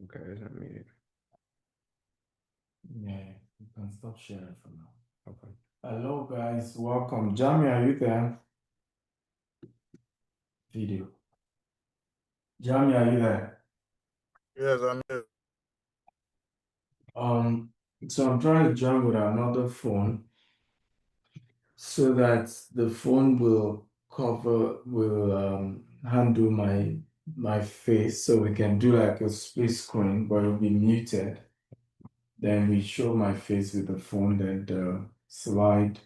Okay, it's not muted. Yeah, you can stop sharing for now. Okay. Hello, guys. Welcome. Jamie, are you there? Video. Jamie, are you there? Yes, I'm here. So I'm trying to join with another phone so that the phone will handle my face so we can do like a split screen, but it'll be muted. Then we show my face with the phone, then the slide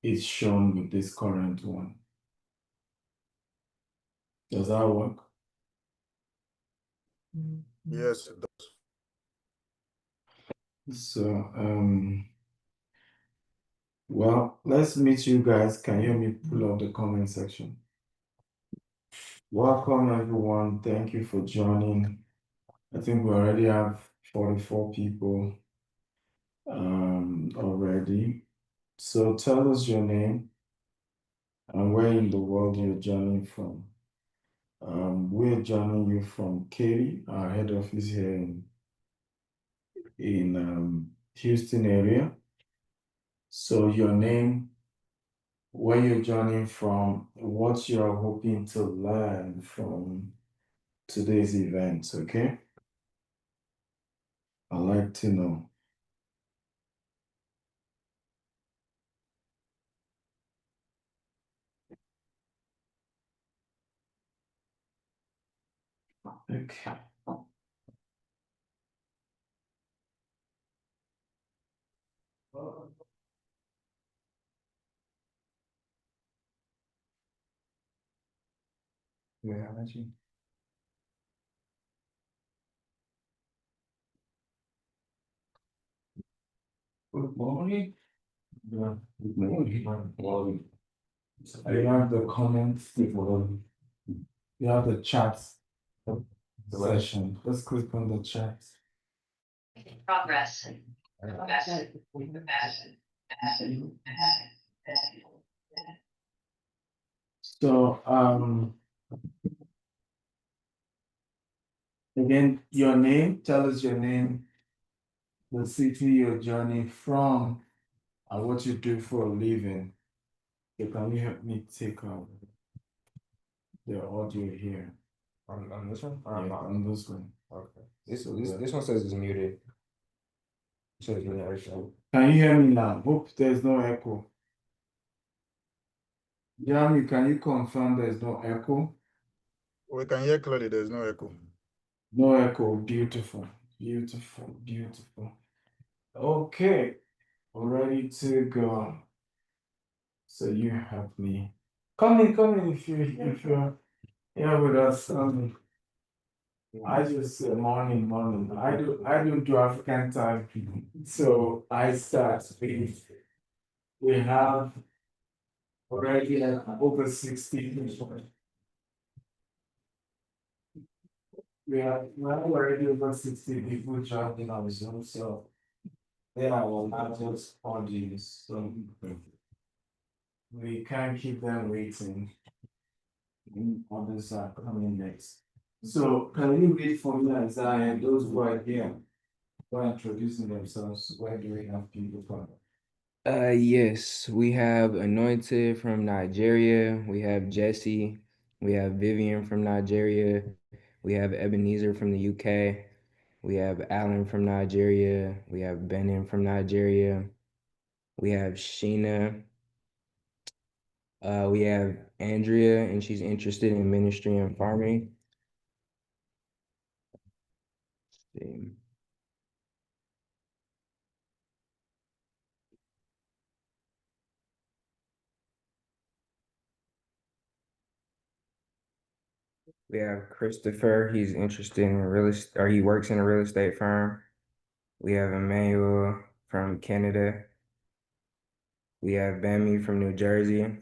is shown with this current one. Does that work? Yes, it does. So, well, let's meet you guys. Can you hear me pull up the comment section? Welcome, everyone. Thank you for joining. I think we already have 44 people already. So tell us your name and where in the world you're joining from. We're joining you from Katy, our head office here in Houston area. So your name, where you're joining from, what you're hoping to learn from today's event, okay? I'd like to know. Okay. Yeah, I let you. Good morning. Yeah. Good morning. I have the comments. You have the chat session. Let's click on the chat. Progress. So, again, your name, tell us your name, the city you're joining from, and what you do for a living. So can you help me take out the audio here? On this one? Yeah, on this one. Okay. This So this that- this one says it's muted. It says muted actually. Can you hear me now? Hope there's no echo. Jeremy, can you confirm there's no echo? We can hear clearly, there's no echo. No echo. Beautiful. Beautiful. Beautiful. Okay. Ready to go. So you help me. Come in if you're here with us. I just say morning. I don't do African time. So I start with we have already like over 60 people. We have already over 60 people joining our Zoom, so then I will not just audience. So we can't keep them waiting. Others are coming next. So can you read for me, Isaiah, those who are here, who are introducing themselves, where do we have people from? Yes, we have Anointed from Nigeria. We have Jesse. We have Vivian from Nigeria. We have Ebenezer from the UK. We have Alan from Nigeria. We have Benin from Nigeria. We have Sheena. We have Andrea, and she's interested in ministry and farming. See. We have Christopher. He's interested in real estate, or he works in a real estate firm. We have Emmanuel from Canada. We have Bammy from New Jersey.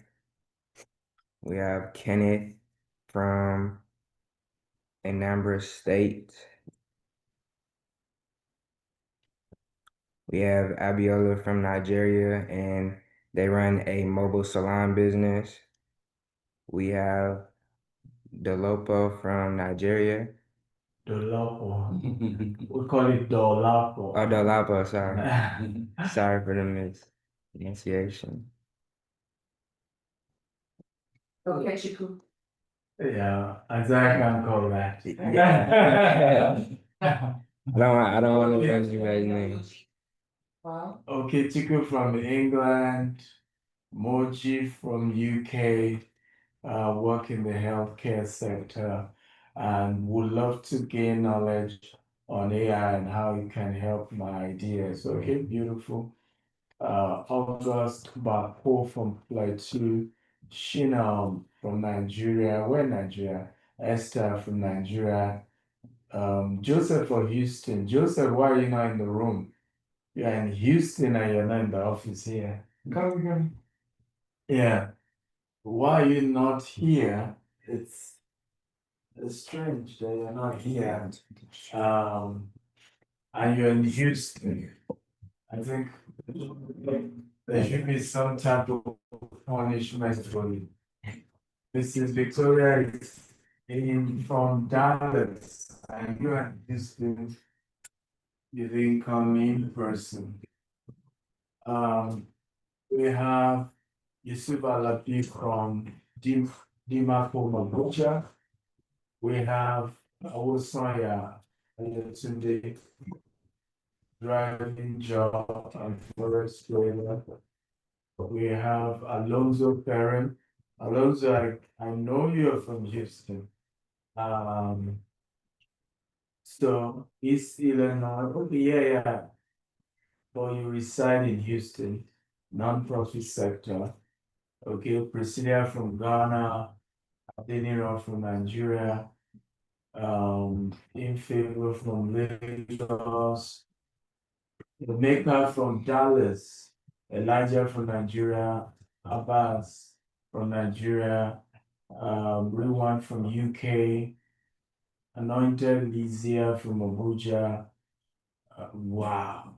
We have Kenneth from Anambra State. We have Abiola from Nigeria, and they run a mobile salon business. We have Delopo from Nigeria. Dolapo. We call it Dolapo. Oh, Dolapo, sorry. Sorry for the mispronunciation. Okay, Chiku. Yeah, Isaiah can call that. Yeah. I don't want to lose you guys' names. Wow. Okay, Chiku from England, Moji from UK, work in the healthcare sector, and would love to gain knowledge on AI and how it can help my ideas. Okay, beautiful. August Bako from Plateau, Shina from Nigeria, where Nigeria, Esther from Nigeria, Joseph for Houston. Joseph, why are you not in the room? You're in Houston and you're not in the office here. Come. Yeah. Why are you not here? It's strange that you're not here. And you're in Houston. I think there should be some type of punishment for you. Mrs. Victoria is from Dallas, and you are Houston. You didn't come in person. We have Yusuf Alabi from Dima Mabucha. We have Awosanya Ayatunde driving job and forest trader. We have Alonso Perrin. Alonso, I know you're from Houston. So East Illinois, okay, yeah. But you reside in Houston, non-profit sector. Okay, Priscilla from Ghana, Adenira from Nigeria, in favor from Lagos, the maker from Dallas, Elijah from Nigeria, Abbas from Nigeria, Rewan from UK, Anointed Lizia from Abuja. Wow.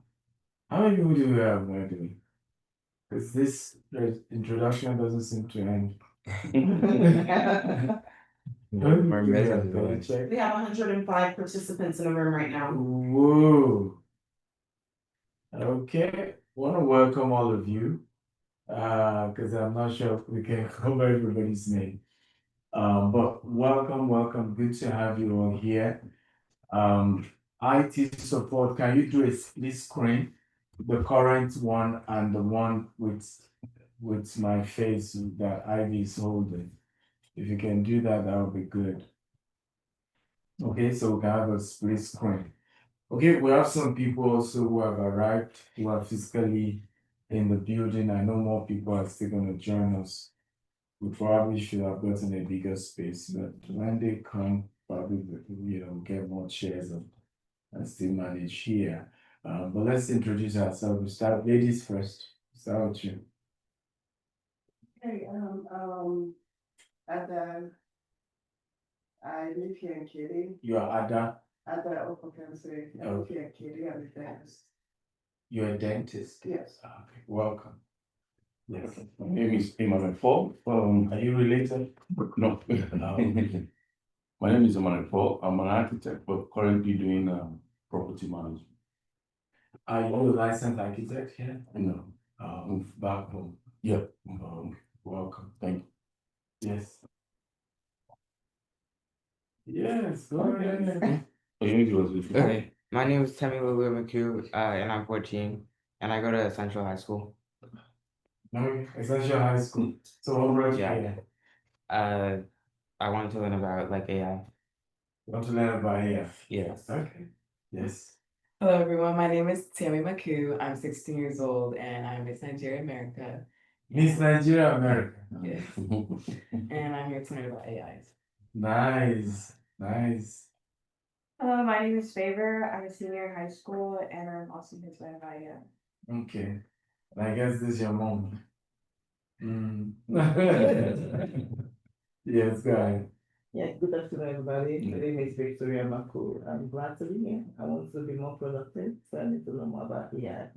How many people do we have, by the way? Because this introduction doesn't seem to end. Our messages. We have 105 participants in the room right now. Whoa. Okay. Want to welcome all of you. Because I'm not sure if we can cover everybody's name. But welcome. Good to have you all here. IT support, can you do a split screen? The current one and the one with my face that Ivy is holding. If you can do that, that would be good. Okay, so we can have a split screen. Okay, we have some people also who have arrived, who are physically in the building. I know more people are still going to join us. We probably should have gotten a bigger space, but when they come, probably get more chairs and still manage here. But let's introduce ourselves. We start ladies first. Start with you. Hey, Ada, I live here in Kiri. You are Ada. Ada Opokanse. I live here in Kiri. I'm a dentist. You're a dentist. Yes. Okay, welcome. Yes. My name is Emmanuel Fall. Are you related? No. My name is Emmanuel Fall. I'm an architect, but currently doing property management. Are you a licensed architect here? No. Back home. Yeah. Welcome. Thank you. Yes. Yes, go ahead. Oh, you need to was with Okay, my name is Temi Lulu McHugh, and I'm 14, and I go to Central High School. No, Essential High School. So what brought you Yeah. here? I wanted to learn about like AI. You want to learn about AI? Yes. Okay. Yes. Hello everyone, my name is Tammy Maku. I'm 16 years old and I'm Miss Nigeria America. Miss Nigeria America. Yes. And I'm here to learn about AIs. Nice. Hello, my name is Favor. I'm a senior in high school and I'm also here to learn about AI. Okay. And I guess this is your mom. Yes, go ahead. Yeah, good afternoon, everybody. My name is Victoria Mako. I'm glad to be here. I want to be more productive, so I need to know more about AI.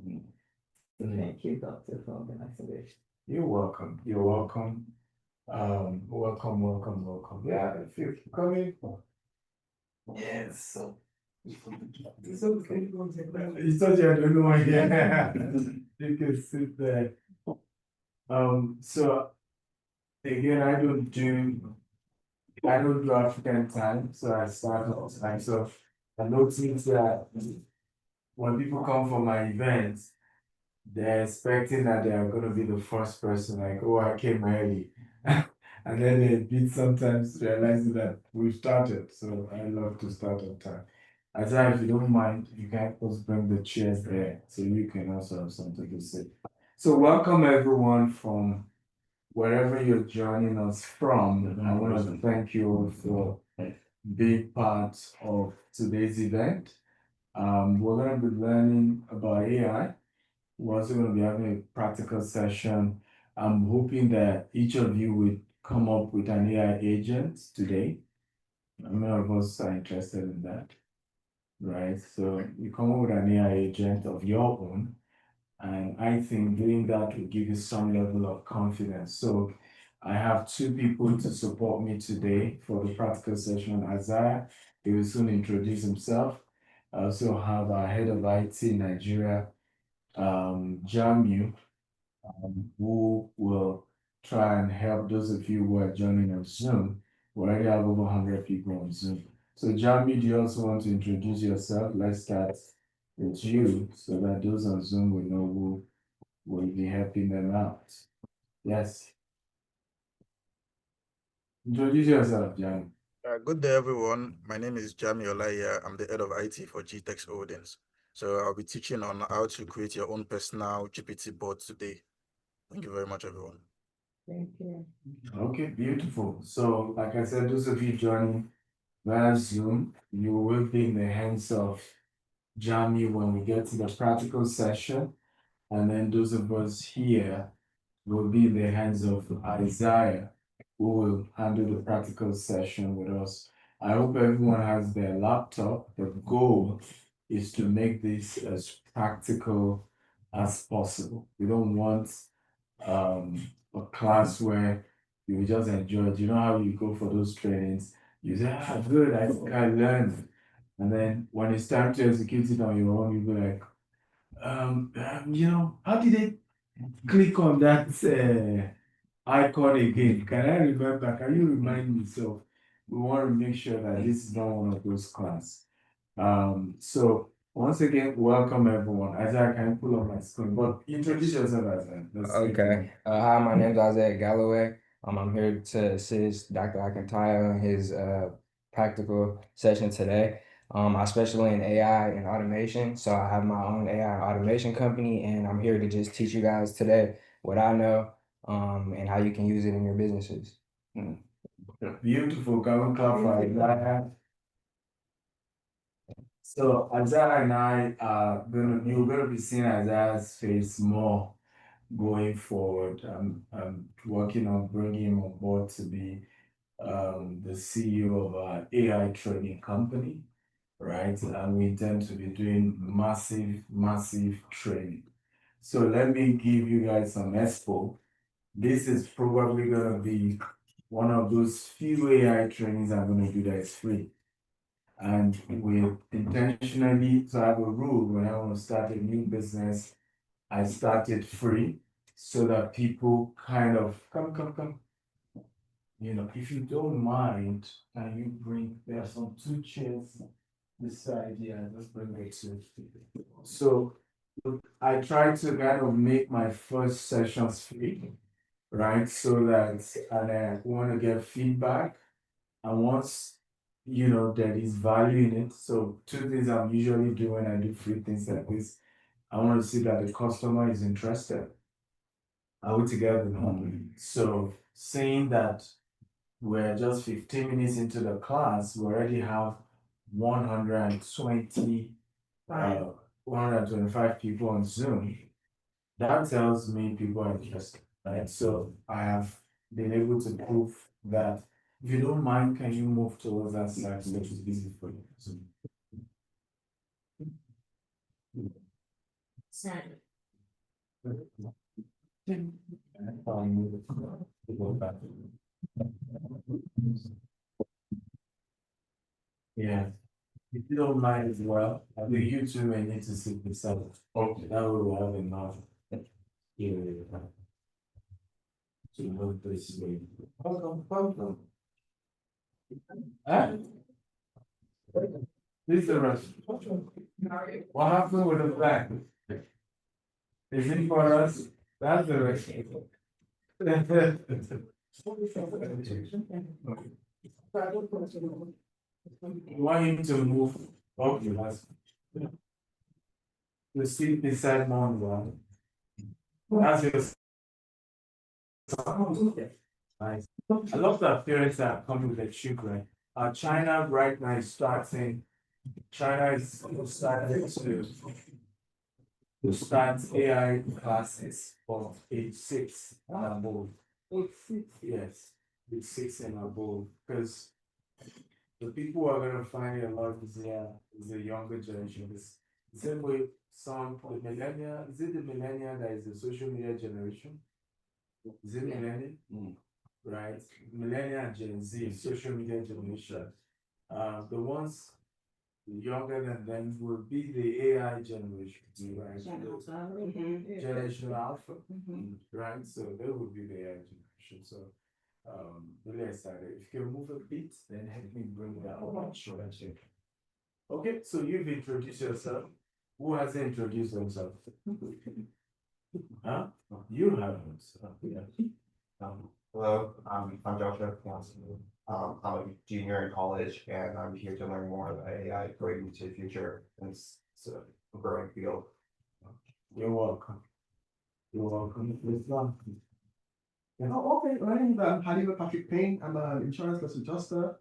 So thank you, Doctor, for organizing this. You're welcome. Welcome. Yeah, if you come in. Yes. It's okay. It's such a don't know yeah. You can sit there. So again, I don't do African time, so I start on time. So I notice that when people come for my events, they're expecting that they are gonna be the first person, like, oh, I came early. And then they beat sometimes realizing that we've started. So I love to start on time. Isaiah, if you don't mind, you can also bring the chairs there so you can also have something to say. So welcome everyone from wherever you're joining us from. I want to thank you all for being part of today's event. We're going to be learning about AI. We're also going to be having a practical session. I'm hoping that each of you would come up with an AI agent today. How many of us are interested in that? Right? So you come up with an AI agent of your own. And I think doing that will give you some level of confidence. So I have two people to support me today for the practical session. Isaiah, he will soon introduce himself. I also have our head of IT in Nigeria, Jamu, who will try and help those of you who are joining on Zoom. We already have over 100 people on Zoom. So Jamu, do you also want to introduce yourself? Let's start with you so that those on Zoom will know who will be helping them out. Yes. Introduce yourself, Jan. Good day, everyone. My name is Jami Olaya. I'm the head of IT for Gtext Holdings. So I'll be teaching on how to create your own personal GPT bot today. Thank you very much, everyone. Thank you. Okay, beautiful. So, like I said, those of you joining via Zoom, you will be in the hands of Jami when we get to the practical session. And then those of us here will be in the hands of Isaiah, who will handle the practical session with us. I hope everyone has their laptop. The goal is to make this as practical as possible. We don't want a class where you just enjoy it. You know how you go for those trainings, you say, good, I think I learned. And then when it's time to execute it on your own, you'll be like, how did they click on that icon again? Can I remember? Can you remind me? So we want to make sure that this is not one of those classes. So once again, welcome everyone. Isaiah, can you pull up my screen? But introduce yourself, Isaiah. Okay. Hi, my name is Isaiah Galloway. I'm here to assist Dr. Akintayo in his practical session today. Especially in AI and automation. So I have my own AI automation company, and I'm here to just teach you guys today what I know, and how you can use it in your businesses. Beautiful. Can we clap for Isaiah? So Isaiah and I are you're gonna be seeing Isaiah's face more going forward. I'm working on bringing him on board to be the CEO of our AI training company, right? And we intend to be doing massive training. So let me give you guys some expo. This is probably gonna be one of those few AI trainings I'm gonna do that is free. And we intentionally, so I have a rule when I want to start a new business, I start it free so that people kind of come. If you don't mind, can you bring, there are some two chairs beside here, just bring it to. So I try to kind of make my first sessions free, right? So that, and I want to get feedback. And once there is value in it. So two things I'm usually doing when I do free things like this. I want to see that the customer is interested. Are we together? So saying that we're just 15 minutes into the class, we already have 125 people on Zoom. That tells me people are interested, right? So I have been able to prove that. If you don't mind, can you move towards that side so it's easy for you? Yeah, If you don't mind as well, I think you two may need to sit beside. Okay. That way we'll have enough. Yeah. To move this way. Welcome. Huh? This is the rest. What happened with the flag? Is it for us? That's the rest. You want him to move? Okay, that's. The seat beside mom, one. That's your. Nice. I love the appearance that come with the children. China right now is starting. China is starting to start AI classes for age 6 and above. Age 6? Yes, age 6 and above. Because the people who are gonna find it a lot easier is the younger generation. It's the same way the millennial, is it the millennial that is the social media generation? Is it millennial? Right? Millennial and Gen Z, social media generation. The ones younger than them will be the AI generation, right? Generation Alpha, right? So they will be the AI generation. So really excited. If you can move a bit, then help me bring that up. Sure. Okay, so you've introduced yourself. Who has introduced themselves? Huh? You haven't. Hello, I'm Joshua Johnson. I'm a junior in college, and I'm here to learn more about AI going into the future. And it's a growing field. You're welcome. You're welcome. It's fun. Oh, okay. My name is Halima Patrick Payne. I'm an insurance loss adjuster.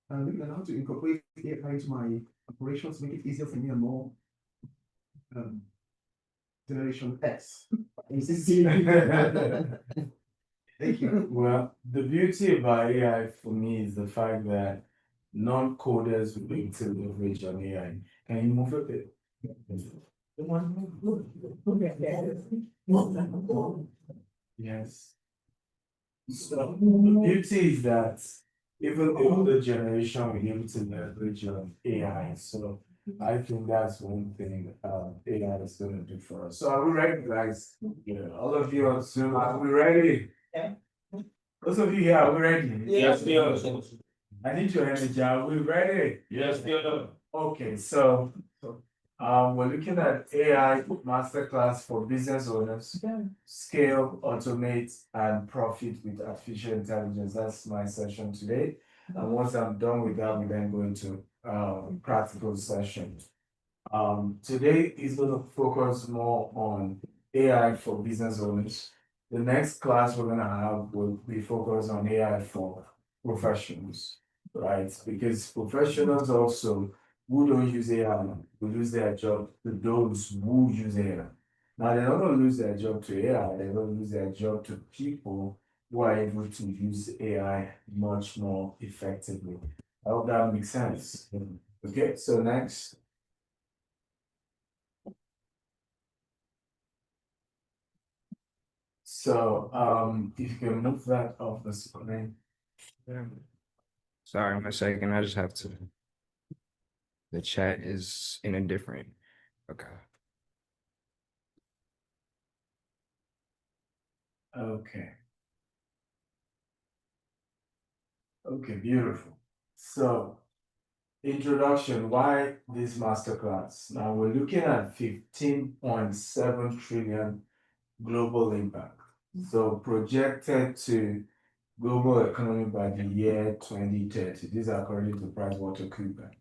I'm looking at how to incorporate AI into my operations, make it easier for me and more. Generation X. Thank you. Well, the beauty about AI for me is the fact that non-coders will be able to leverage on AI. Can you move a bit? Yes. So the beauty is that even the older generation will be able to leverage on AI. So I think that's one thing AI is going to do for us. So are we ready, guys? Yeah, all of you on Zoom, are we ready? Yeah. Those of you here, are we ready? Yes, we are. I need your energy. Are we ready? Yes, we are. Okay, so we're looking at AI Masterclass for business owners. Scale, automate, and profit with artificial intelligence. That's my session today. And once I'm done with that, we then go into practical session. Today is going to focus more on AI for business owners. The next class we're going to have will be focused on AI for professionals, right? Because professionals also who don't use AI will lose their job to those who use AI. Now, they're not going to lose their job to AI, they're going to lose their job to people who are able to use AI much more effectively. I hope that makes sense. Okay, so next. So, if you can move that off the screen. Sorry, 1 second. I just have to. The chat is in a different. Okay. Okay. Okay, beautiful. So, introduction, why this masterclass? Now we're looking at 15.7 trillion global impact. So projected to global economy by the year 2030. These are according to PricewaterhouseCoopers,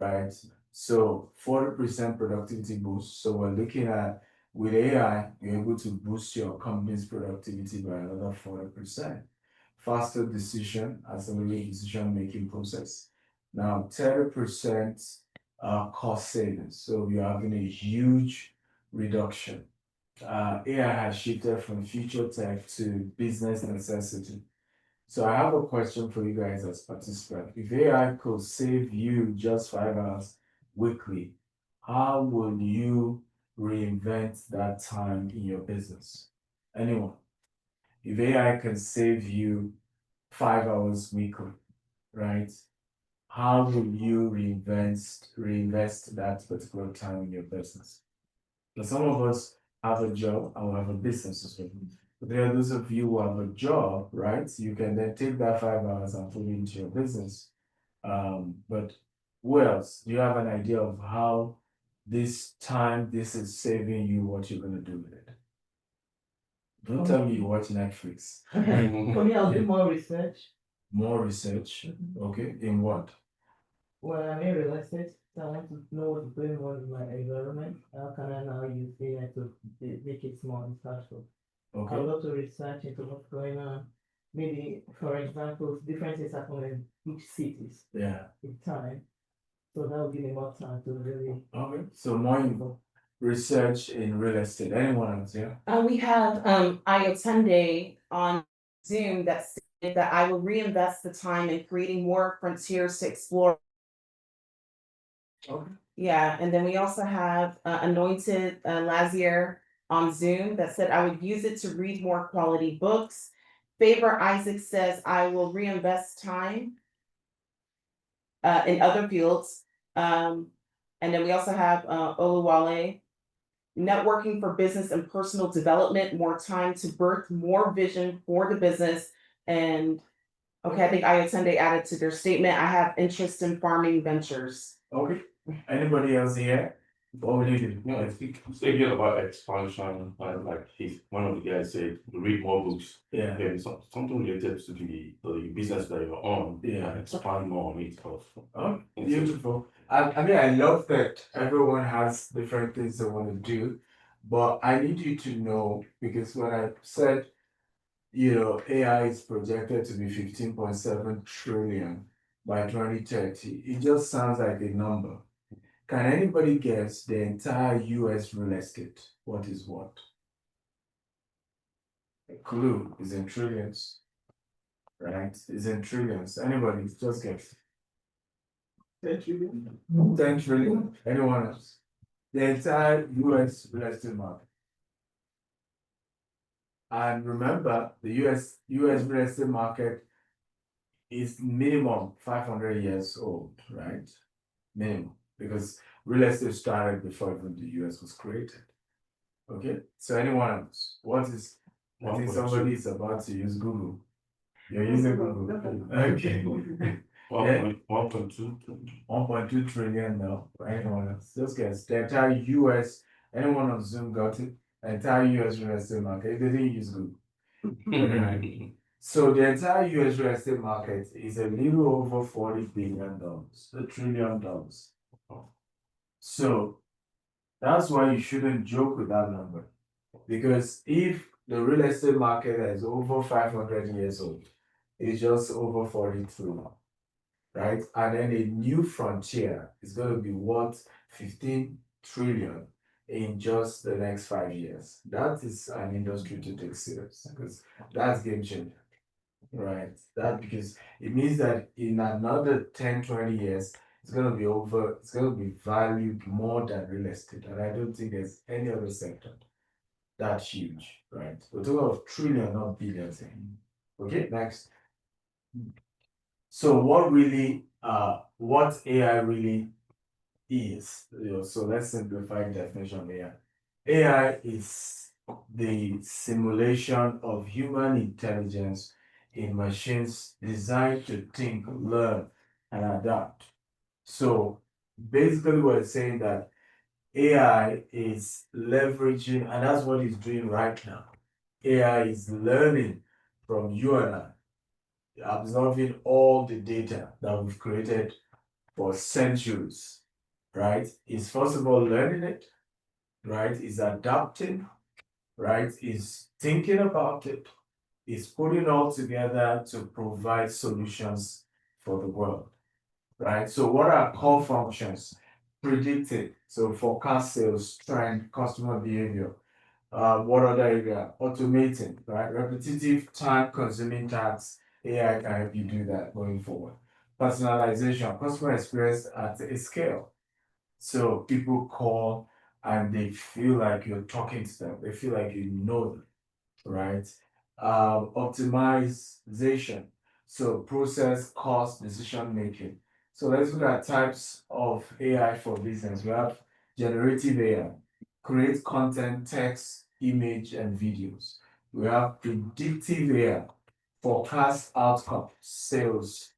right? So 40% productivity boost. So we're looking at with AI, you're able to boost your company's productivity by another 40%. Faster accelerated decision-making process. Now 30% cost savings. So you're having a huge reduction. AI has shifted from future tech to business necessity. So I have a question for you guys as participants. If AI could save you just 5 hours weekly, how will you reinvent that time in your business? Anyone? If AI can save you 5 hours weekly, right? how will you reinvest that particular time in your business? Now, some of us have a job and we have a business as well. But there are those of you who have a job, right? You can then take that 5 hours and put it into your business. But who else? Do you have an idea of how this time this is saving you, what you're gonna do with it? Don't tell me you watch Netflix. For me, I'll do more research. More research, okay, in what? Well, I'm in real estate, so I want to know what's going on in my environment. How can I now use AI to make it more impactful? I Okay, would love to research into what's going on. Maybe, for example, differences happen in each cities yeah, with time. So that will give me more time to really. okay, so more info, research in real estate, anyone else, yeah? We have Ayotunde on Zoom that said that I will reinvest the time in creating more frontiers to explore. Okay. Yeah, and then we also have Anointed Lazier on Zoom that said I would use it to read more quality books. Favor Isaac says I will reinvest time in other fields. And then we also have Oluwale, networking for business and personal development, more time to birth more vision for the business. And okay, I think Ayatunde added to their statement, I have interest in farming ventures. Okay, anybody else here? What would you do? No, I think thinking about expansion, like one of the guys said, read more books. Yeah, Okay, something related to the business that you're on. Yeah. And expand more on it. oh, beautiful. I mean, I love that everyone has different things they want to do, but I need you to know, because when I said, AI is projected to be 15.7 trillion by 2030, it just sounds like a number. Can anybody guess the entire US real estate? What is what? A clue is in trillions, right? Is in trillions. Anybody, just guess. 10 trillion? 10 trillion. Anyone else? The entire US real estate market. And remember, the US real estate market is minimum 500 years old, right? Minimum, because real estate started before even the US was created. Okay, so anyone else? What is, I think 1.2. somebody is about to use Google. You're using Google. Okay. 1.2. 1.2 trillion now. For anyone else? Just guess. The entire US, anyone on Zoom got it? The entire US real estate market. They didn't use Google. Right. So the entire US real estate market is a little over $40 billion, $1 trillion. So that's why you shouldn't joke with that number. Because if the real estate market is over 500 years old, it's just over 42, right? And then a new frontier is going to be worth 15 trillion in just the next 5 years. That is an industry to take serious, because that's game changer, right? That, because it means that in another 10, 20 years, it's going to be valued more than real estate. And I don't think there's any other sector that's huge, right? We're talking of trillion, not billions. Okay, next. So what AI really is, so let's simplify the definition of AI. AI is the simulation of human intelligence in machines designed to think, learn, and adapt. So basically we're saying that AI is leveraging, and that's what it's doing right now. AI is learning from you and I, absorbing all the data that we've created for centuries, right? It's first of all learning it, right? It's adapting, right? It's thinking about it, it's putting all together to provide solutions for the world, right? So what are core functions? Predicting, so forecast sales, trend, customer behavior. What other area? Automating, right? Repetitive, time-consuming tasks. AI can help you do that going forward. Personalization, customer experience at a scale. So people call and they feel like you're talking to them. They feel like you know them, right? Optimization, so process, cost, decision making. So let's look at types of AI for business. We have generative AI, create content, text, image, and videos. We have predictive AI, forecast outcome, sales,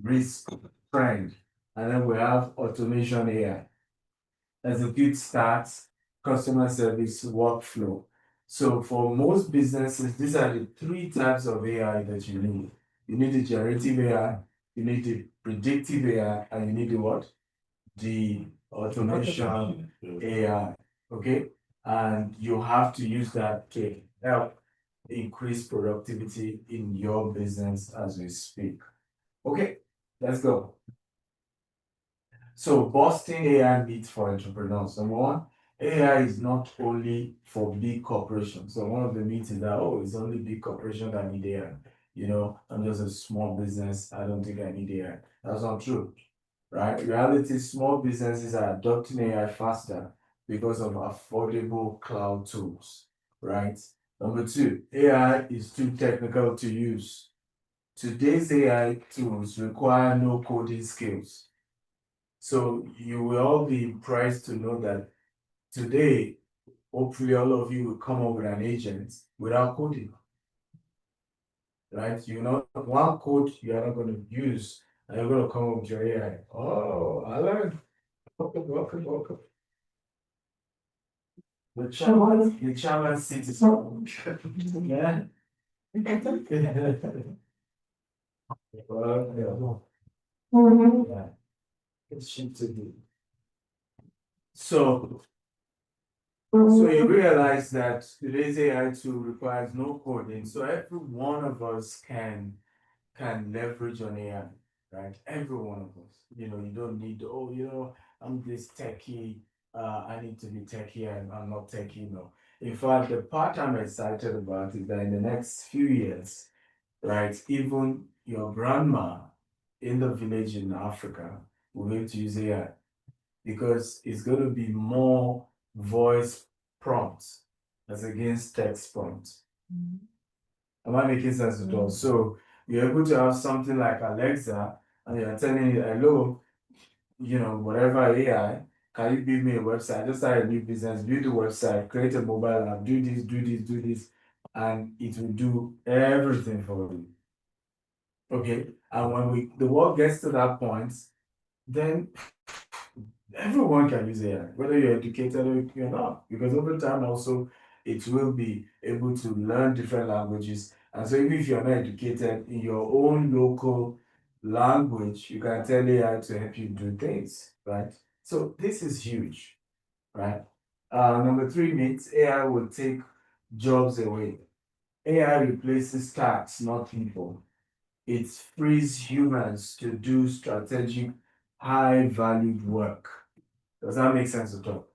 risk, trend. And then we have automation AI, execute stats, customer service, workflow. So for most businesses, these are the three types of AI that you need. You need the generative AI, you need the predictive AI, and you need the what? The automation AI. Okay? And you have to use that to help increase productivity in your business as we speak. Okay, let's go. So busting AI myths for entrepreneurs. Number one, AI is not only for big corporations. So one of the myths is that, oh, it's only big corporations that need AI. You know, I'm just a small business. I don't think I need AI. That's not true, right? Reality, small businesses are adopting AI faster because of affordable cloud tools, right? Number two, AI is too technical to use. Today's AI tools require no coding skills. So you will all be impressed to know that today, hopefully all of you will come up with an agent without coding. Right? You know, one code you are not going to use, and you're going to come up with your AI. Oh, I learned. Welcome. The chairman sits. Yeah. Well, yeah. It's shit to do. So you realize that today's AI tool requires no coding, so every one of us can leverage on AI, right? Every one of us. You know, you don't need, oh, you know, I'm this techie, I need to be techie, and I'm not techie, no. In fact, the part I'm excited about is that in the next few years, right, even your grandma in the village in Africa will be able to use AI because it's going to be more voice prompts as against text prompts. Am I making sense at all? So you're able to have something like Alexa, and you're telling it, hello, you know, whatever AI, can you build me a website? I just started a new business, build a website, create a mobile app, do this, and it will do everything for you. Okay, and when the world gets to that point, then everyone can use AI, whether you're educated or you're not, because over time also it will be able to learn different languages. And so even if you're not educated in your own local language, you can tell AI to help you do things, right? So this is huge, right? Number three myth, AI will take jobs away. AI replaces tasks, not people. It frees humans to do strategic, high-valued work. Does that make sense at all?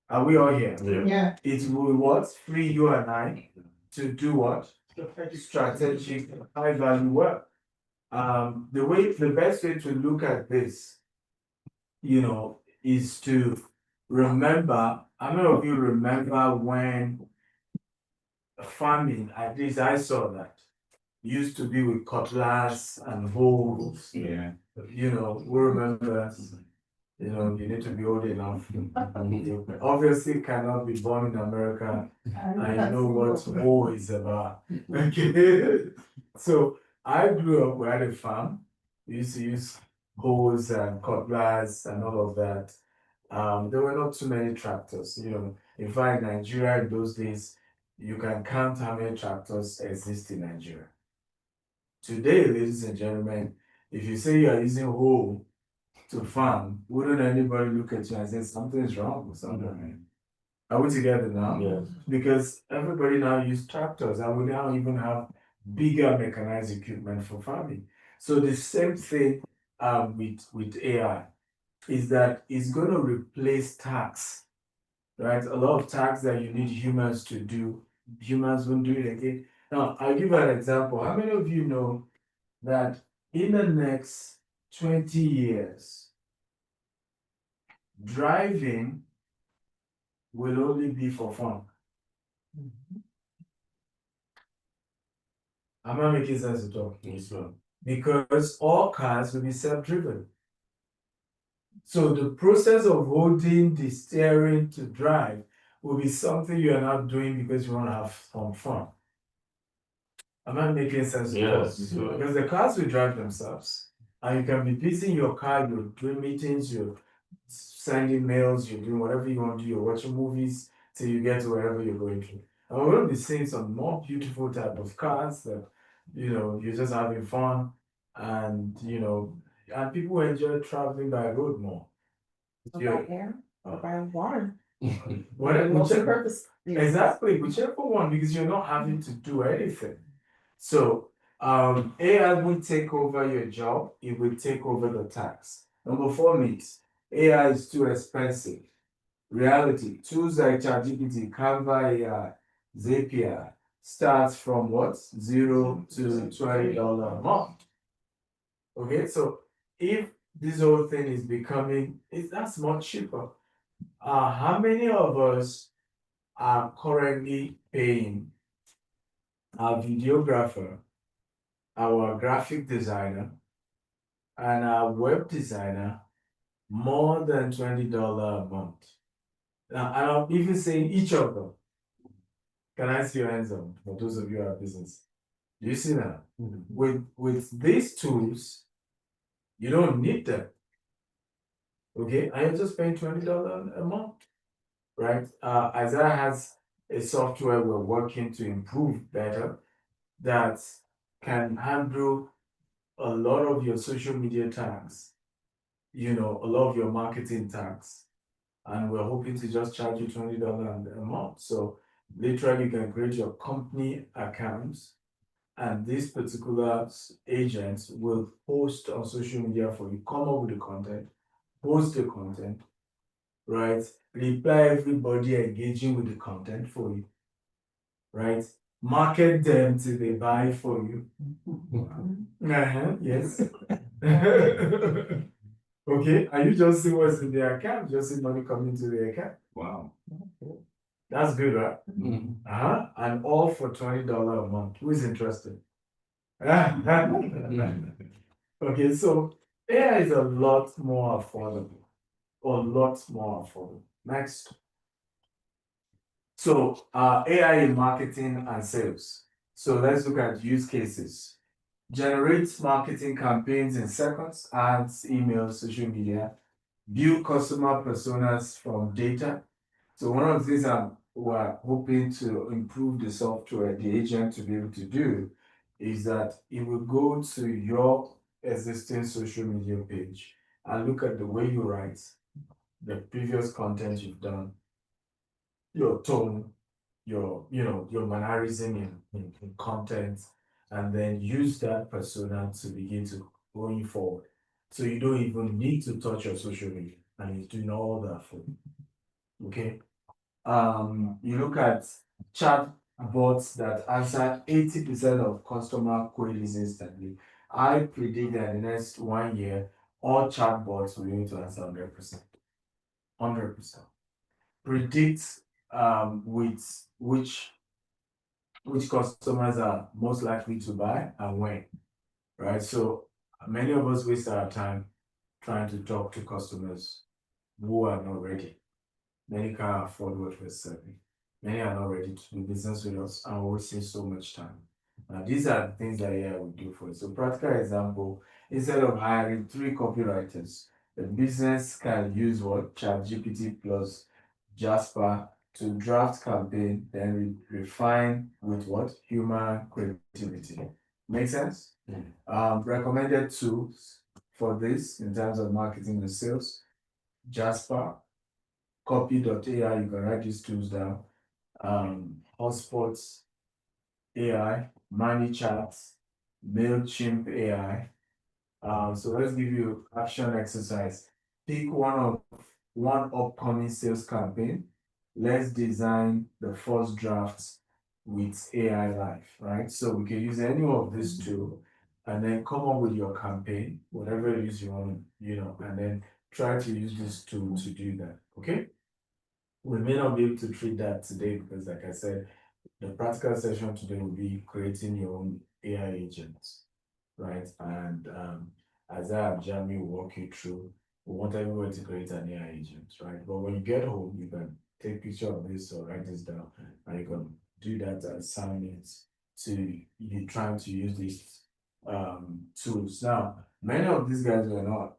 Are we all here? Yeah. It will what? Free you and I to do what? Strategic, high value work. The best way to look at this, you know, is to remember. How many of you remember when farming, at least I saw that, used to be with cutlass and hoes? Yeah. You know, we remember. You know, you need to be old enough. You obviously cannot be born in America and you know what war is about. Okay. So I grew up, we had a farm. We used to use hoes and cutlass and all of that. There were not too many tractors. You know, in fact, Nigeria in those days, you can count how many tractors exist in Nigeria. Today, ladies and gentlemen, if you say you are using hoe to farm, wouldn't anybody look at you and say something's wrong with something? Are we together now? Yes. Because everybody now use tractors and we now even have bigger mechanized equipment for farming. So the same thing with AI is that it's going to replace tasks, right? A lot of tasks that you need humans to do, humans won't do it again. Now, I'll give you an example. How many of you know that in the next 20 years, driving will only be for fun? Am I making sense at all? Yes, sir. because all cars will be self-driven. So the process of holding the steering to drive will be something you are not doing because you want to have some fun. Am I making sense? Yes. Because the cars will drive themselves. And you can be busy in your car, you're doing meetings, you're sending mails, you're doing whatever you want to do, you're watching movies till you get to wherever you're going to. And we're going to be seeing some more beautiful type of cars that, you're just having fun and, and people enjoy traveling by road more. Or by air, or by water. Whatever, Multi-purpose. exactly, whichever one, because you're not having to do anything. So AI will take over your job, it will take over the tax. Number 4 myths. AI is too expensive. Reality, tools like ChatGPT, Canva AI, Zapier starts from what? $0 to $20 a month. Okay, so if this whole thing is becoming, that's much cheaper. How many of us are currently paying our videographer, our graphic designer, and our web designer more than $20 a month? Now, I'm even saying each of them. Can I see your hands up for those of you who have business? Do you see that? With these tools, you don't need them. Okay, and you're just paying $20 a month, right? Isaiah has a software we're working to improve better that can handle a lot of your social media tags, a lot of your marketing tags. And we're hoping to just charge you $20 a month. So literally you can create your company accounts and this particular agent will post on social media for you, come up with the content, post the content, right? Reply everybody engaging with the content for you, right? Market them till they buy for you. Yes. Okay, and you just see what's in their account, just see money coming to the account. Wow. That's good, right? And all for $20 a month. Who is interested? Okay, so AI is a lot more affordable. A lot more affordable. Next. So AI in marketing and sales. So let's look at use cases. Generate marketing campaigns in seconds, ads, emails, social media, build customer personas from data. So one of the things we're hoping to improve the software, the agent to be able to do is that it will go to your existing social media page and look at the way you write, the previous content you've done, your tone, your mannerism in content, and then use that persona to begin to going forward. So you don't even need to touch your social media, and it's doing all that for you. Okay. You look at chat bots that answer 80% of customer queries instantly. I predict that in the next 1 year, all chat bots will be able to answer 100%. 100%. Predict with which customers are most likely to buy and when, right? So many of us waste our time trying to talk to customers who are not ready. Many can't afford what we're selling. Many are not ready to do business with us and we're wasting so much time. Now, these are the things that AI will do for you. So, practical example, instead of hiring 3 copywriters, the business can use what? ChatGPT plus Jasper to draft campaign, then refine with what? Human creativity. Make sense? Recommended tools for this in terms of marketing and sales: Jasper, copy.ai, you can write these tools down. Hotspots AI, ManyChat, MailChimp AI. So let's give you action exercise. Pick one upcoming sales campaign. Let's design the first drafts with AI Live, right? So we can use any of these two and then come up with your campaign, whatever it is you want, and then try to use this tool to do that. Okay? We may not be able to treat that today because, like I said, the practical session today will be creating your own AI agents, right? And as I and Jamie walk you through, we want everybody to create an AI agent, right? But when you get home, you can take picture of this or write this down, and you can do that assignments to you trying to use these tools. Now, many of these guys were not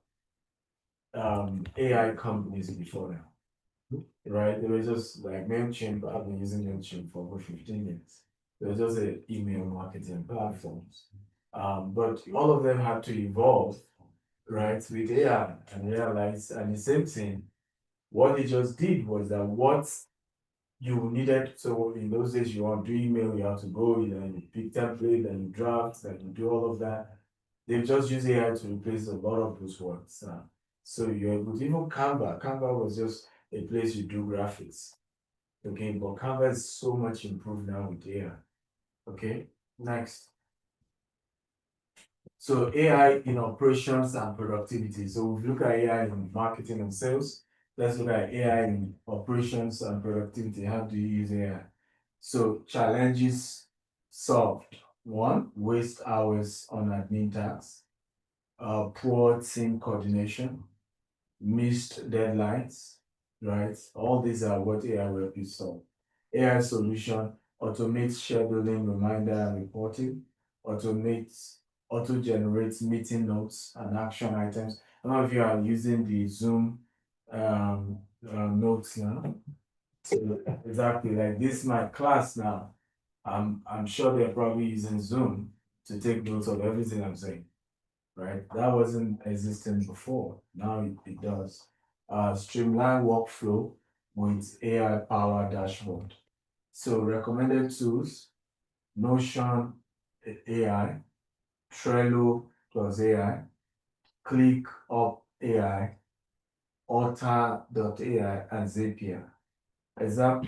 AI companies before now, right? They were just like MailChimp. I've been using MailChimp for over 15 years. They were just a email marketing platforms. But all of them had to evolve, right, with AI and realize, and the same thing, what they just did was that what you needed, so in those days you want to do email, you have to go, you pick template, then you draft, then you do all of that. They've just used AI to replace a lot of those works. So you're able to, even Canva. Canva was just a place you do graphics. Okay, but Canva is so much improved now with AI. Okay, next. So AI in operations and productivity. So we look at AI in marketing and sales. Let's look at AI in operations and productivity. How do you use AI? So challenges solved. One, waste hours on admin tasks, poor team coordination, missed deadlines, right? All these are what AI will help you solve. AI solution automates scheduling, reminder, and reporting, auto-generates meeting notes and action items. I don't know if you are using the Zoom notes now. So exactly, like this is my class now. I'm sure they're probably using Zoom to take notes of everything I'm saying, right? That wasn't existing before. Now it does. Streamline workflow with AI powered dashboard. So recommended tools, Notion AI, Trello plus AI, ClickUp AI, Otter.ai, and Zapier.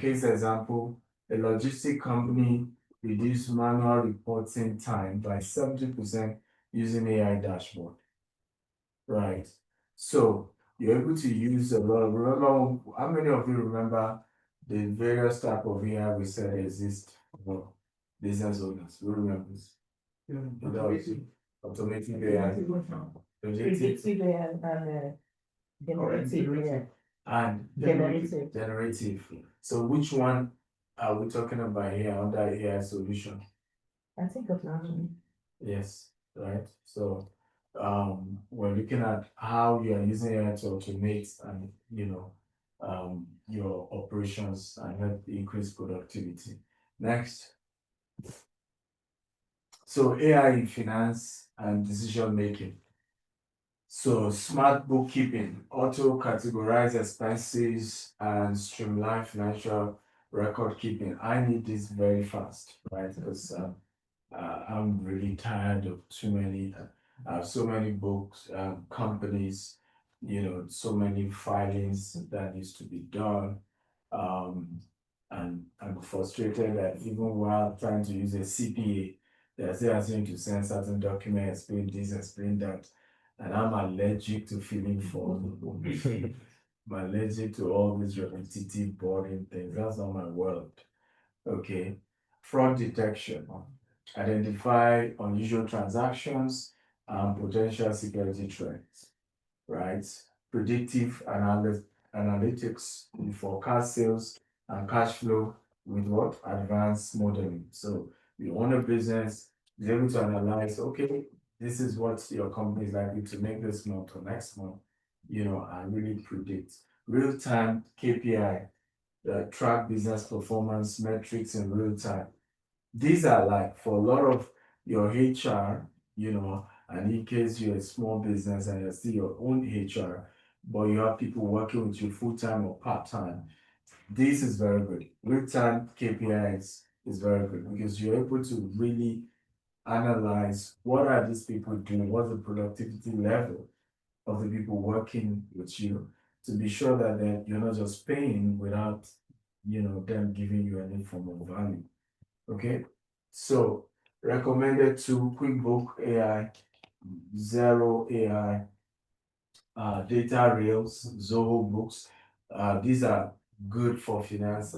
Case example, a logistic company reduced manual reporting time by 70% using AI dashboard. Right. So you're able to use a lot. Remember, how many of you remember the various type of AI we said exist for business owners? Who remembers? Automating AI, Predictive AI and generative AI. and generative. So which one are we talking about here under AI solution? I think of National. Yes, right. So we're looking at how you are using AI to automate and your operations and help increase productivity. Next. So AI in finance and decision making. So smart bookkeeping, auto categorize expenses and streamline financial record keeping. I need this very fast, right? Because I'm really tired of so many books, companies, so many filings that needs to be done. And I'm frustrated that even while trying to use a CPA, they're still asking to send certain documents, explain this, explain that. And I'm allergic to filling forms. I'm allergic to all these repetitive, boring things. That's not my world. Okay. Fraud detection. Identify unusual transactions and potential security threats, right? Predictive analytics, forecast sales and cash flow with what? Advanced modeling. So you want a business is able to analyze, okay, this is what your company is likely to make this month or next month, and really predict real-time KPI, track business performance metrics in real time. These are like for a lot of your HR, and in case you're a small business and you're still your own HR, but you have people working with you full-time or part-time, this is very good. Real-time KPIs is very good because you're able to really analyze what are these people doing, what's the productivity level of the people working with you to be sure that you're not just paying without them giving you any form of value. Okay, so recommended to QuickBook AI, Zero AI, Data Rails, Zoho Books. These are good for finance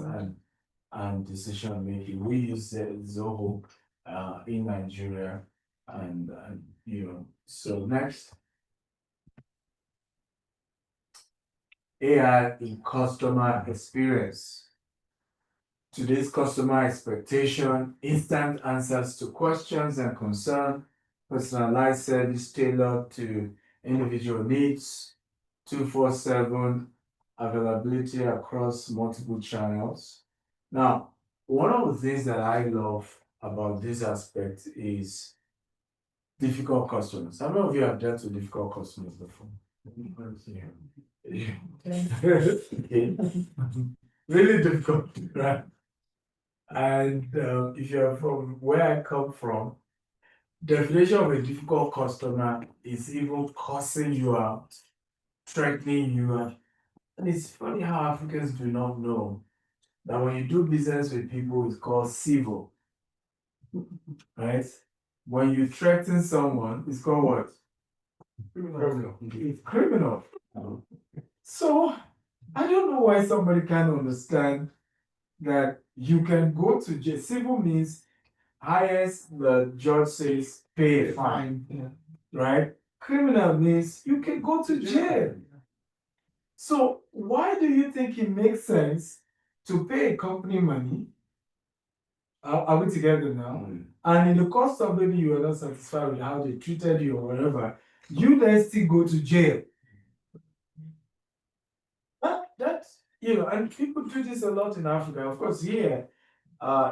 and decision making. We use Zoho in Nigeria, and So next. AI in customer experience. Today's customer expectation, instant answers to questions and concerns, personalized service tailored to individual needs, 24/7 availability across multiple channels. Now, one of the things that I love about this aspect is difficult customers. How many of you have dealt with difficult customers before? Really difficult, right? And if you're from where I come from, definition of a difficult customer is even cursing you out, threatening you out. And it's funny how Africans do not know that when you do business with people, it's called civil, right? When you threaten someone, it's called what? Criminal. It's criminal. So I don't know why somebody can't understand that you can go to jail. Civil means highest the judge says pay a fine, right? Criminal means you can go to jail. So why do you think it makes sense to pay a company money? Are we together now? And in the course of maybe you are not satisfied with how they treated you or whatever, you then still go to jail. That's, and people do this a lot in Africa. Of course, here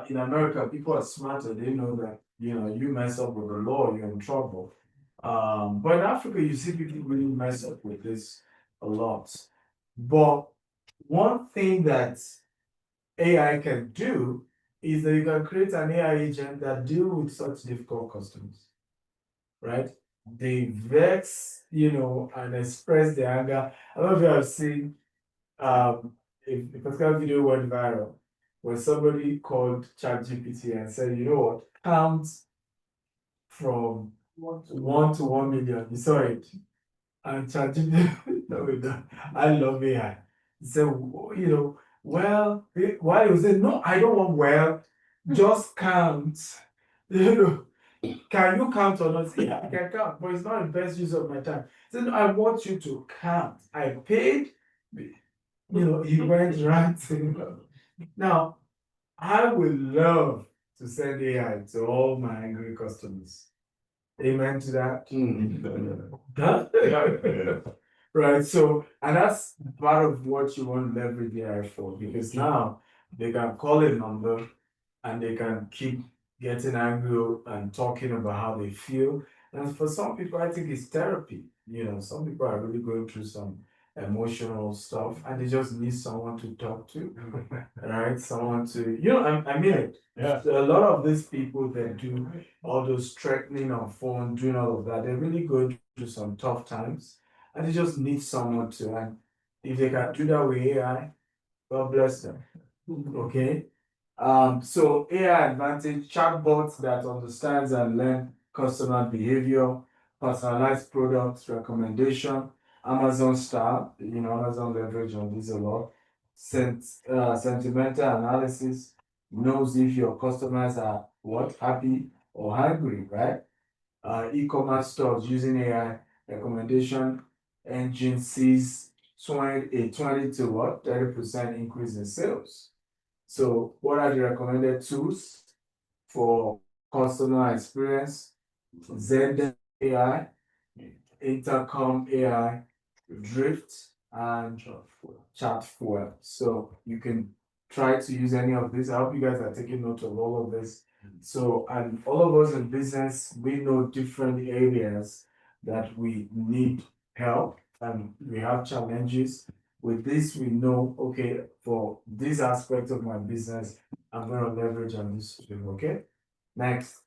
in America, people are smarter. They know that, you mess up with the law, you're in trouble. But in Africa, you see people really mess up with this a lot. But one thing that AI can do is that you can create an AI agent that deal with such difficult customers, right? They vex, and express their anger. I don't know if you have seen a particular video went viral where somebody called ChatGPT and said, you know what, count from 1 to 1 million. You saw it. And ChatGPT, I love AI. He said, well, while he was saying, no, I don't want well, just count. Can you count or not? Yeah, I can count, but it's not the best use of my time. He said, no, I want you to count. I paid, he went right. Now, I would love to send AI to all my angry customers. Amen to that. Right. So, and that's part of what you want to leverage AI for, because now they can call a number and they can keep getting angry and talking about how they feel. And for some people, I think it's therapy. Some people are really going through some emotional stuff and they just need someone to talk to, right? Someone to, I mean it. Yeah. So a lot of these people that do all those threatening on phone, doing all of that, they're really going through some tough times and they just need someone to, and if they can do that with AI, God bless them. Okay. So AI advantage, chatbots that understands and learn customer behavior, personalized products recommendation, Amazon style, Amazon leverage on this a lot. Sentimental analysis, knows if your customers are happy or hungry, right? E-commerce stores using AI recommendation engine sees 20 to 30% increase in sales. So what are the recommended tools for customer experience? Zen AI, Intercom AI, Drift, and Chatfuel. So you can try to use any of these. I hope you guys are taking note of all of this. So, and all of us in business, we know different areas that we need help and we have challenges. With this, we know, okay, for this aspect of my business, I'm going to leverage on this, okay? Next.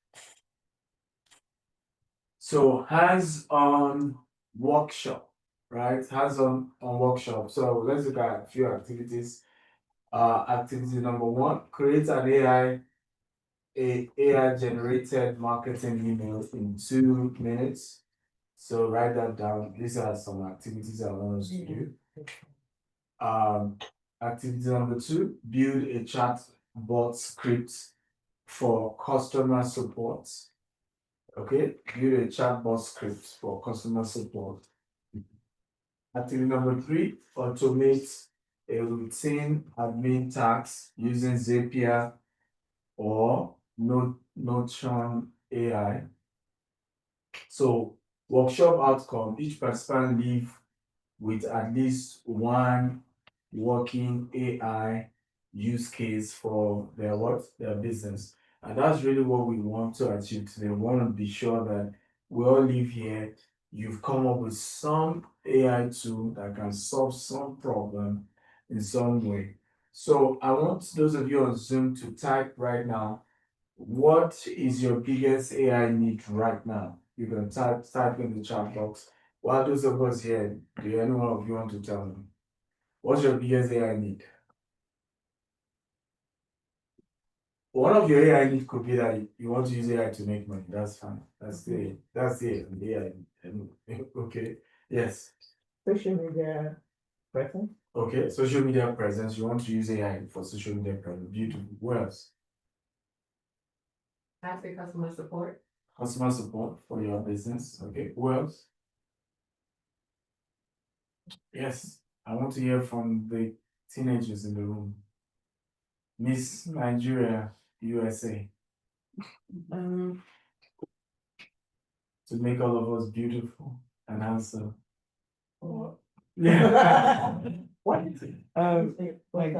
So hands-on workshop, right? Hands-on workshop. So let's look at a few activities. Activity number 1, create an AI generated marketing email in 2 minutes. So write that down. These are some activities I want us to do. Activity number 2, build a chat bot script for customer support. Okay, build a chatbot script for customer support. Activity number 3, automate a routine admin task using Zapier or Notion AI. So, workshop outcome, each participant leave with at least one working AI use case for their what? Their business. And that's really what we want to achieve today. We want to be sure that we all live here. You've come up with some AI tool that can solve some problem in some way. So I want those of you on Zoom to type right now, what is your biggest AI need right now? You can type in the chat box. While those of us here, do any one of you want to tell me? What's your biggest AI need? One of your AI need could be that you want to use AI to make money. That's fine. That's the AI. Okay. Yes. Social media presence. Okay. Social media presence. You want to use AI for social media presence. Beautiful. What else? After customer support. Customer support for your business. Okay. Who else? Yes. I want to hear from the teenagers in the room. Miss Nigeria, USA. To make all of us beautiful and handsome. Yeah. What is it? Like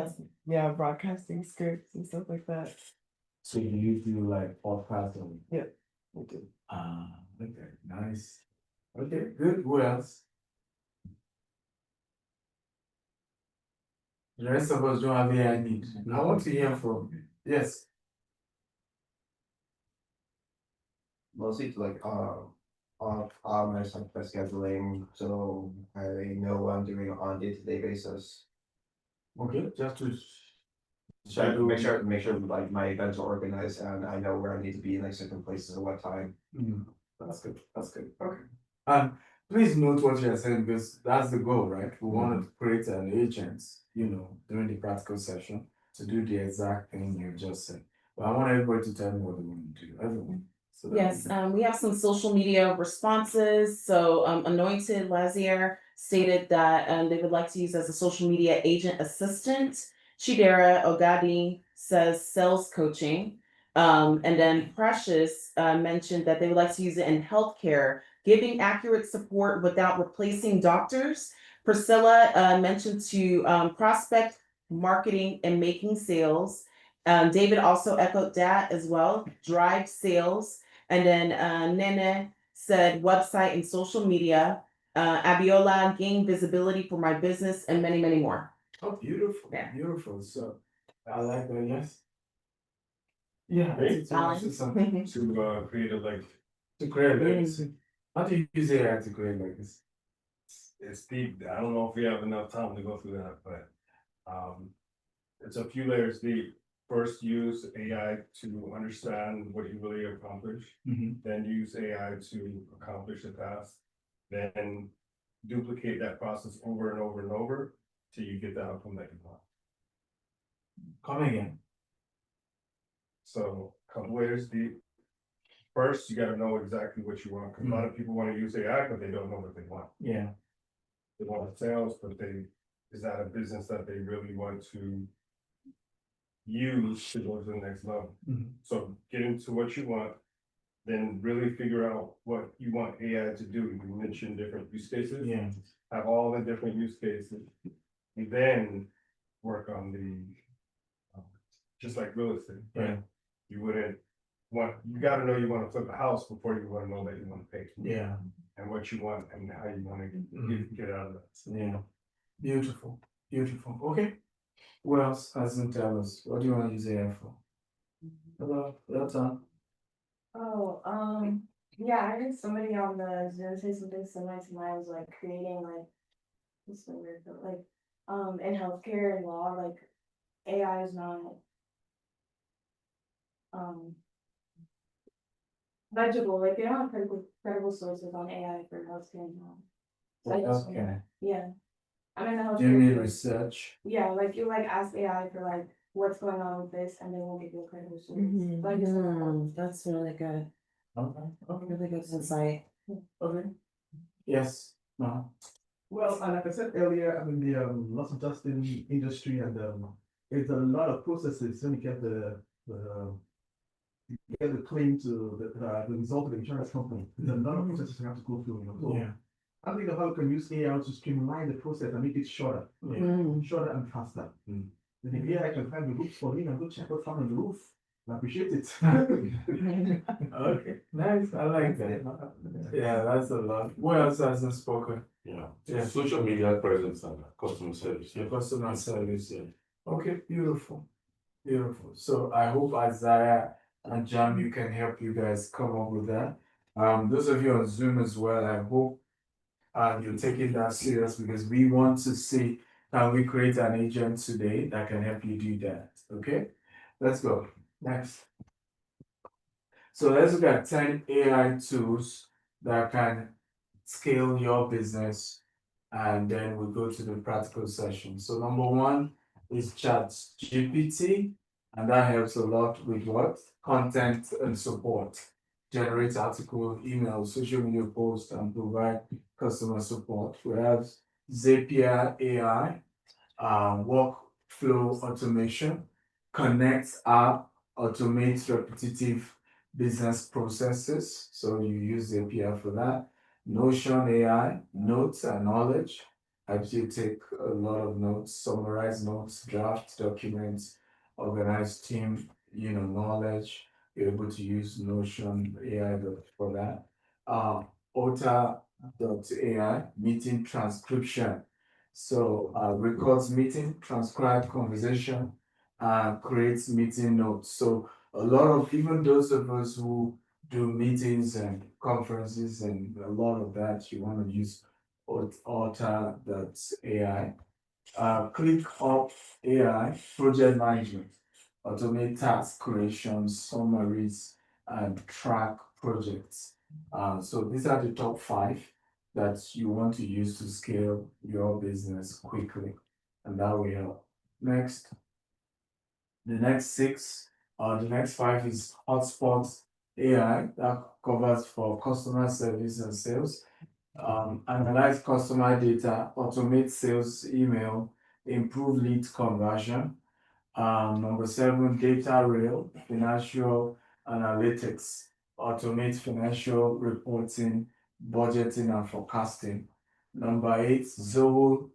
yeah, broadcasting scripts and stuff like that. So you do like podcasting? Yeah. Okay. Okay, nice. Okay, good. Who else? The rest of us don't have AI need. I want to hear from you. Yes. Mostly to like my scheduling, so I know what I'm doing on a day-to-day basis. Okay, just to Make sure like my events are organized and I know where I need to be in like certain places at what time. That's good. That's good. Okay. And please note what you're saying because that's the goal, right? We want to create an agent, during the practical session to do the exact thing you just said. But I want everybody to tell me what they want to do. Everyone. So that Yes, we have some social media responses. So Anointed Lazier stated that they would like to use as a social media agent assistant. Chidera Ogadi says sales coaching. And then Precious mentioned that they would like to use it in healthcare, giving accurate support without replacing doctors. Priscilla mentioned to prospect marketing and making sales. David also echoed that as well, drive sales. And then Nene said website and social media. Abiola, gain visibility for my business, and many, many more. Oh, beautiful. Yeah. Beautiful. So I like that, yes. Yeah, Great. Alan? To create a link. to create legacy. How do you use AI to create legacy? It's deep. I don't know if we have enough time to go through that, but it's a few layers deep. First, use AI to understand what you really accomplish. Then use AI to accomplish the task. Then duplicate that process over and over and over till you get the outcome that you want. Come again. So a couple layers deep. First, you got to know exactly what you want. Because a lot of people want to use AI, but they don't know what they want. Yeah. They want sales, but is that a business that they really want to use to go to the next level? So get into what you want, then really figure out what you want AI to do. You mentioned different use cases. Yeah. Have all the different use cases, and then work on just like real estate. Right? Yeah. You got to know you want to flip a house before you want to know that you want to pay. Yeah. And what you want and how you want to get out of that. Yeah. Beautiful. Beautiful. Okay. What else hasn't tell us? What do you want to use AI for? Hello, your turn. Oh, yeah, I heard somebody on the Zoom say something similar to mine, was like creating like, what's the word, but like, in healthcare and law, like AI is not, legible, like they don't have credible sources on AI for healthcare and law. So I just, Okay. yeah, I'm in the Do you healthcare mean field. research? Yeah, like you like ask AI for like what's going on with this, and they won't give you a credible source. So I just That's really good. Really good insight. Okay. Yes, no. Well, and like I said earlier, I'm in the loss adjusting industry, and there's a lot of processes when you get the claim to the result of the insurance company. There's a lot of processes you have to go through. So Yeah. I think how we can use AI to streamline the process and make it shorter, shorter and faster. Mm. Then if AI can find the roofs for me and go check what's found on the roof, I appreciate it. Okay, nice. I like that. Yeah, that's a lot. What else hasn't spoken? Yeah, social media presence and customer service. Your customer service. Yeah. Okay, beautiful. Beautiful. So I hope Isaiah and Jam, you can help you guys come up with that. Those of you on Zoom as well, I hope you're taking that serious because we want to see how we create an agent today that can help you do that. Okay, let's go. Next. So let's look at 10 AI tools that can scale your business, and then we'll go to the practical session. So number one is Chat GPT, and that helps a lot with what? Content and support. Generate article, email, social media posts, and provide customer support. We have Zapier AI, workflow automation, connect app, automates repetitive business processes. So you use Zapier for that. Notion AI, notes and knowledge, helps you take a lot of notes, summarize notes, draft documents, organize team, knowledge. You're able to use Notion AI for that. Otter.ai, meeting transcription. So records meeting, transcribe conversation, creates meeting notes. So a lot of, even those of us who do meetings and conferences and a lot of that, you want to use Otter.ai. ClickUp AI, project management, automate task creation, summaries, and track projects. So these are the top 5 that you want to use to scale your business quickly, and that will help. Next, the next 6 or the next 5 is Hotspot AI that covers for customer service and sales. Analyze customer data, automate sales email, improve lead conversion. Number 7, data rail, financial analytics, automate financial reporting, budgeting, and forecasting. Number 8, Zoho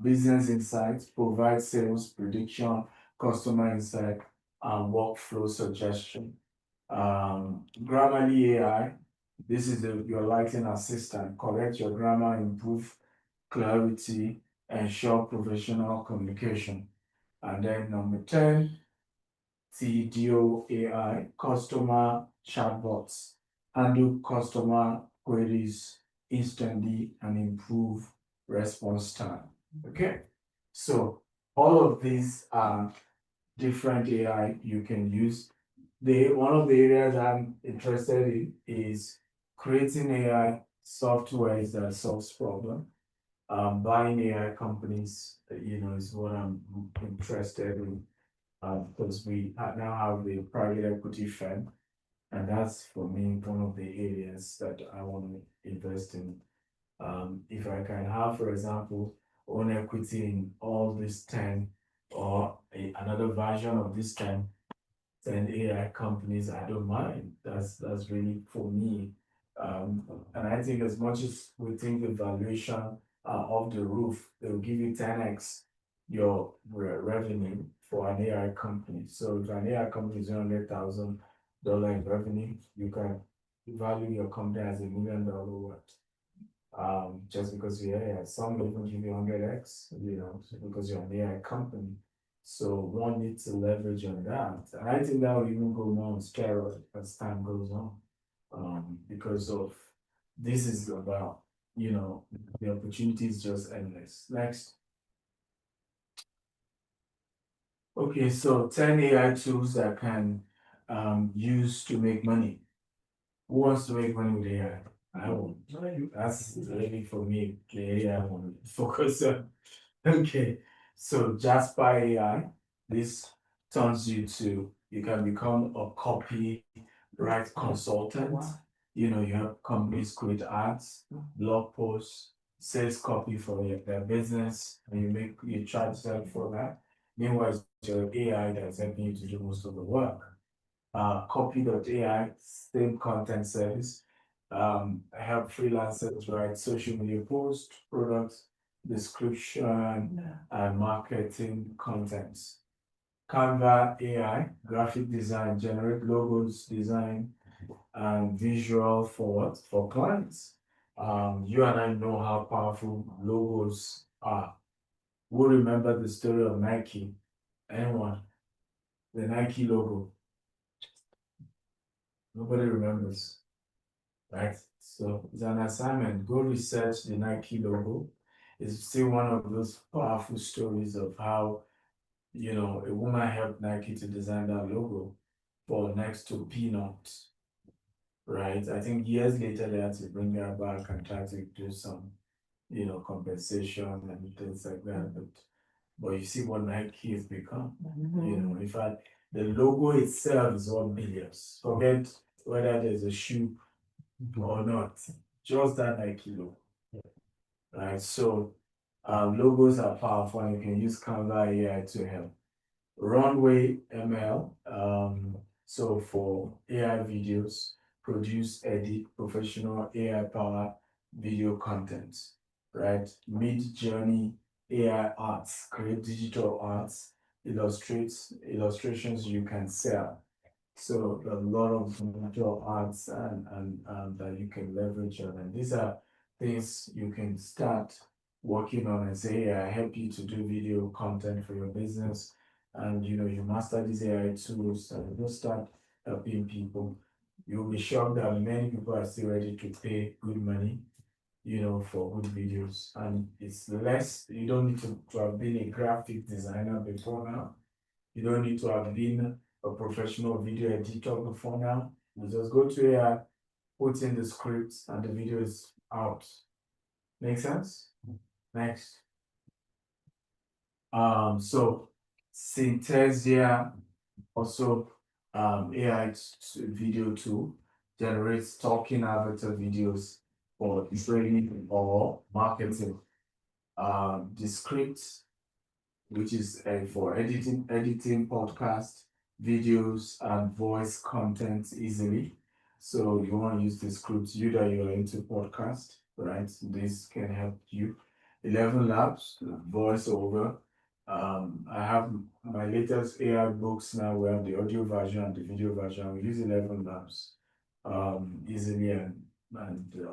business insights, provide sales prediction, customer insight, and workflow suggestion. Grammarly AI, this is your writing assistant. Correct your grammar, improve clarity, ensure professional communication. And then number 10, TDO AI, customer chatbots, handle customer queries instantly and improve response time. Okay, so all of these are different AI you can use. One of the areas I'm interested in is creating AI software that solves problem. Buying AI companies, is what I'm interested in, because we now have the private equity firm, and that's for me one of the areas that I want to invest in. If I can have, for example, own equity in all these 10 or another version of this 10 AI companies, I don't mind. That's really for me. And I think as much as we think the valuation of the roof, they'll give you 10x your revenue for an AI company. So if an AI company is $100,000 in revenue, you can value your company as $1 million worth. Just because you're AI, some even give you 100x, because you're an AI company. So one needs to leverage on that. And I think that will even go more on steroid as time goes on. Because of this is about, the opportunity is just endless. Next. Okay, so 10 AI tools that can use to make money. Who wants to make money with AI? I won't. That's really for me, the area I want to focus on. Okay, so Jasper AI, this turns you can become a copy right? Consultant. You know, you help companies create ads, blog posts, sales copy for their business, and you charge them for that. Meanwhile, it's your AI that's helping you to do most of the work. Copy.ai, same content service, help freelancers write social media posts, products, description, and marketing contents. Canva AI, graphic design, generate logos, design, and visual for clients. You and I know how powerful logos are. Who remember the story of Nike? Anyone? The Nike logo. Nobody remembers, right? So it's an assignment. Go research the Nike logo. It's still one of those powerful stories of how, you know, a woman helped Nike to design that logo for next to peanuts, right? I think years later they had to bring her back and try to do some, you know, compensation and things like that. But you see what Nike has become. You know, in fact, the logo itself is worth billions. Forget whether there's a shoe or not. Just that Nike logo. Right. So logos are powerful and you can use Canva AI to help. Runway ML. So for AI videos, produce, edit professional AI powered video content, right? Mid Journey AI arts, create digital arts, illustrations you can sell. So a lot of digital arts and that you can leverage on, and these are things you can start working on and say, hey, I help you to do video content for your business, and you know you master these AI tools and you start helping people. You'll be shocked that many people are still ready to pay good money, you know, for good videos, and it's less. You don't need to have been a graphic designer before now. You don't need to have been a professional video editor before now. You just go to AI, put in the scripts, and the video is out. Make sense? Next. So Synthesia, also AI video tool, generates talking avatar videos for training or marketing. The script, which is for editing podcast, videos, and voice content easily. So you want to use the script, you that you're into podcast, right? This can help you. 11 Labs, voiceover. I have my latest AI books now. We have the audio version and the video version. We use 11 Labs easily, and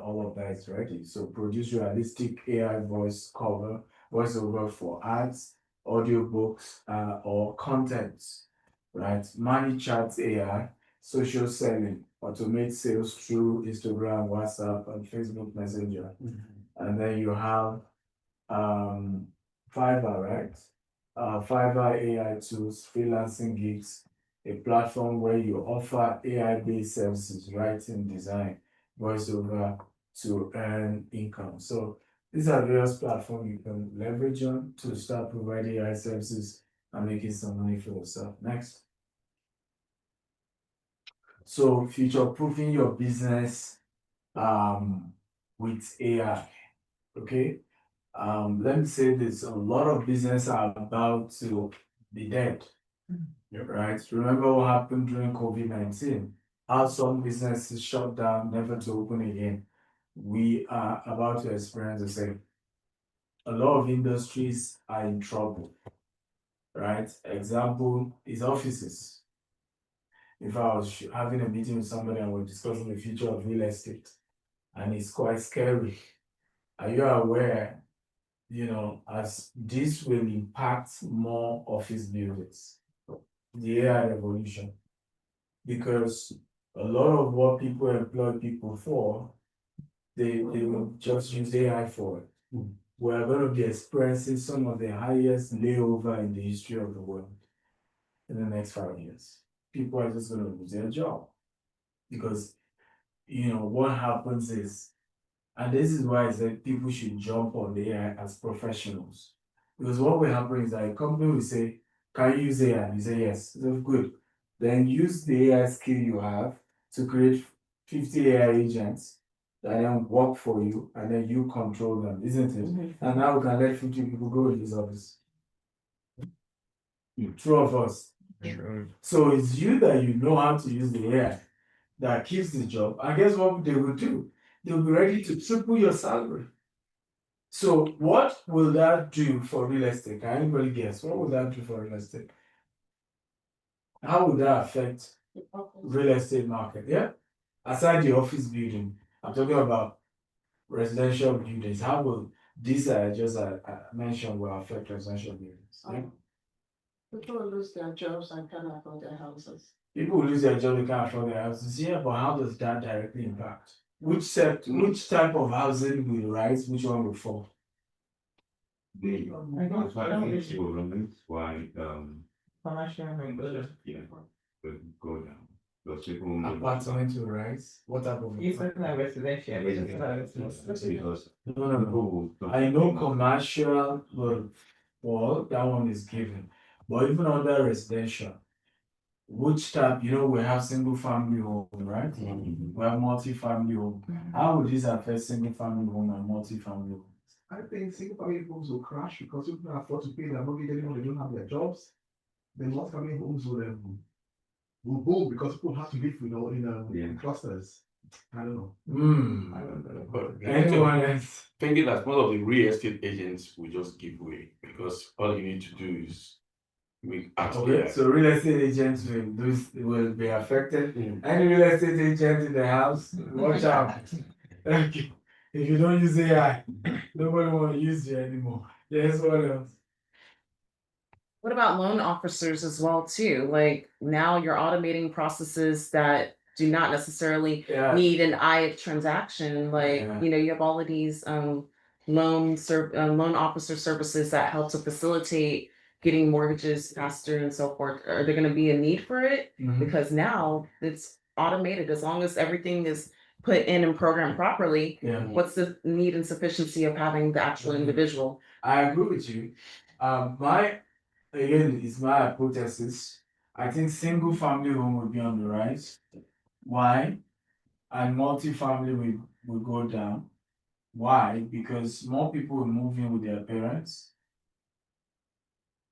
all of that is ready. So produce realistic AI voiceover for ads, audiobooks, or contents, right? ManyChat AI, social selling, automate sales through Instagram, WhatsApp, and Facebook Messenger. And then you have Fiverr, right? Fiverr AI tools, freelancing gigs, a platform where you offer AI-based services, writing, design, voiceover to earn income. So these are various platforms you can leverage on to start providing AI services and making some money for yourself. Next. So future-proofing your business with AI, okay? Let me say this, a lot of business are about to be dead, right? Remember what happened during COVID-19? How some businesses shut down, never to open again. We are about to experience the same. A lot of industries are in trouble, right? Example is offices. If I was having a meeting with somebody and we're discussing the future of real estate, and it's quite scary. Are you aware, you know, as this will impact more office buildings, the AI revolution? Because a lot of what people employ people for, they will just use AI for it. We're going to be experiencing some of the highest layover in the history of the world in the next 5 years. People are just going to lose their job because, you know, what happens is, and this is why I said people should jump on the AI as professionals. Because what will happen is that a company will say, can you use AI? You say yes. So good. Then use the AI skill you have to create 50 AI agents that then work for you and then you control them, isn't it? And now we can let 50 people go in this office. Two of us. True. So it's you that you know how to use the AI that keeps the job. And guess what they will do? They'll be ready to triple your salary. So what will that do for real estate? Can anybody guess? What will that do for real estate? How will that affect real estate market? Yeah. Aside the office building, I'm talking about residential buildings. How will this mentioned will affect residential buildings? Yeah? People will lose their jobs and cannot afford their houses. People will lose their job, they can't afford their houses. Yeah, but how does that directly impact? Which type of housing will rise? Which one will fall? That's why I think it will remain why Commercial and yeah, will go down. Because people will move. Apartment will rise. What type of it's not like residential. It's not residential. Because No. I know commercial will fall, that one is given. But even under residential, which type, we have single family home, right? We have multi-family home. How would this affect single family home and multi-family home? I think single family homes will crash because people can afford to pay their mortgage anymore. They don't have their jobs. Then multi-family homes will boom because people have to live, in clusters. I don't know. I don't know. But Anyone else? thinking that most of the real estate agents will just give way because all you need to do is make Okay, so real estate agents will be affected. Any real estate agent in the house, watch out. If you don't use AI, nobody will use you anymore. Yes, what else? What about loan officers as well too? Like now you're automating processes that do not necessarily Yeah. need an eye transaction. Like, Yeah. you have all of these loan officer services that help to facilitate getting mortgages faster and so forth. Are there going to be a need for it? Mhm. Because now it's automated as long as everything is put in and programmed properly. Yeah. What's the need and sufficiency of having the actual individual? I agree with you. Again, it's my hypothesis. I think single family home will be on the rise. Why? And multi-family will go down. Why? Because more people will move in with their parents.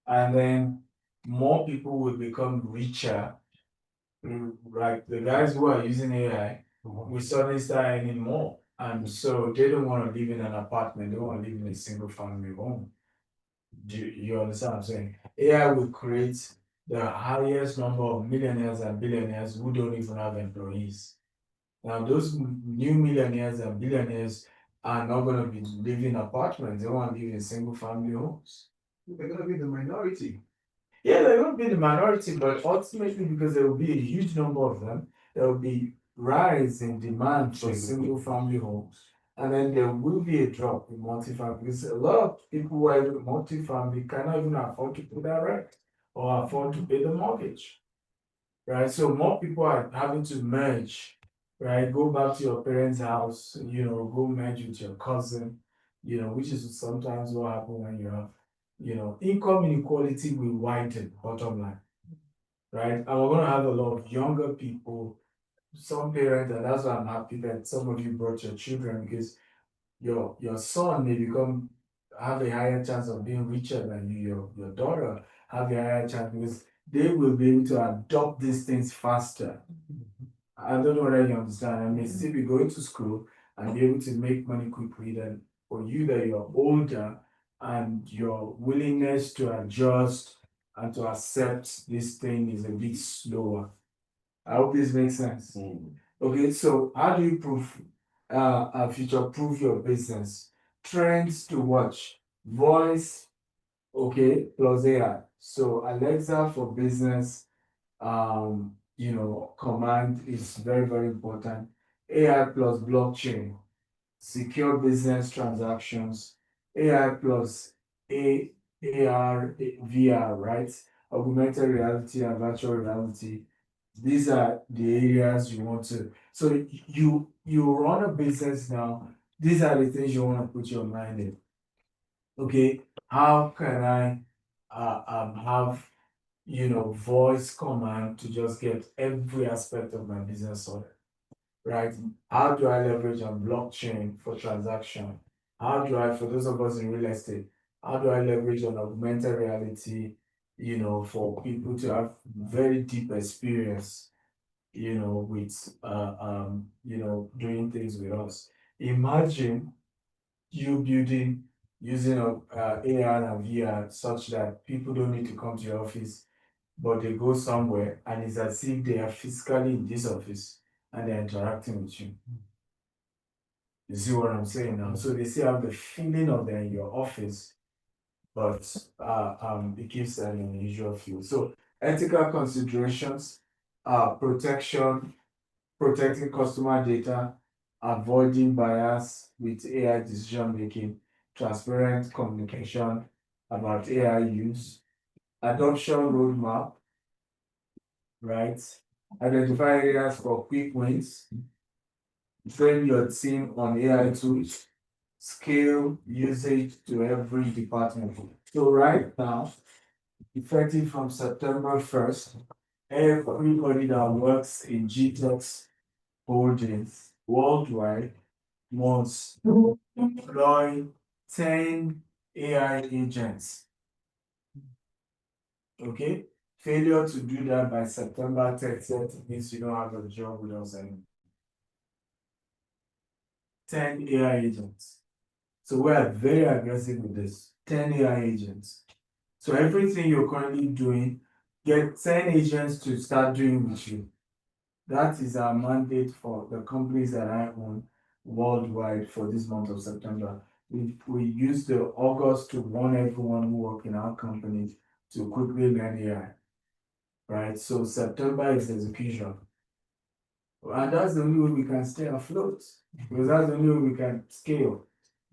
And then more people will become richer. Like the guys who are using AI will suddenly start earning more. And so they don't want to live in an apartment, they want to live in a single family home. Do you understand what I'm saying? AI will create the highest number of millionaires and billionaires who don't even have employees. Now, those new millionaires and billionaires are not going to be living in apartments, they want to live in single family homes. They're going to be the minority. Yeah, they will be the minority, but ultimately, because there will be a huge number of them, there will be rise in demand for single family homes. And then there will be a drop in multifamily because a lot of people who are in multifamily cannot even afford to pay that rent or afford to pay the mortgage. Right? So more people are having to merge, right? Go back to your parents' house, go merge with your cousin, which is sometimes what happens when you have, income inequality will widen, bottom line. Right? And we're gonna have a lot of younger people, some parents, and that's why I'm happy that some of you brought your children because your son may have a higher chance of being richer than you, your daughter have a higher chance because they will be able to adopt these things faster. I don't know whether you understand. I may still be going to school and be able to make money quickly than for you that you're older and your willingness to adjust and to accept this thing is a bit slower. I hope this makes sense. Okay, so how do you future proof your business? Trends to watch. Voice, okay, plus AI. So Alexa for business, command is very, very important. AI plus blockchain, secure business transactions, AI plus AR, VR, right? Augmented reality and virtual reality. These are the areas you want to. So you run a business now. These are the things you want to put your mind in. Okay, how can I have voice command to just get every aspect of my business sorted, right? How do I leverage on blockchain for transaction? How do I, for those of us in real estate, how do I leverage on augmented reality, for people to have very deep experience, with, doing things with us? Imagine you building using AR and VR such that people don't need to come to your office, but they go somewhere and it's as if they are physically in this office and they're interacting with you. You see what I'm saying now? So they still have the feeling of they're in your office, but it gives an unusual feel. So ethical considerations, protecting customer data, avoiding bias with AI decision making, transparent communication about AI use, adoption roadmap, right? Identify areas for quick wins, train your team on AI tools, scale usage to every department. So right now, effective from September 1st, everybody that works in Gtext Holdings worldwide must employ 10 AI agents. Okay? Failure to do that by September 30th means you don't have a job with us anymore. 10 AI agents. So we are very aggressive with this. 10 AI agents. So everything you're currently doing, get 10 agents to start doing with you. That is our mandate for the companies that I own worldwide for this month of September. We use the August to warn everyone who work in our companies to quickly learn AI. Right? So September is execution. And that's the only way we can stay afloat. Because that's the only way we can scale.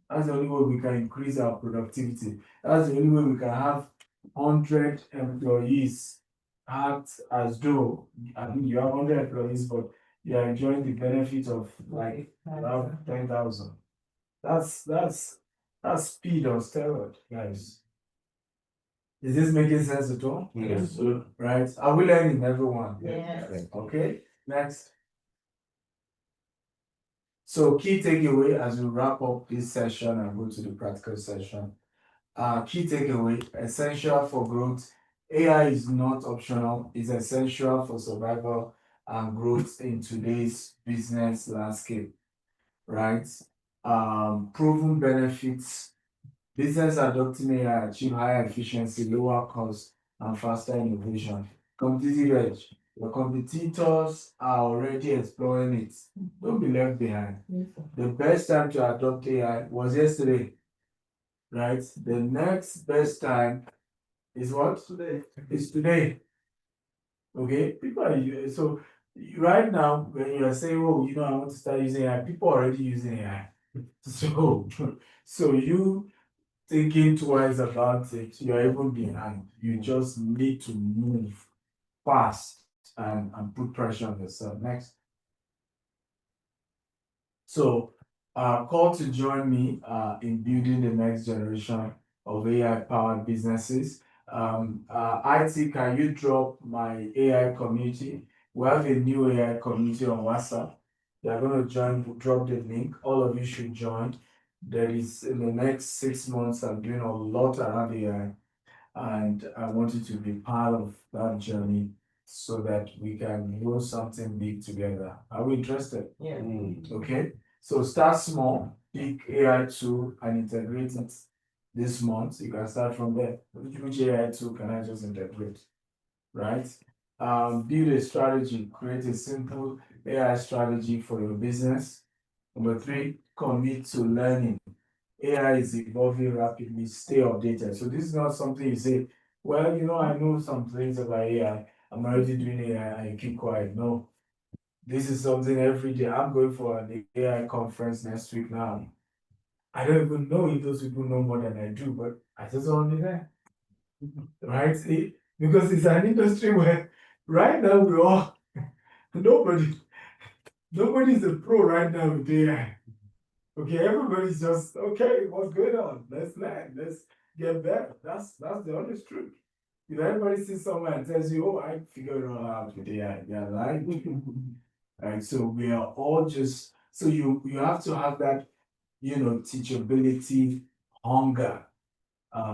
That's the only way we can increase our productivity. That's the only way we can have 100 employees act as though, I mean, you have 100 employees, but you are enjoying the benefit of like around 10,000. That's speed on steroid, guys. Is this making sense at all? Yes. Right? Are we learning, everyone? Yes. Okay, next. So key takeaway as we wrap up this session and go to the practical session. Key takeaway, essential for growth. AI is not optional, it's essential for survival and growth in today's business landscape, right? Proven benefits. Business adopting AI achieve higher efficiency, lower cost, and faster innovation. Competitive edge. Your competitors are already exploring it. Don't be left behind. The best time to adopt AI was yesterday, right? The next best time is what? Today. It's today. Okay? People are so right now when you are saying, oh, I want to start using AI, people are already using AI. So you thinking twice about it, you're even behind. You just need to move fast and put pressure on yourself. Next. So, call to join me in building the next generation of AI-powered businesses. IT, can you drop my AI community? We have a new AI community on WhatsApp. You are going to join, drop the link. All of you should join. There is, in the next 6 months, I'm doing a lot around AI, and I want you to be part of that journey so that we can grow something big together. Are we interested? Yeah. Okay. So start small, pick AI tool and integrate it this month. You can start from there. Which AI tool can I just integrate? Right? Build a strategy, create a simple AI strategy for your business. Number 3, commit to learning. AI is evolving rapidly, stay updated. So this is not something you say, well, I know some things about AI. I'm already doing AI and you keep quiet. No. This is something every day. I'm going for an AI conference next week now. I don't even know if those people know more than I do, but I just want to be there. Right? Because it's an industry where right now we all, nobody's a pro right now with AI. Okay, everybody's just, okay, what's going on? Let's learn, let's get better. That's the honest truth. If everybody sees someone and tells you, oh, I figured it all out with AI, they are lying. And so we are all just, so you have to have that, teachability hunger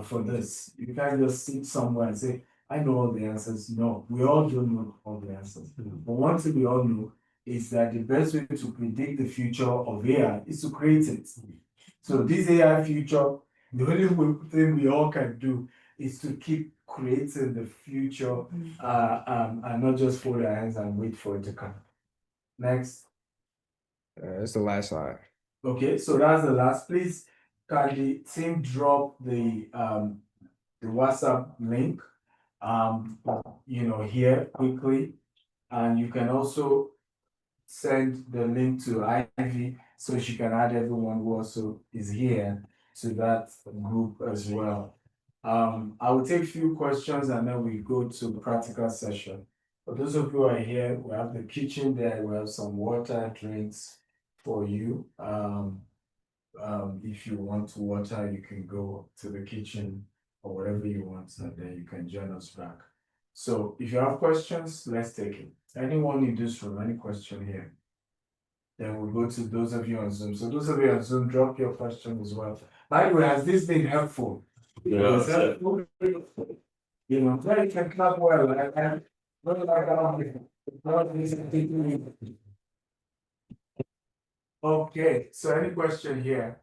for this. You can't just sit somewhere and say, I know all the answers. No, we all don't know all the answers. But one thing we all know is that the best way to predict the future of AI is to create it. So this AI future, the only thing we all can do is to keep creating the future and not just fold our hands and wait for it to come. Next. That's the last slide. Okay, so that's the last. Please, can the team drop the WhatsApp link here quickly, and you can also send the link to Ivy so she can add everyone who also is here to that group as well. I will take a few questions and then we go to the practical session. For those of you who are here, we have the kitchen there, we have some water, drinks for you. If you want water, you can go to the kitchen or whatever you want, and then you can join us back. So if you have questions, let's take it. Anyone in this room, any question here? Then we'll go to those of you on Zoom. So those of you on Zoom, drop your question as well. By the way, has this been helpful? Yeah. You can clap well. Okay, so any question here?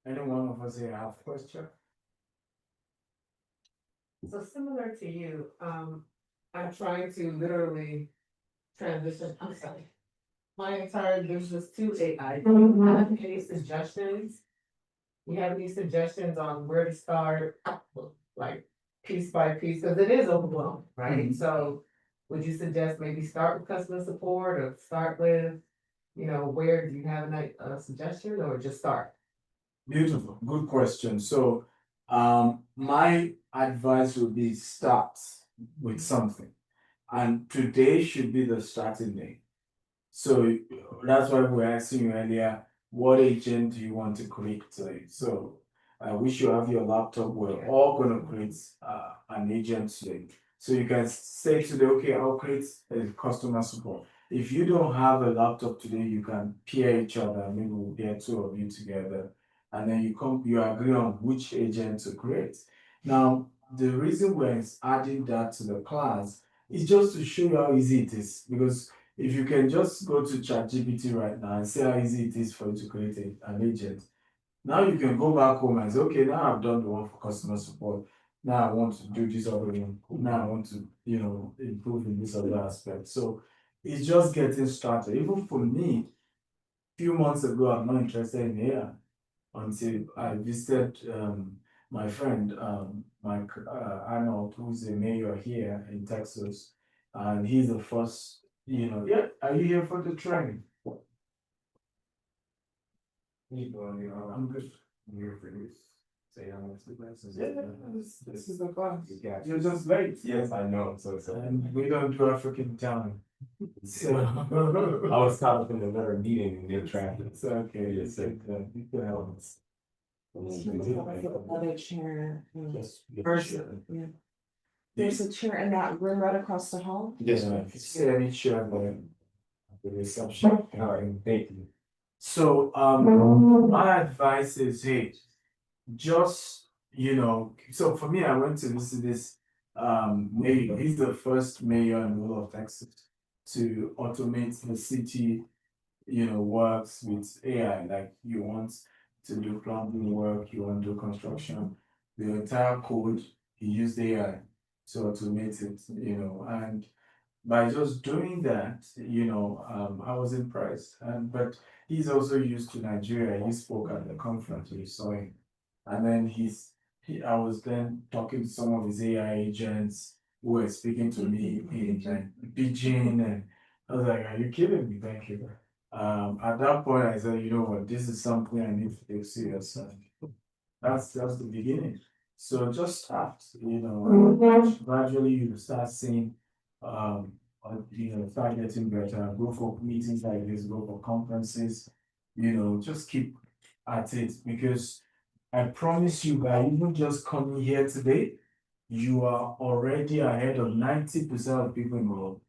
Any one of us here have a question? So similar to you, I'm trying to literally transition, I'm sorry. My entire business to AI. Do you have any suggestions? You have any suggestions on where to start, like piece by piece, because it is overwhelming, right? So would you suggest maybe start with customer support or start with, where do you have a suggestion or just start? Beautiful, good question. So, my advice would be start with something, and today should be the starting day. So that's why we were asking you earlier, what agent do you want to create today? So I wish you have your laptop. We're all going to create an agent today. So you can say today, okay, I'll create a customer support. If you don't have a laptop today, you can peer each other. Maybe we'll get two of you together, and then you agree on which agent to create. Now, the reason we're adding that to the class is just to show you how easy it is, because if you can just go to ChatGPT right now and see how easy it is for you to create an agent, now you can go back home and say, okay, now I've done the one for customer support. Now I want to do this other one. Now I want to, improve in this other aspect. So it's just getting started. Even for me, a few months ago, I'm not interested in AI until I visited my friend Mike Arnold, who's a mayor here in Texas, and he's the first. Yeah, are you here for the training? I'm good. I'm here for this. Say I'm gonna sleep classes. Yeah, this is the class. You got You're just late. Yes, I know. So And we don't do African time. So I was caught up in another meeting and they're traffic. it's okay. Yes, sir. You can help us. Other chair. Yes. Yeah. There's a chair in that room right across the hall. Yes, Yeah, ma'am. if you see any chair there, the reception. All right, thank you. So my advice is, hey, just so for me, I went to visit this mayor. He's the first mayor in the whole of Texas to automate the city, works with AI. Like you want to do plumbing work, you want to do construction, the entire code, he used AI to automate it, and by just doing that, I was impressed. But he's also used to Nigeria. He spoke at the conference, we saw him. And then I was then talking to some of his AI agents who were speaking to me in like Beijing, and I was like, "Are you kidding me? Thank you." At that point, I said, "You know what? This is something I need to take serious." And that's the beginning. So just start, and gradually you start seeing, start getting better. Go for meetings like this, go for conferences, just keep at it, because I promise you, by even just coming here today, you are already ahead of 90% of people in the world.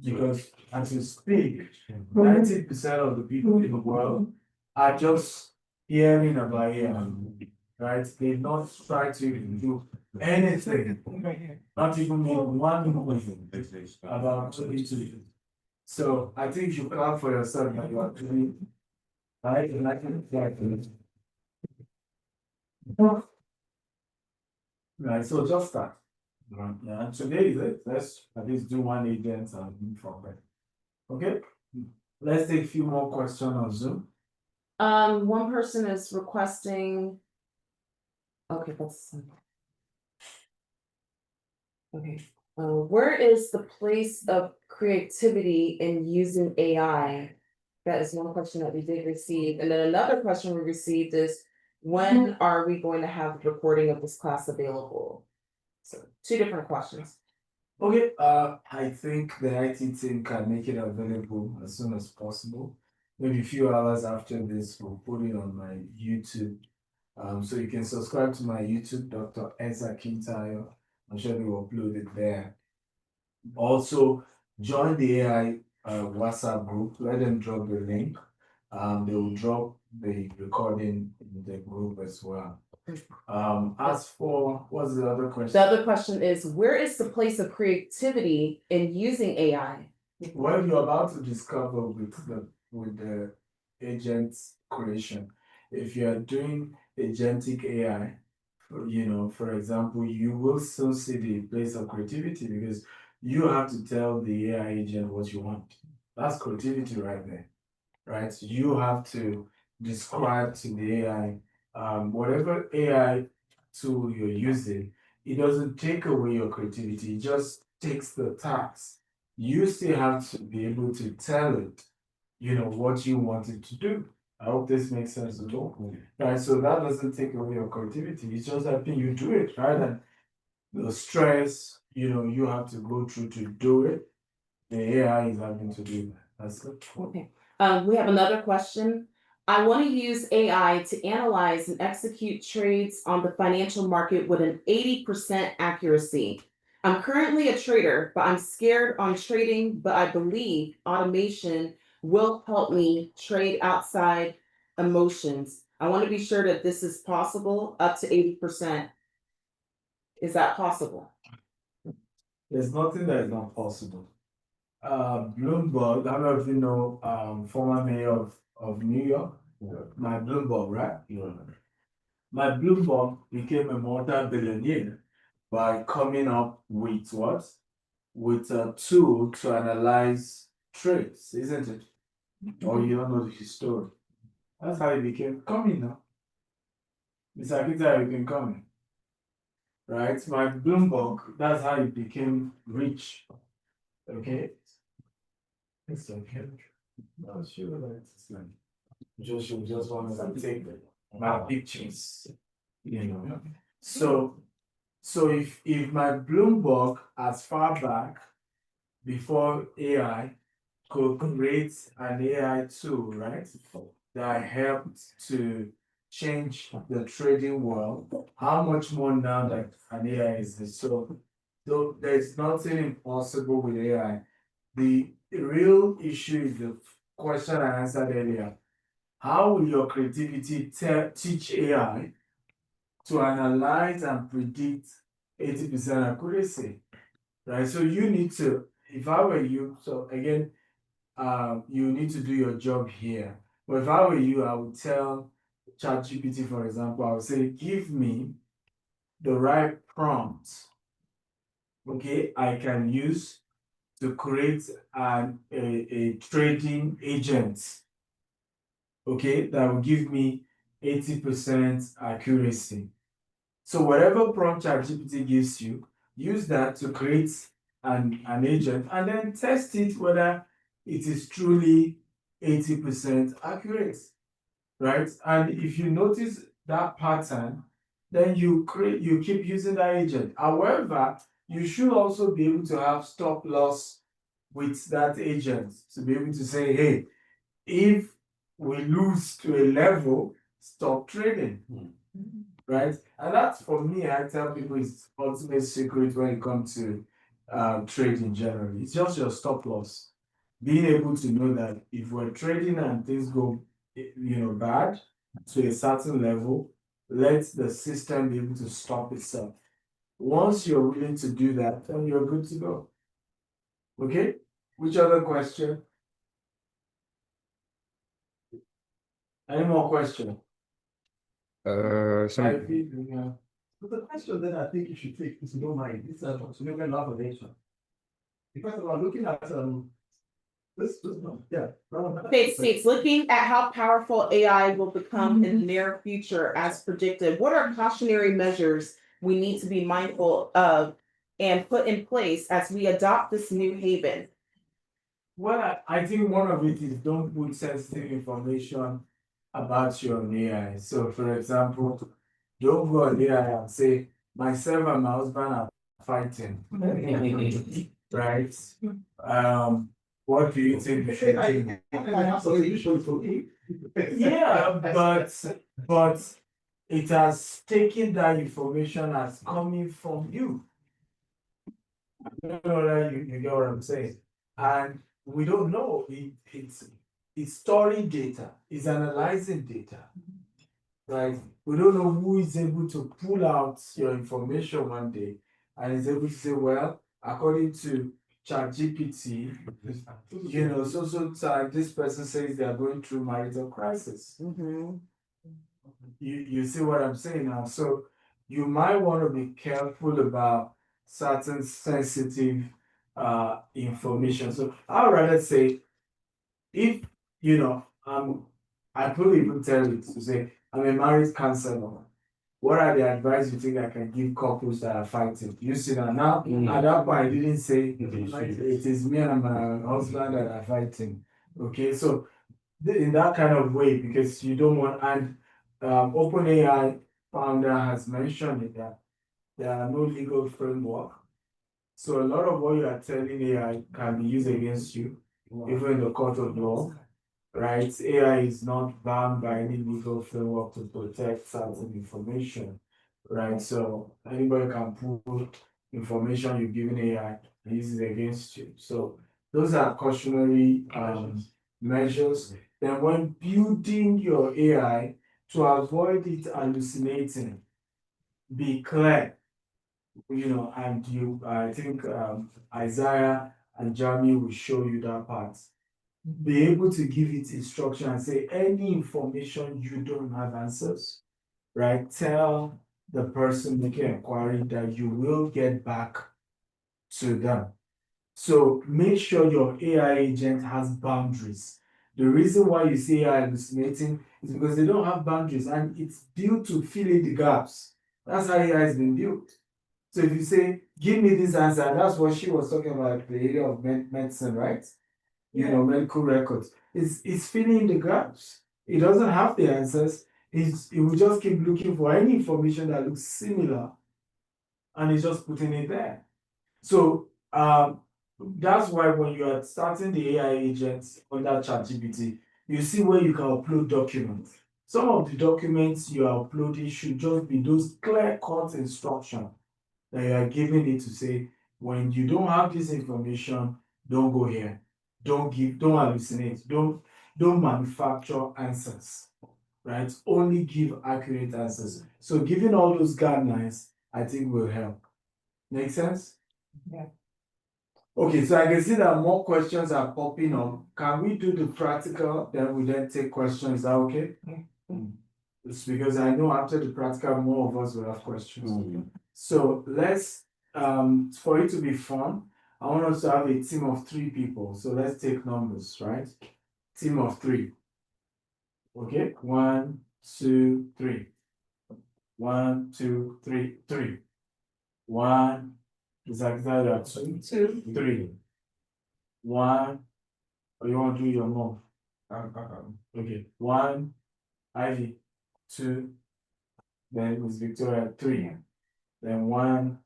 Because as you speak, 90% of the people in the world are just hearing about AI, right? They not try to do anything, not even make one movement about it. So I think you clap for yourself that you are doing right, and I can right. So just start. Yeah, and today is it. Let's at least do one agent and move forward. Okay. Let's take a few more questions on Zoom. One person is requesting. Okay, that's. Okay, where is the place of creativity in using AI? That is one question that we did receive, and then another question we received is, when are we going to have the recording of this class available? So, two different questions. Okay, I think the IT team can make it available as soon as possible. Maybe a few hours after this, we'll put it on my YouTube. So you can subscribe to my YouTube, Dr. Akitayo. I'm sure they will upload it there. Also, join the AI WhatsApp group. Let them drop the link. They will drop the recording in the group as well. As for what's the other question? The other question is, where is the place of creativity in using AI? Well, you're about to discover with the agent creation. If you are doing agentic AI, for example, you will still see the place of creativity because you have to tell the AI agent what you want. That's creativity right there, right? You have to describe to the AI, whatever AI tool you're using, it doesn't take away your creativity, it just takes the task. You still have to be able to tell it, what you want it to do. I hope this makes sense at all. Right? So that doesn't take away your creativity. It's just helping you do it, right? And the stress, you have to go through to do it. The AI is having to do that. That's it. Okay. We have another question. I want to use AI to analyze and execute trades on the financial market with an 80% accuracy. I'm currently a trader, but I'm scared on trading, but I believe automation will help me trade outside emotions. I want to be sure that this is possible up to 80%. Is that possible? There's nothing that is not possible. Bloomberg, I don't know if you know, former mayor of New York, my Bloomberg, right? My Bloomberg became a multi-billionaire by coming up with what? With a tool to analyze trades, isn't it? Or you don't know the story. That's how he became coming now. Mr. Akitayo, you can come in. Right? My Bloomberg, that's how he became rich. Okay? It's okay. No, sure, that's like just want to take my pictures, So if my Bloomberg as far back before AI could create an AI tool, right, that helped to change the trading world, how much more now that an AI is this? So there's nothing impossible with AI. The real issue is the question I answered earlier. How will your creativity teach AI to analyze and predict 80% accuracy? Right? So you need to, if I were you, so again, you need to do your job here. But if I were you, I would tell ChatGPT, for example, I would say, give me the right prompt, okay, I can use to create a trading agent, okay, that will give me 80% accuracy. So whatever prompt ChatGPT gives you, use that to create an agent and then test it whether it is truly 80% accurate, right? And if you notice that pattern, then you keep using that agent. However, you should also be able to have stop loss with that agent to be able to say, hey, if we lose to a level, stop trading. Right? And that's for me, I tell people it's ultimate secret when it comes to trading generally. It's just your stop loss. Being able to know that if we're trading and things go bad to a certain level, let the system be able to stop itself. Once you're willing to do that, then you're good to go. Okay? Which other question? Any more questions? Some But the question that I think you should take, if you don't mind, is significant law of nature. Because we're looking at this one, yeah. Okay, it states, looking at how powerful AI will become in the near future as predicted, what are cautionary measures we need to be mindful of and put in place as we adopt this new haven? Well, I think one of it is don't put sensitive information about your AI. So, for example, don't go on AI and say, myself and my husband are fighting. Right? What do you think? Yeah, but it has taken that information as coming from you. I don't know that you get what I'm saying. And we don't know. It's storing data, it's analyzing data. Right? We don't know who is able to pull out your information one day and is able to say, well, according to ChatGPT, so this person says they are going through marital crisis. You see what I'm saying now? So you might want to be careful about certain sensitive information. So I'd rather say, if I could even tell you to say, I'm a married counselor. What are the advice you think I can give couples that are fighting? You see that now, at that point, I didn't say it is me and my husband that are fighting. Okay, so in that kind of way, because you don't want, and OpenAI founder has mentioned it, that there are no legal framework. So a lot of what you are telling AI can be used against you, even in the court of law. Right? AI is not bound by any legal framework to protect certain information. Right? So anybody can pull information you've given AI and use it against you. So those are cautionary measures. Then when building your AI, to avoid it hallucinating, be clear. And I think Isaiah and Jamie will show you that part. Be able to give it instruction and say any information you don't have answers, right? Tell the person making inquiry that you will get back to them. So make sure your AI agent has boundaries. The reason why you see AI hallucinating is because they don't have boundaries, and it's built to fill in the gaps. That's how AI has been built. So if you say, give me this answer, that's what she was talking about, the area of medicine, right? Medical records. It's filling in the gaps. It doesn't have the answers. It will just keep looking for any information that looks similar, and it's just putting it there. So that's why when you are starting the AI agents under ChatGPT, you see where you can upload documents. Some of the documents you are uploading should just be those clear-cut instructions that you are giving it to say, when you don't have this information, don't go here. Don't hallucinate. Don't manufacture answers. Right? Only give accurate answers. So giving all those guidelines, I think will help. Make sense? Yeah. Okay, so I can see that more questions are popping up. Can we do the practical, then we then take questions? Is that okay? It's because I know after the practical, more of us will have questions. So let's, for it to be fun, I want us to have a team of 3 people. So let's take numbers, right? Team of 3. Okay, 1, 2, 3. 1, 2, 3, 3. 1, is that 2, 3. 1, or you want to do your move? Okay, 1, Ivy, 2, then Miss Victoria, 3. Then 1,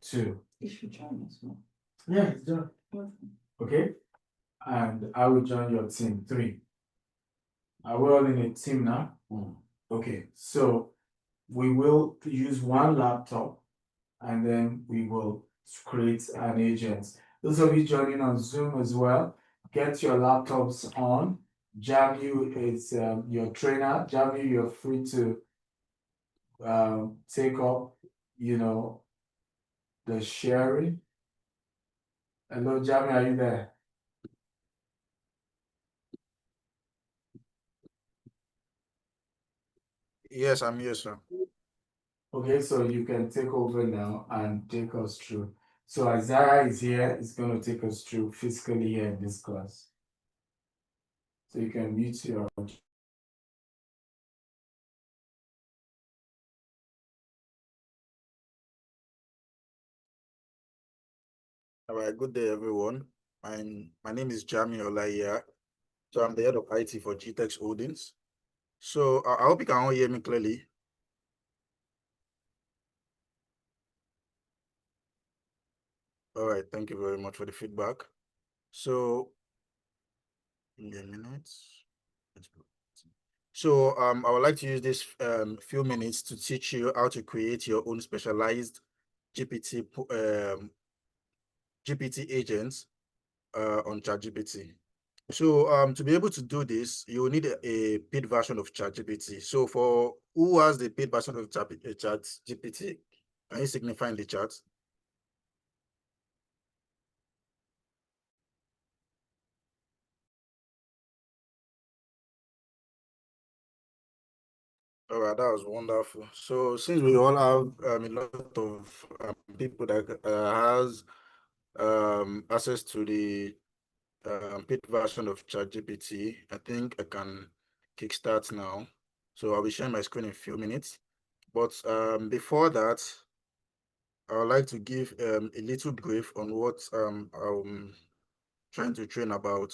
2. You should join us. Yeah, it's done. Okay, and I will join your team, 3. Are we all in a team now? Okay, so we will use one laptop and then we will create an agent. Those of you joining on Zoom as well, get your laptops on. Jamu is your trainer. Jamu, you're free to take up, the sharing. Hello, Jamu, are you there? Yes, I'm here, sir. Okay, so you can take over now and take us through. So Isaiah is here, is going to take us through physically here in this class. So you can mute your. All right, good day, everyone. My name is Jami Olaiya. So I'm the head of IT for Gtext Holdings. So I hope you can all hear me clearly. All right, thank you very much for the feedback. So, give me a minute. So I would like to use this few minutes to teach you how to create your own specialized GPT agents on ChatGPT. So to be able to do this, you will need a paid version of ChatGPT. So for who has the paid version of ChatGPT, can you signify in the chat? All right, that was wonderful. So since we all have a lot of people that has access to the paid version of ChatGPT, I think I can kickstart now. So I'll be sharing my screen in a few minutes. But before that, I would like to give a little brief on what I'm trying to train about.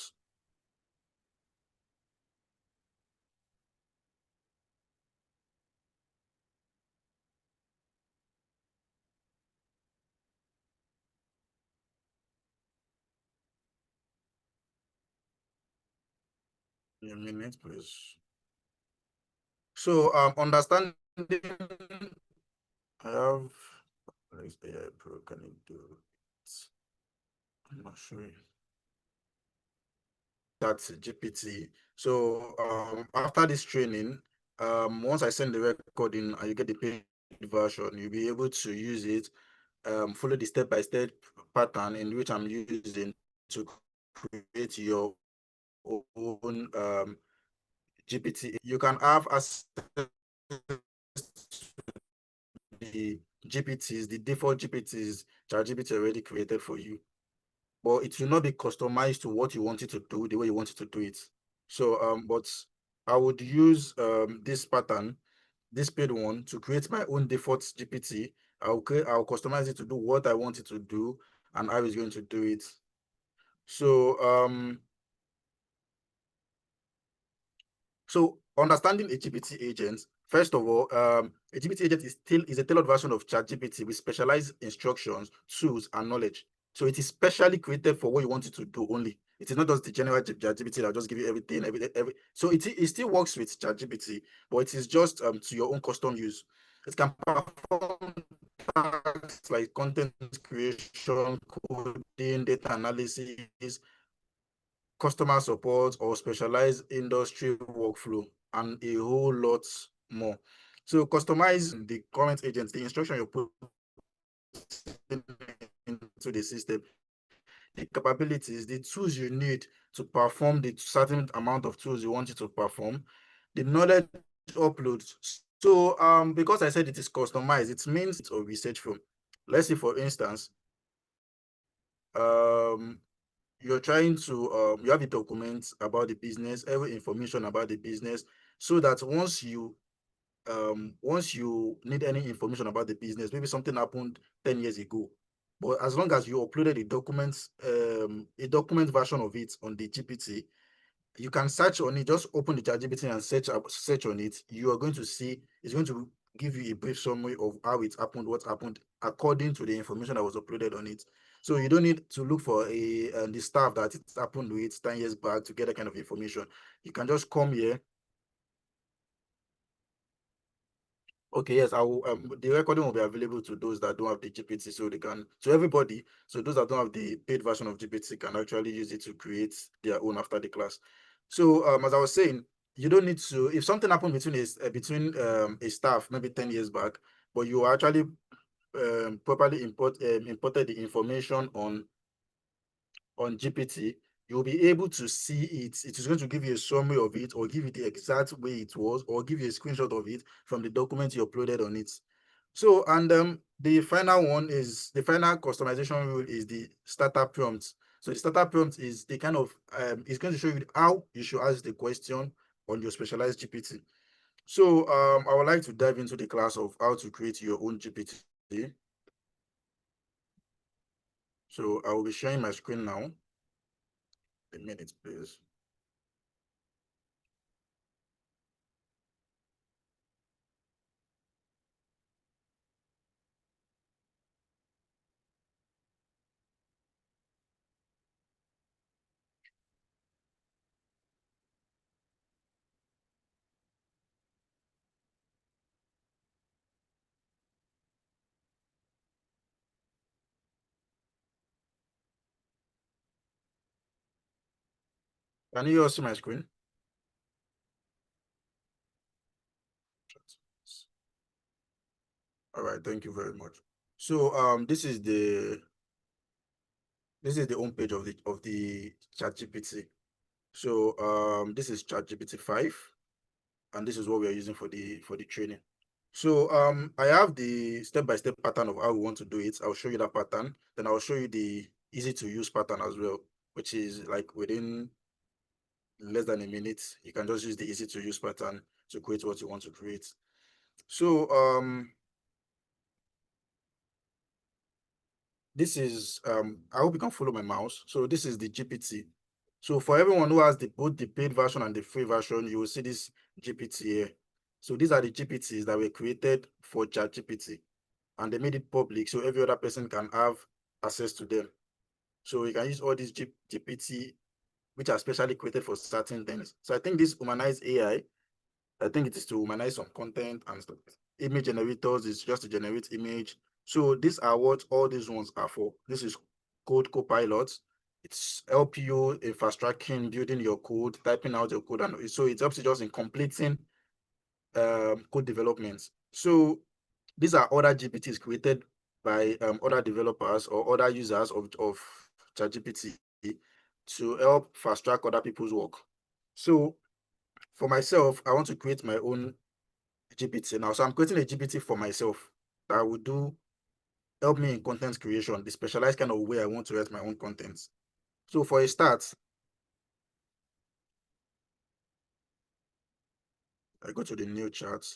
A minute, please. So understanding, I have AI Pro. Can it do it? I'm not sure. That's GPT. So after this training, once I send the recording and you get the paid version, you'll be able to use it, follow the step-by-step pattern in which I'm using to create your own GPT. You can have access to the GPTs, the default GPTs ChatGPT already created for you, but it will not be customized to what you want it to do the way you want it to do it. So but I would use this pattern, this paid one, to create my own default GPT. I'll customize it to do what I want it to do and how it's going to do it. So understanding a GPT agent, first of all, a GPT agent is a tailored version of ChatGPT with specialized instructions, tools, and knowledge. So it is specially created for what you want it to do only. It is not just the general ChatGPT that will just give you everything, every. So it still works with ChatGPT, but it is just to your own custom use. It can perform tasks like content creation, coding, data analysis, customer support, or specialized industry workflow, and a whole lot more. So customize the current agents, the instruction you put into the system, the capabilities, the tools you need to perform the certain amount of tools you want it to perform, the knowledge uploads. So because I said it is customized, it means it's a research from. Let's say, for instance, you're trying to you have a document about the business, every information about the business, so that once you need any information about the business, maybe something happened 10 years ago, but as long as you uploaded a document version of it on the GPT, you can search on it. Just open the ChatGPT and search on it. You are going to see it's going to give you a brief summary of how it happened, what happened, according to the information that was uploaded on it. So you don't need to look for the staff that it happened with 10 years back to get that kind of information. You can just come here Okay, yes, I will. The recording will be available to those that don't have the GPT, so they can, to everybody. So those that don't have the paid version of GPT can actually use it to create their own after the class. So, as I was saying, you don't need to. If something happened between a staff maybe 10 years back, but you actually properly imported the information on GPT, you'll be able to see it. It is going to give you a summary of it, or give you the exact way it was, or give you a screenshot of it from the document you uploaded on it. So, and the final customization rule is the starter prompt. So the starter prompt is the kind of it's going to show you how you should ask the question on your specialized GPT. So I would like to dive into the class of how to create your own GPT. So I will be sharing my screen now. A minute, please. Can you all see my screen? All right, thank you very much. So this is the home page of the ChatGPT. So this is ChatGPT 5, and this is what we are using for the training. So I have the step-by-step pattern of how we want to do it. I'll show you that pattern, then I'll show you the easy to use pattern as well, which is like within less than a minute. You can just use the easy to use pattern to create what you want to create. So this is I hope you can follow my mouse. So this is the GPT. So for everyone who has both the paid version and the free version, you will see this GPT here. So these are the GPTs that were created for ChatGPT, and they made it public so every other person can have access to them. So you can use all these GPT, which are specially created for certain things. So I think this humanized AI, I think it is to humanize some content and stuff. Image generators is just to generate image. So these are what all these ones are for. This is code copilot. It's help you in fast tracking, building your code, typing out your code, and so it helps you just in completing code development. So these are other GPTs created by other developers or other users of ChatGPT to help fast track other people's work. So for myself, I want to create my own GPT now. So I'm creating a GPT for myself that will help me in content creation, the specialized kind of way I want to write my own content. So for a start, I go to the new chat.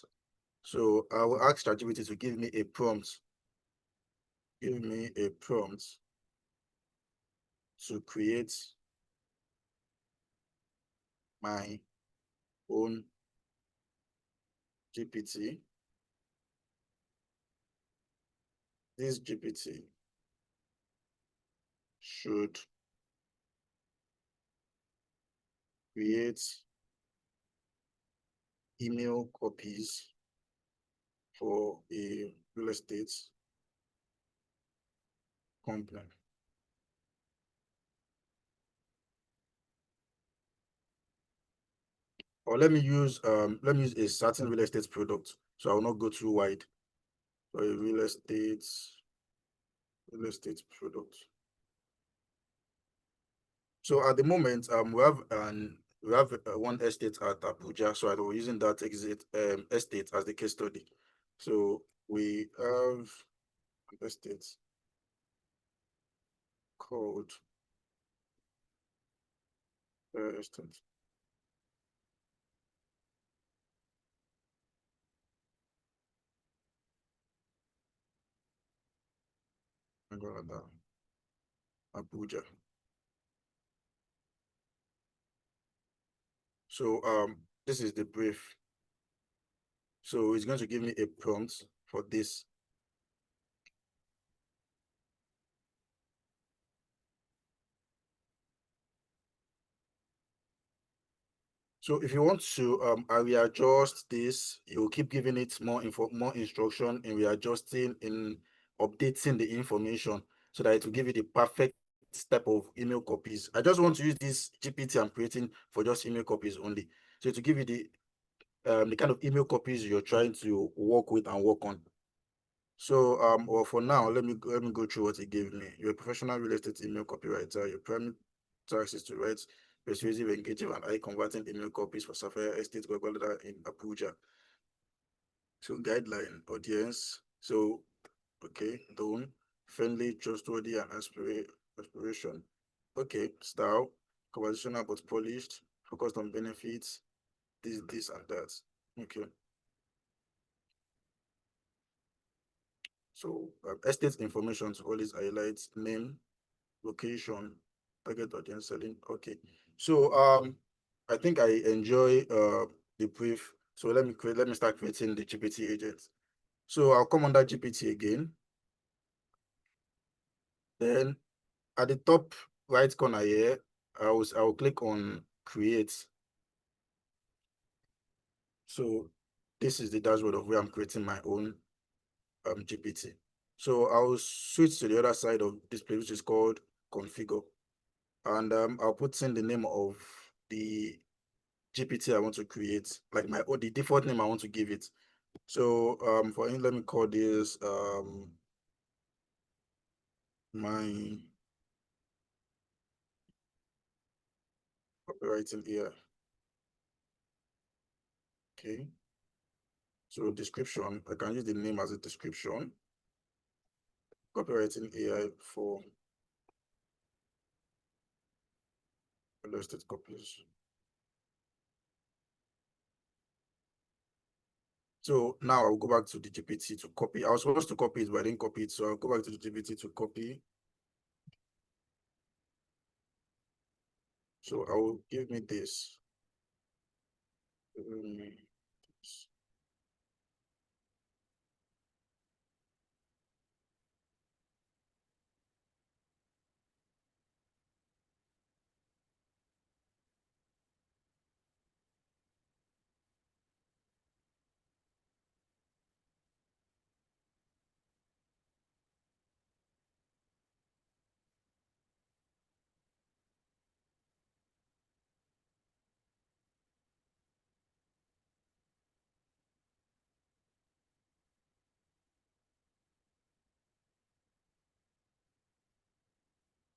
So I will ask ChatGPT to give me a prompt. Give me a prompt to create my own GPT. This GPT should create email copies for a real estate company. Or let me use a certain real estate product. So I will not go too wide. For a real estate product. So at the moment, we have one estate at Abuja. So I was using that estate as the case study. So we have an estate called estate. Abuja. So this is the brief. So it's going to give me a prompt for this. So if you want to I readjust this, you will keep giving it more instruction in readjusting, in updating the information so that it will give you the perfect step of email copies. I just want to use this GPT I'm creating for just email copies only. So to give you the kind of email copies you're trying to work with and work on. So well, for now, let me go through what he gave me. You're a professional real estate email copywriter. Your primary task is to write persuasive, engaging, and eye-converting email copies for Sapphire Estate Gwagwalada in Abuja. So guideline, audience. So okay, done. Friendly, trustworthy, and aspiration. Okay, style, conversational but polished, focused on benefits, this, and that. Okay. So estate information to always highlight name, location, target audience selling. Okay. So I think I enjoy the brief. So let me start creating the GPT agent. So I'll come under GPT again. Then at the top right corner here, I will click on create. So this is the dashboard of where I'm creating my own GPT. So I'll switch to the other side of this page, which is called configure. And I'll put in the name of the GPT I want to create, like the default name I want to give it. So let me call this my copywriting here. Okay. So description, I can use the name as a description. Copywriting AI for real estate copies. So now I'll go back to the GPT to copy. I was supposed to copy it, but I didn't copy it. So I'll go back to the GPT to copy. So I will give me this.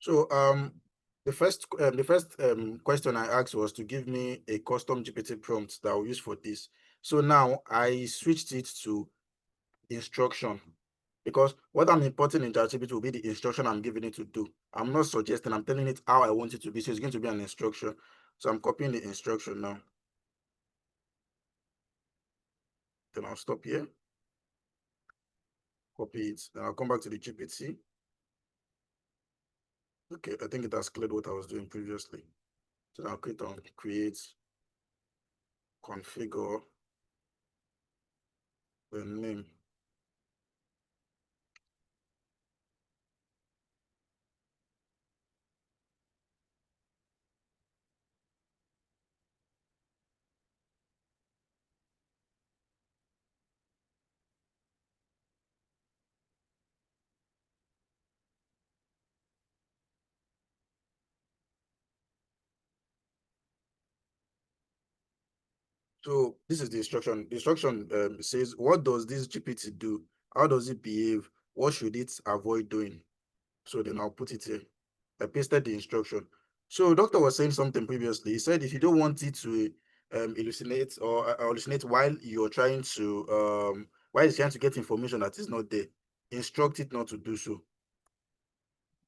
So the first question I asked was to give me a custom GPT prompt that I'll use for this. So now I switched it to instruction, because what I'm importing in ChatGPT will be the instruction I'm giving it to do. I'm not suggesting, I'm telling it how I want it to be. So it's going to be an instruction. So I'm copying the instruction now. Then I'll stop here. Copy it. Then I'll come back to the GPT. Okay, I think it has cleared what I was doing previously. So I'll click on create, configure, the name. So this is the instruction. The instruction says, what does this GPT do? How does it behave? What should it avoid doing? So then I'll put it here. I pasted the instruction. So doctor was saying something previously. He said if you don't want it to hallucinate or hallucinate while you're trying to while it's trying to get information that is not there, instruct it not to do so.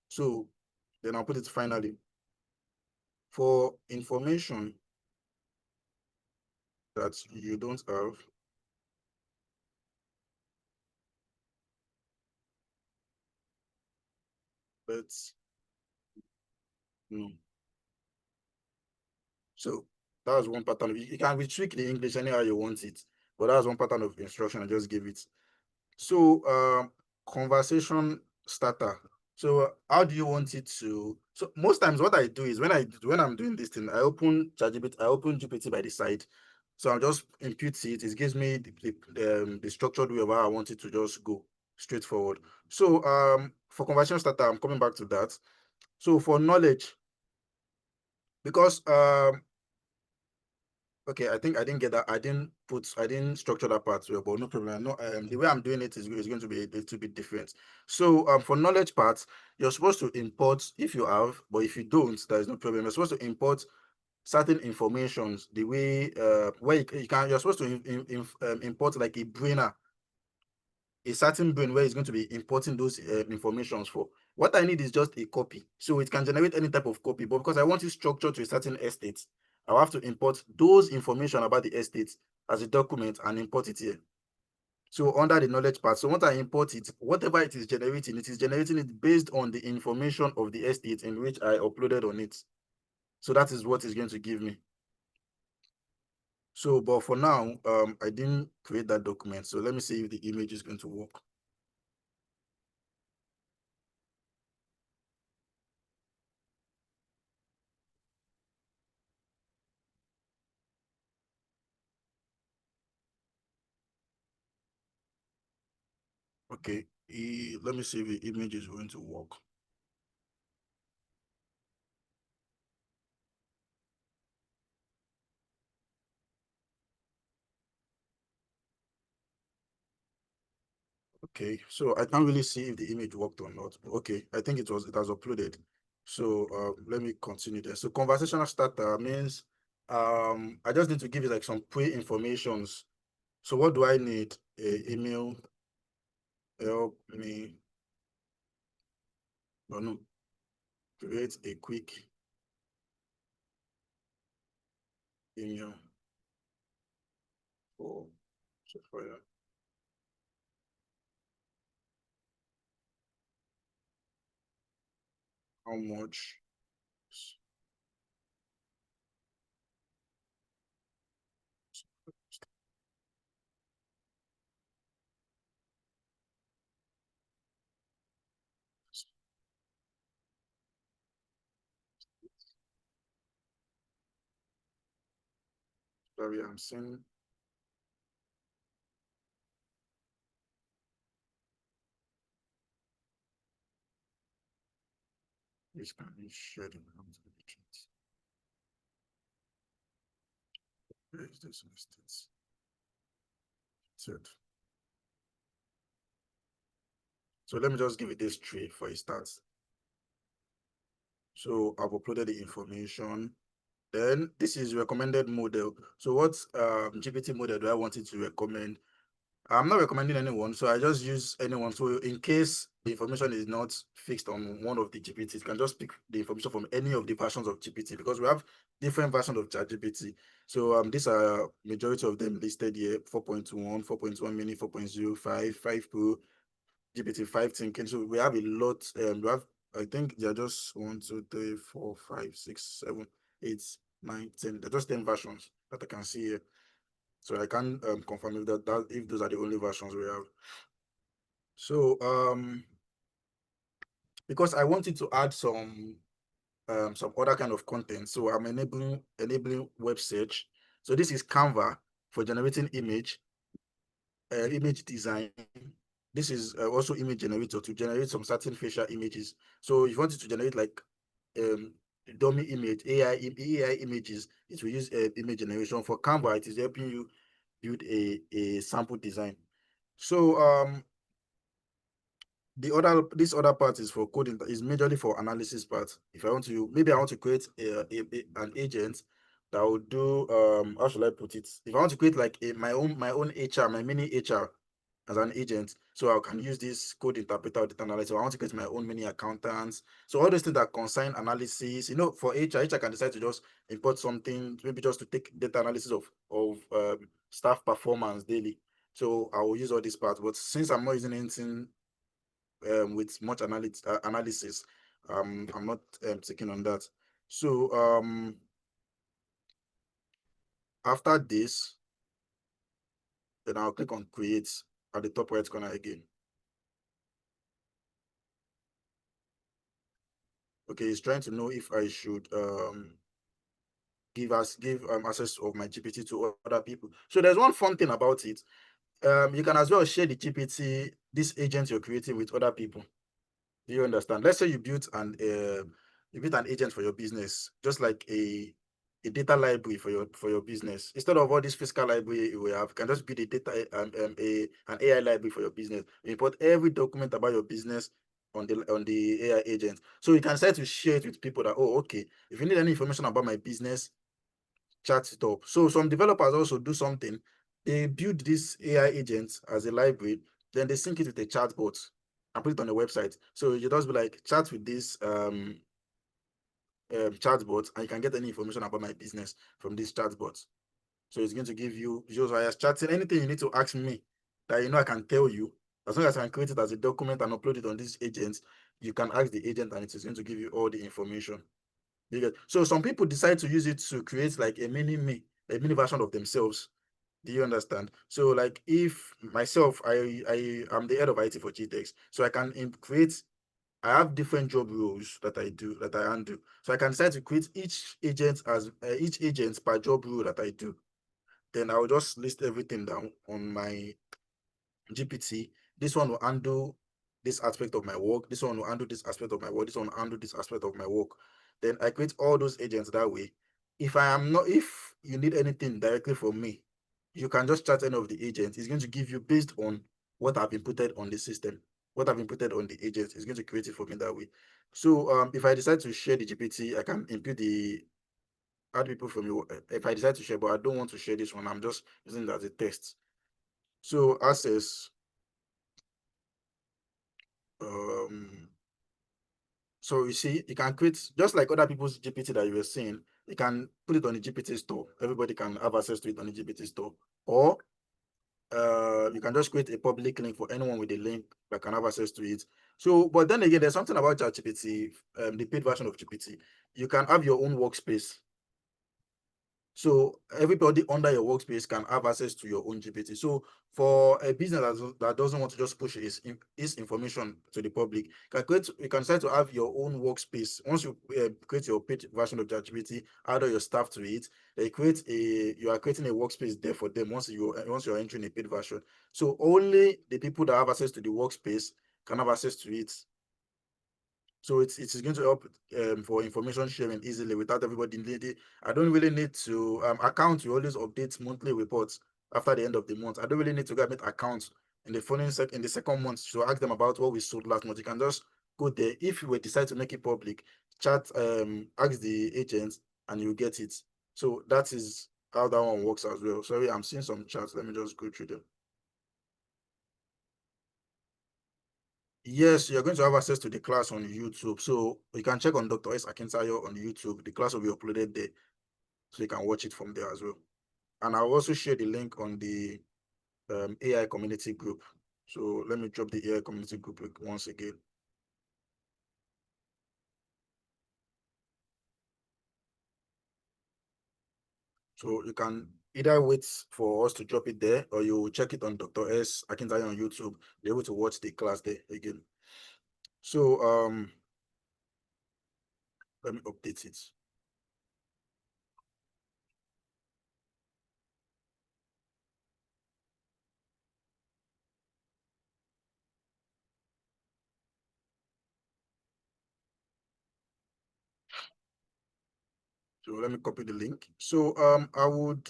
So then I'll put it finally. For information that you don't have, let's know. So that was one pattern. You can retweak the English anyhow you want it, but that was one pattern of instruction I just gave it. So conversation starter. So how do you want it to? So most times what I do is when I'm doing this thing, I open ChatGPT, I open GPT by the side. So I'll just input it. It gives me the structured way of how I want it to just go straightforward. So for conversation starter, I'm coming back to that. So for knowledge, because okay, I think I didn't get that. I didn't structure that part well, but no problem. No, the way I'm doing it is going to be a little bit different. So for knowledge part, you're supposed to import if you have, but if you don't, there is no problem. You're supposed to import certain informations the way where you can. You're supposed to import like a brainer, a certain brain where it's going to be importing those informations for. What I need is just a copy. So it can generate any type of copy, but because I want it structured to a certain estate, I'll have to import those information about the estate as a document and import it here. So under the knowledge part, so once I import it, whatever it is generating it based on the information of the estate in which I uploaded on it. So that is what it's going to give me. So, but for now, I didn't create that document. So let me see if the image is going to work. Okay, let me see if the image is going to work. Okay, so I can't really see if the image worked or not. Okay, I think it has uploaded. So let me continue there. So conversational starter means I just need to give it like some pre-informations. So what do I need? A email, help me, no, create a quick email for software. How much? Sorry, I'm seeing. This can be shared in the chat. Where is this instance? Third. So let me just give it this tree for a start. So I've uploaded the information. Then this is recommended model. So what GPT model do I want it to recommend? I'm not recommending anyone, so I just use anyone. So in case the information is not fixed on one of the GPTs, you can just pick the information from any of the versions of GPT because we have different versions of ChatGPT. So these are majority of them listed here: 4.1, 4.1 mini, 4.05, 5 Pro, GPT-5 thinking. So we have a lot. We have, I think there are just 1, 2, 3, 4, 5, 6, 7, 8, 9, 10. There are just 10 versions that I can see here. So I can confirm if if those are the only versions we have. So because I wanted to add some other kind of content, so I'm enabling web search. So this is Canva for generating image design. This is also image generator to generate some certain facial images. So if you wanted to generate like dummy image, AI images, it will use image generation. For Canva, it is helping you build a sample design. So this other part is for coding, is majorly for analysis part. If I want to, maybe I want to create an agent that will do how should I put it? If I want to create like my own HR, my mini HR as an agent, so I can use this code interpreter or data analyst. So I want to create my own mini accountants. So all those things that concern analysis, for HR can decide to just import something, maybe just to take data analysis of staff performance daily. So I will use all this part. But since I'm not using anything with much analysis, I'm not taking on that. So after this, then I'll click on create at the top right corner again. Okay, it's trying to know if I should give access of my GPT to other people. So there's one fun thing about it. You can as well share the GPT, this agent you're creating, with other people. Do you understand? Let's say you built an agent for your business, just like a data library for your business. Instead of all this physical library you have, you can just build a data an AI library for your business. You import every document about your business on the AI agent. So you can start to share it with people that, oh, okay, if you need any information about my business, chat it up. So some developers also do something. They build this AI agent as a library, then they sync it with a chatbot and put it on the website. So you just be like, chat with this chatbot, and you can get any information about my business from this chatbot. So it's going to give you, just as chatting, anything you need to ask me that I can tell you. As long as I can create it as a document and upload it on this agent, you can ask the agent and it is going to give you all the information. So some people decide to use it to create like a mini version of themselves. Do you understand? So like if myself, I am the head of IT for Gtext, so I can create. I have different job roles that I handle. So I can decide to create each agent per job role that I do. Then I will just list everything down on my GPT. This one will handle this aspect of my work. This one will handle this aspect of my work. This one will handle this aspect of my work. Then I create all those agents that way. If you need anything directly from me, you can just chat any of the agents. It's going to give you based on what I've inputted on the system, what I've inputted on the agents. It's going to create it for me that way. So if I decide to share the GPT, I can input the add people from you. If I decide to share, but I don't want to share this one, I'm just using it as a test. So access. So you see, you can create just like other people's GPT that you were seeing. You can put it on the GPT store. Everybody can have access to it on the GPT store, or you can just create a public link for anyone with a link that can have access to it. So, but then again, there's something about ChatGPT, the paid version of GPT. You can have your own workspace. So everybody under your workspace can have access to your own GPT. So for a business that doesn't want to just push its information to the public, you can start to have your own workspace. Once you create your paid version of ChatGPT, add all your stuff to it, you are creating a workspace there for them once you're entering a paid version. So only the people that have access to the workspace can have access to it. So it's going to help for information sharing easily without everybody needing. I don't really need to account. You always update monthly reports after the end of the month. I don't really need to go and make accounts in the second month to ask them about what we sold last month. You can just go there. If you will decide to make it public, ask the agent and you get it. So that is how that one works as well. Sorry, I'm seeing some chats. Let me just go through them. Yes, you're going to have access to the class on YouTube. So you can check on Dr. S. Akintayo on YouTube. The class will be uploaded there. So you can watch it from there as well. And I'll also share the link on the AI community group. So let me drop the AI community group once again. So you can either wait for us to drop it there, or you check it on Dr. S. Akintayo on YouTube. Be able to watch the class there again. So let me update it. So let me copy the link. So I would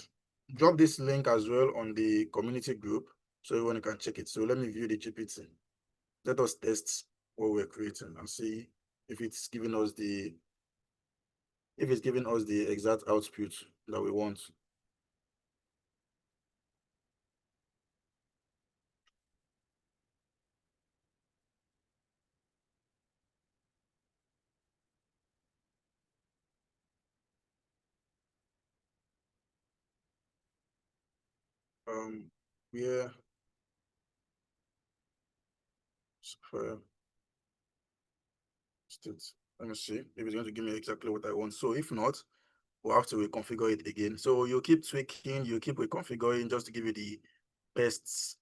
drop this link as well on the community group so everyone can check it. So let me view the GPT. Let us test what we're creating and see if it's giving us the exact output that we want. Yeah. Let me see if it's going to give me exactly what I want. So if not, we'll have to reconfigure it again. So you keep tweaking, you keep reconfiguring just to give you the best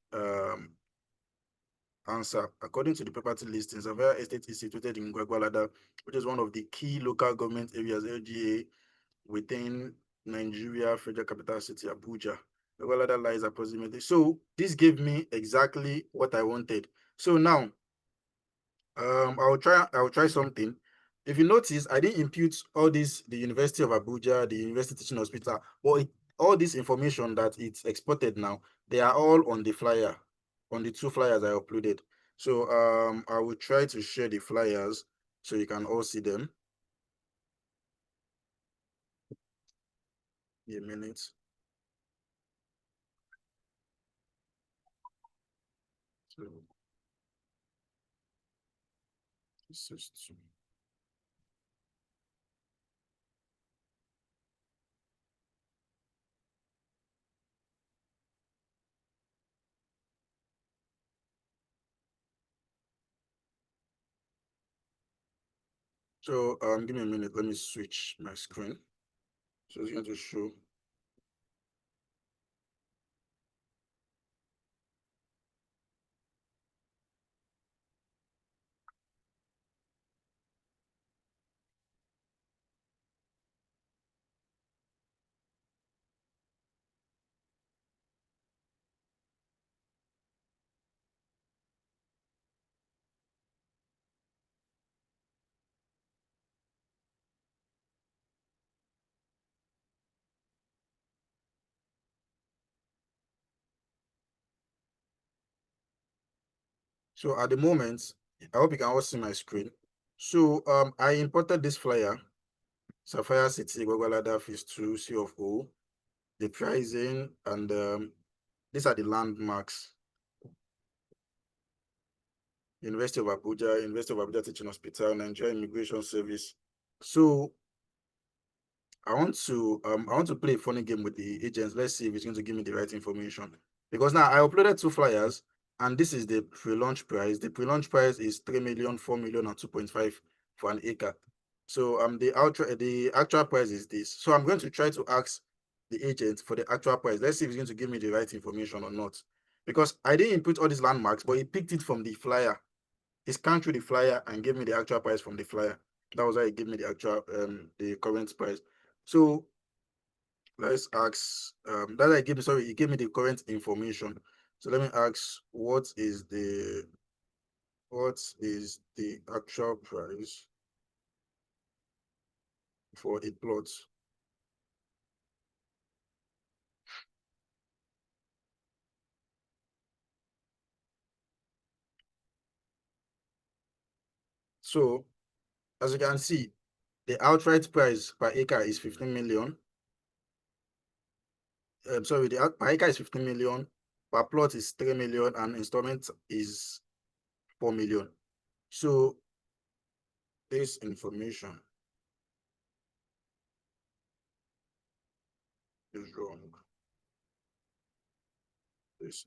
Answer. According to the property listings, Savannah Estate is situated in Gwagwalada, which is one of the key local government areas, LGA, within Nigeria Federal Capital City, Abuja. Gwagwalada lies approximately. So this gave me exactly what I wanted. So now, I'll try something. If you notice, I didn't impute all this, the University of Abuja, the University Teaching Hospital, but all this information that it's exported now, they are all on the flyer, on the 2 flyers I uploaded. So I will try to share the flyers so you can all see them. A minute. So this is so give me a minute. Let me switch my screen. So it's going to show. So at the moment, I hope you can all see my screen. So I imported this flyer, Sapphire City, Gwagwalada Phase 2, C of O, the pricing, and these are the landmarks. University of Abuja Teaching Hospital, Nigeria Immigration Service. So I want to play a funny game with the agents. Let's see if it's going to give me the right information. Because now I uploaded 2 flyers, and this is the pre-launch price. The pre-launch price is 3 million, 4 million, and 2.5 for an acre. So the actual price is this. So I'm going to try to ask the agent for the actual price. Let's see if it's going to give me the right information or not. Because I didn't input all these landmarks, but he picked it from the flyer. He scanned through the flyer and gave me the actual price from the flyer. That was why he gave me the actual the current price. So let's ask that I gave me, sorry, he gave me the current information. So let me ask what is the actual price for a plot? So as you can see, the outright price per acre is 15 million. Sorry, the per acre is 15 million, per plot is 3 million, and installment is 4 million. So this information is wrong. This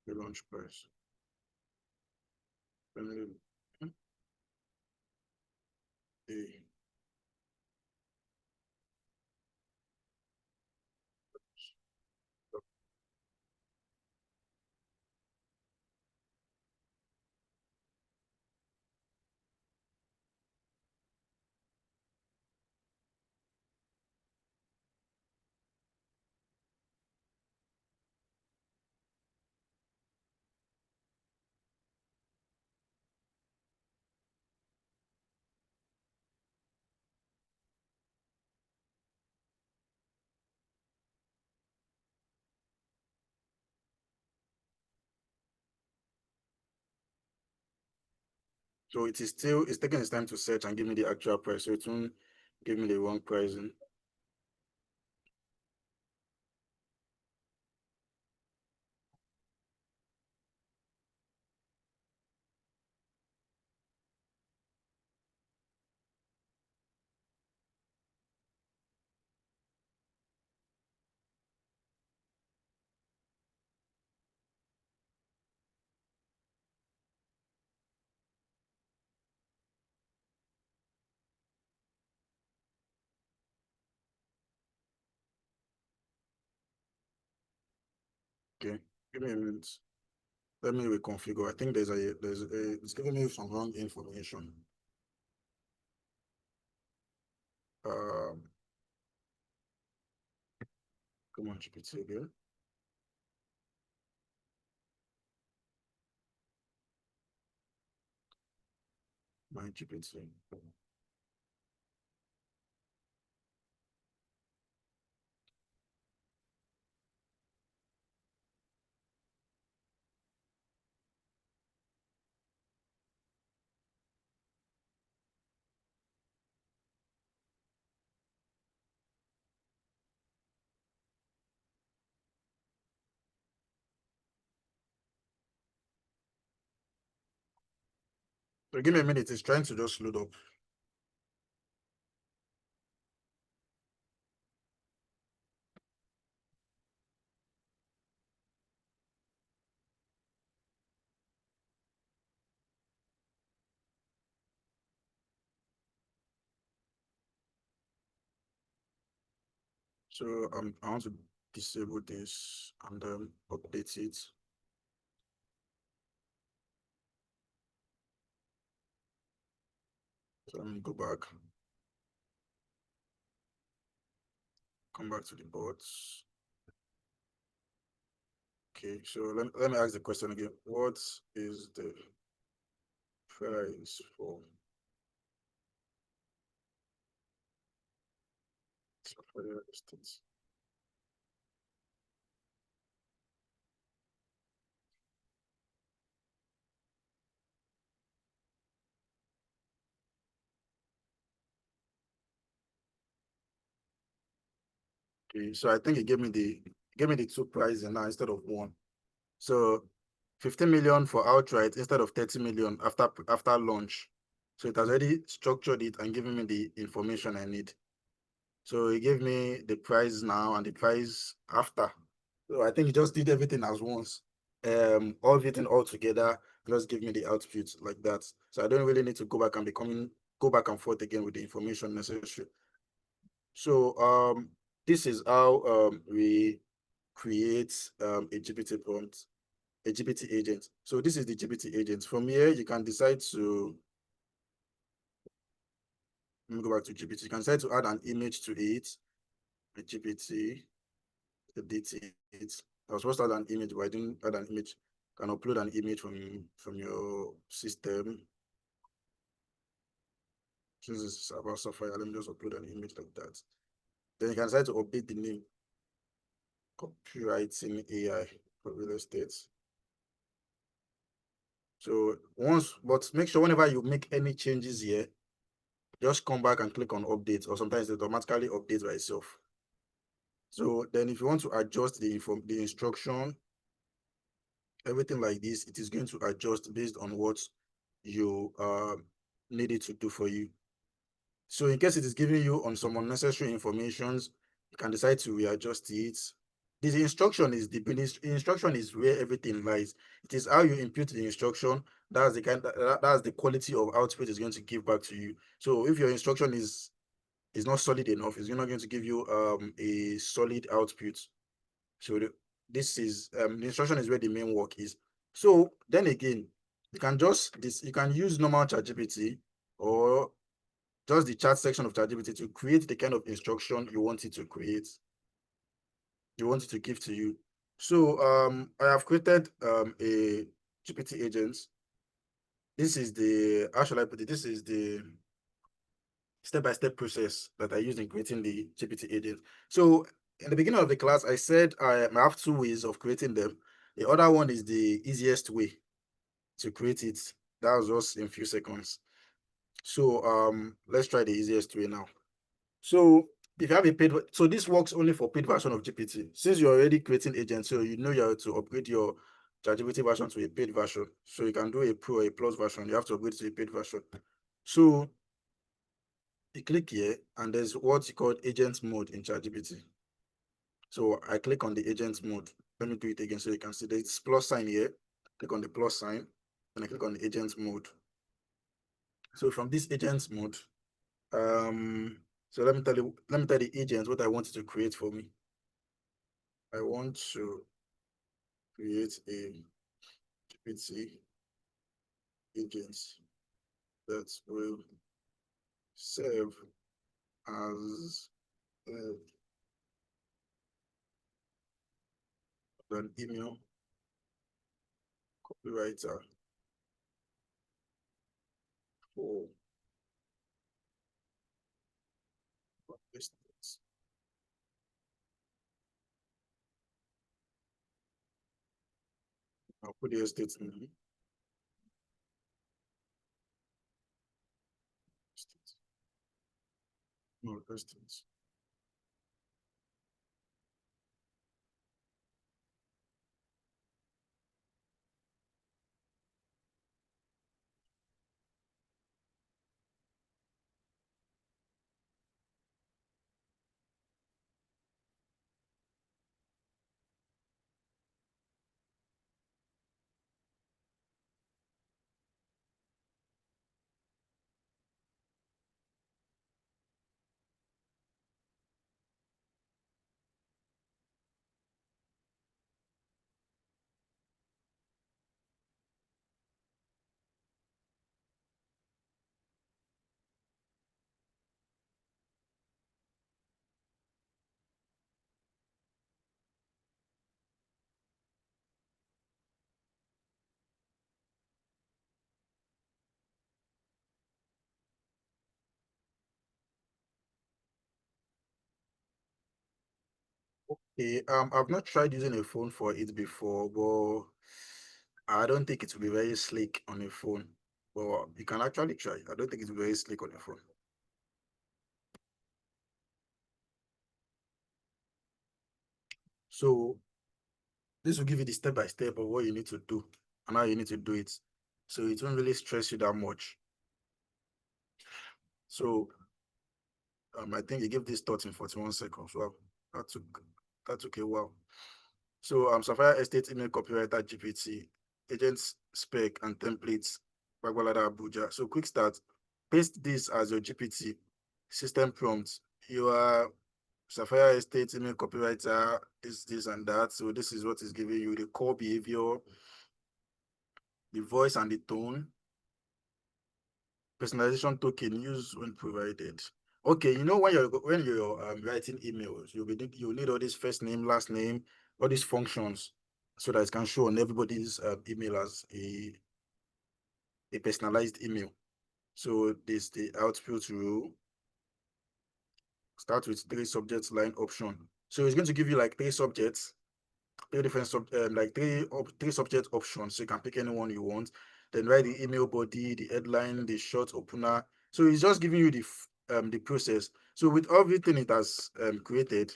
pre-launch price. A So it's taking its time to search and give me the actual price. So it won't give me the wrong pricing. Give me a minute. Let me reconfigure. I think it's giving me some wrong information. Come on, GPT again. My GPT. So give me a minute. It's trying to just load up. So I want to disable this and then update it. So let me go back. Come back to the bots. Okay, so let me ask the question again. What is the price for real estate? Okay, so I think it gave me the two prices now instead of one. So 15 million for outright instead of 30 million after launch. So it has already structured it and given me the information I need. So it gave me the price now and the price after. So I think it just did everything as once. Everything all together, just give me the output like that. So I don't really need to go back and forth again with the information necessary. So this is how we create a GPT prompt, a GPT agent. So this is the GPT agent. From here, you can decide to let me go back to GPT. You can decide to add an image to it. A GPT, edit it. I was supposed to add an image, but I didn't add an image. You can upload an image from your system. Since this is about software, let me just upload an image like that. Then you can decide to update the name. Copywriting AI for real estate. So but make sure whenever you make any changes here, just come back and click on update, or sometimes it automatically updates by itself. So then if you want to adjust the instruction, everything like this, it is going to adjust based on what you need it to do for you. So in case it is giving you on some unnecessary informations, you can decide to readjust it. The instruction is where everything lies. It is how you input the instruction. That's the quality of output is going to give back to you. So if your instruction is not solid enough, it's not going to give you a solid output. So this is the instruction is where the main work is. So then again, you can use normal ChatGPT or just the chat section of ChatGPT to create the kind of instruction you want it to create. You want it to give to you. So I have created a GPT agent. This is the, how shall I put it? This is the step-by-step process that I use in creating the GPT agent. So in the beginning of the class, I said I have two ways of creating them. The other one is the easiest way to create it. That was just in a few seconds. So let's try the easiest way now. So if you have a paid, so this works only for paid version of GPT. Since you're already creating agents, so you know you have to upgrade your ChatGPT version to a paid version. So you can do a pro or a plus version. You have to upgrade to a paid version. So you click here, and there's what's called agent mode in ChatGPT. So I click on the agent mode. Let me do it again so you can see there's plus sign here. Click on the plus sign, and I click on the agent mode. So from this agent mode, so let me tell the agent what I want it to create for me. I want to create a GPT agent that will serve as an email copywriter for business. I'll put the estate name. No, estate. Okay, I've not tried using a phone for it before, but I don't think it will be very slick on a phone. But you can actually try. I don't think it's very slick on a phone. So this will give you the step by step of what you need to do and how you need to do it. So it won't really stress you that much. So I think you give this thought in 41 seconds. Wow, that took a while. So Sapphire Estate email copywriter GPT, agents spec and templates, Bagwalada Abuja. So quick start, paste this as your GPT system prompt. You are Sapphire Estate email copywriter, this and that. So this is what is giving you the core behavior, the voice and the tone. Personalization token used when provided. Okay, you know when you're writing emails, you need all this first name, last name, all these functions, so that it can show on everybody's email as a personalized email. So this the output rule. Start with 3 subjects line option. So it's going to give you like 3 subjects, 3 different three subject options. So you can pick any one you want. Then write the email body, the headline, the short opener. So it's just giving you the process. So with everything it has created,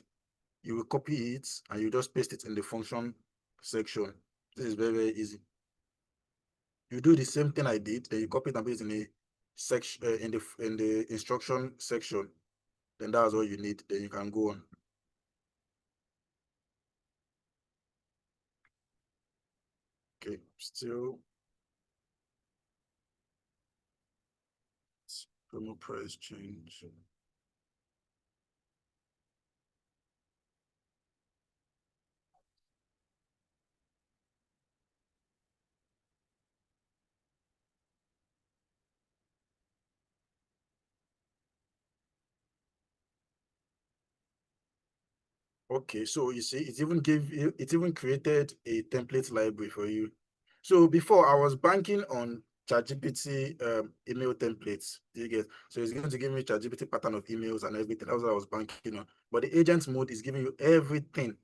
you will copy it and you just paste it in the function section. This is very, very easy. You do the same thing I did, then you copy it and paste it in a section in the instruction section. Then that's all you need. Then you can go on. Okay, still promo price change. Okay, so you see, it even created a template library for you. So before I was banking on ChatGPT email templates. Do you get? So it's going to give me ChatGPT pattern of emails and everything. That's what I was banking on. But the agent mode is giving you everything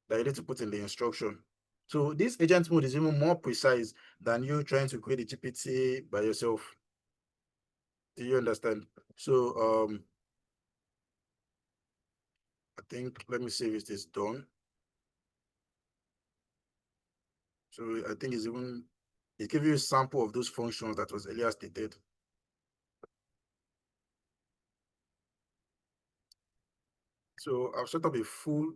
that you need to put in the instruction. So this agent mode is even more precise than you trying to create a GPT by yourself. Do you understand? So I think let me see if it is done. So I think it gives you a sample of those functions that was earlier stated. So I've set up a full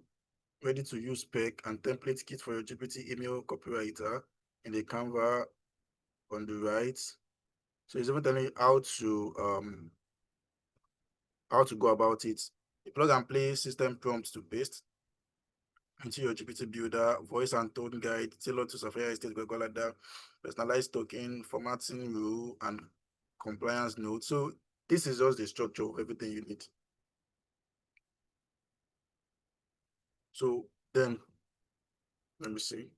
ready to use spec and template kit for your GPT email copywriter in the Canva on the right. So it's even telling you how to go about it. The plug and play system prompt to paste. into your GPT builder, voice and tone guide, tailored to Sapphire Estate, that, personalized token, formatting rule, and compliance note. So this is just the structure of everything you need. So then, let me see.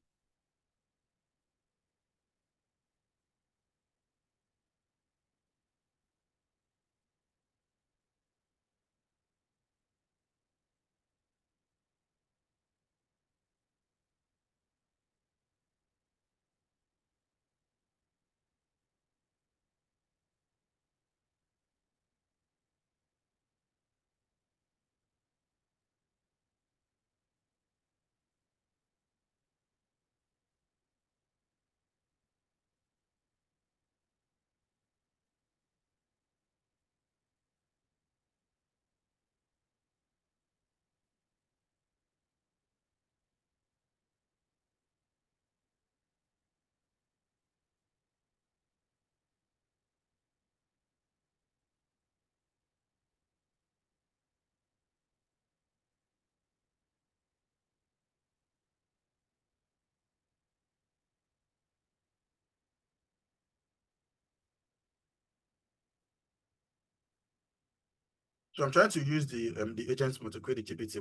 So I'm trying to use the agents to create the GPT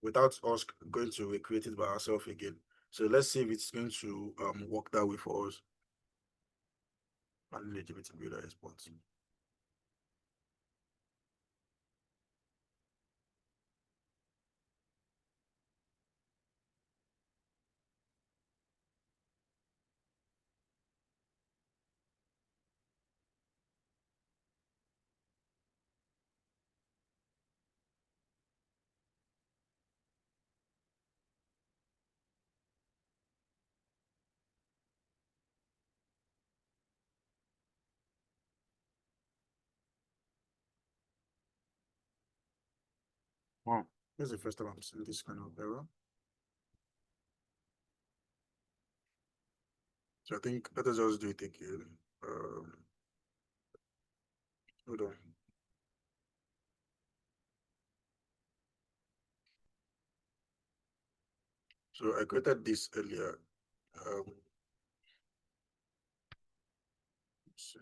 without us going to recreate it by ourselves again. So let's see if it's going to work that way for us. And the GPT builder response. Wow, this is the first time I'm seeing this kind of error. So I think let us just do it again. Hold on. So I created this earlier. Let's see.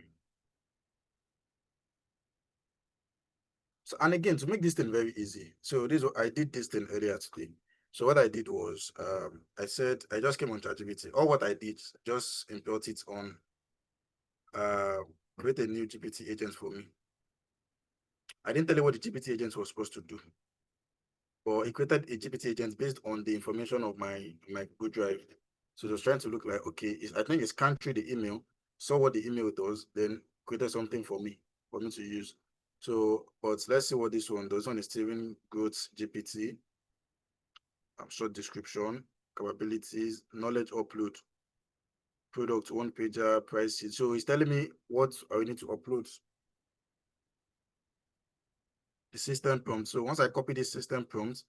So, and again, to make this thing very easy, so I did this thing earlier today. So what I did was, I said I just came on ChatGPT. All what I did, just import it on, create a new GPT agent for me. I didn't tell you what the GPT agent was supposed to do, but it created a GPT agent based on the information of my Google Drive. So it was trying to look like, okay, I think it's scanned through the email, saw what the email does, then created something for me to use. So, but let's see what this one does. This one is Steven Growth GPT. Short description, capabilities, knowledge upload, product one pager, price sheet. So it's telling me what I need to upload. The system prompt. So once I copy this system prompt,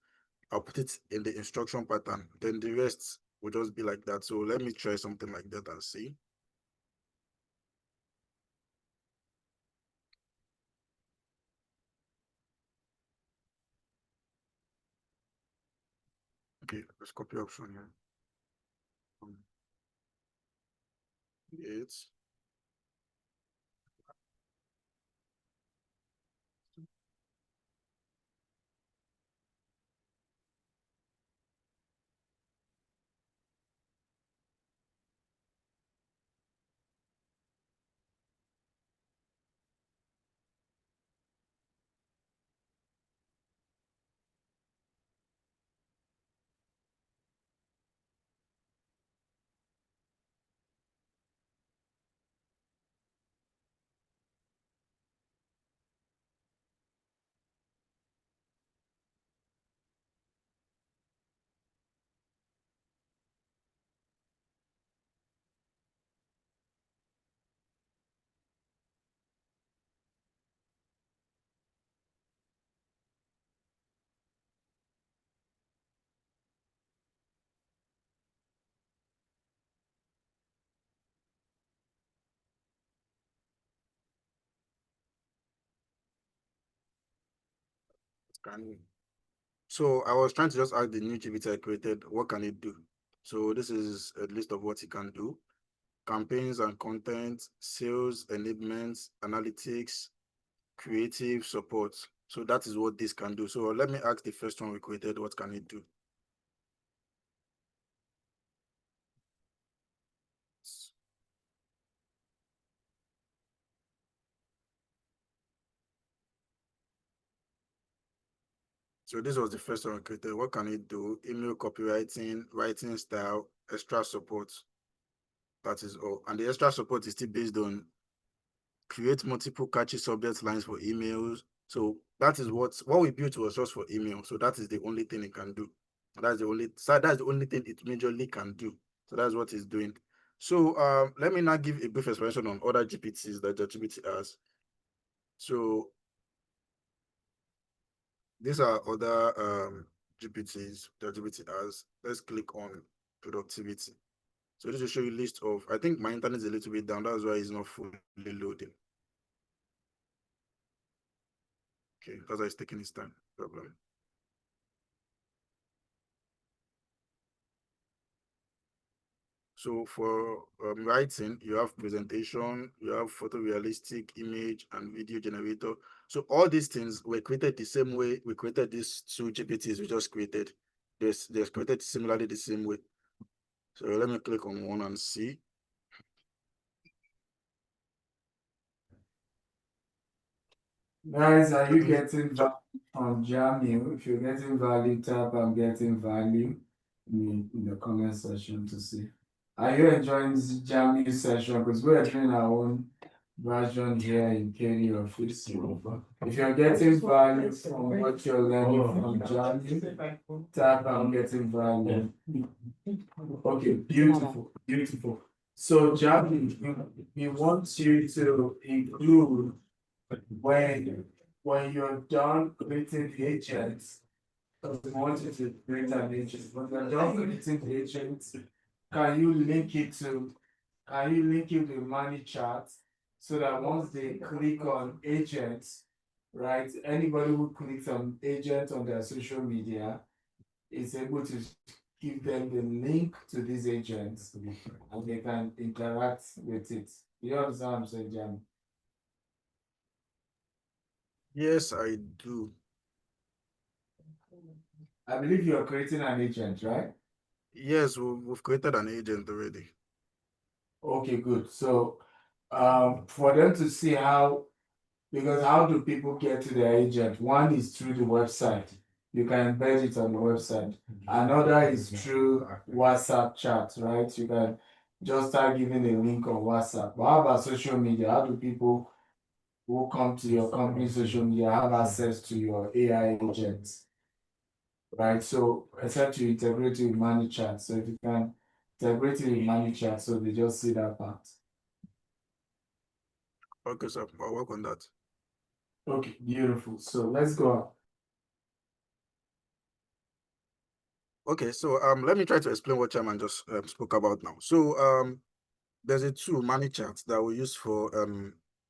I'll put it in the instruction pattern. Then the rest will just be like that. So let me try something like that and see. Okay, let's copy option here. It's scanning. So I was trying to just ask the new GPT I created, what can it do? So this is a list of what it can do: campaigns and content, sales, enablement, analytics, creative support. So that is what this can do. So let me ask the first one we created, what can it do? So this was the first one we created. What can it do? Email copywriting, writing style, extra support. That is all. And the extra support is still based on create multiple catchy subject lines for emails. So that is what we built was just for email. So that is the only thing it can do. That's the only thing it majorly can do. So that's what it's doing. So let me now give a brief explanation on other GPTs that GPT has. So these are other GPTs that GPT has. Let's click on productivity. So this will show you a list of, I think my internet is a little bit down. That's why it's not fully loading. Okay, because it's taking its time. Problem. So for writing, you have presentation, you have photorealistic image and video generator. So all these things were created the same way we created these two GPTs we just created. They're created similarly the same way. So let me click on one and see. Guys, are you getting value from Jamil? If you're getting value, tap I'm getting value in the comment section to see. Are you enjoying this Jamil session? Because we're doing our own version here in KD Office. If you're getting value from what you're learning from Jamil, tap I'm getting value. Okay, beautiful, beautiful. So Jamil, we want you to include when you're done creating agents, because we want you to create an agent, when you're done creating agents, can you link it to money chart so that once they click on agents, right? Anybody who clicks on agent on their social media is able to give them the link to these agents and they can interact with it. You understand what I'm saying, Jam? Yes, I do. I believe you're creating an agent, right? Yes, we've created an agent already. Okay, good. So, for them to see how, because how do people get to their agent? One is through the website. You can embed it on the website. Another is through WhatsApp chat, right? You can just start giving a link on WhatsApp. But how about social media? How do people who come to your company social media have access to your AI agents? Right? So except you integrate it with ManyChat. So if you can integrate it with ManyChat, so they just see that part. Okay, sir, I'll work on that. Okay, beautiful. So let's go on. Okay, so let me try to explain what Chairman just spoke about now. So there's a tool, ManyChat, that we use for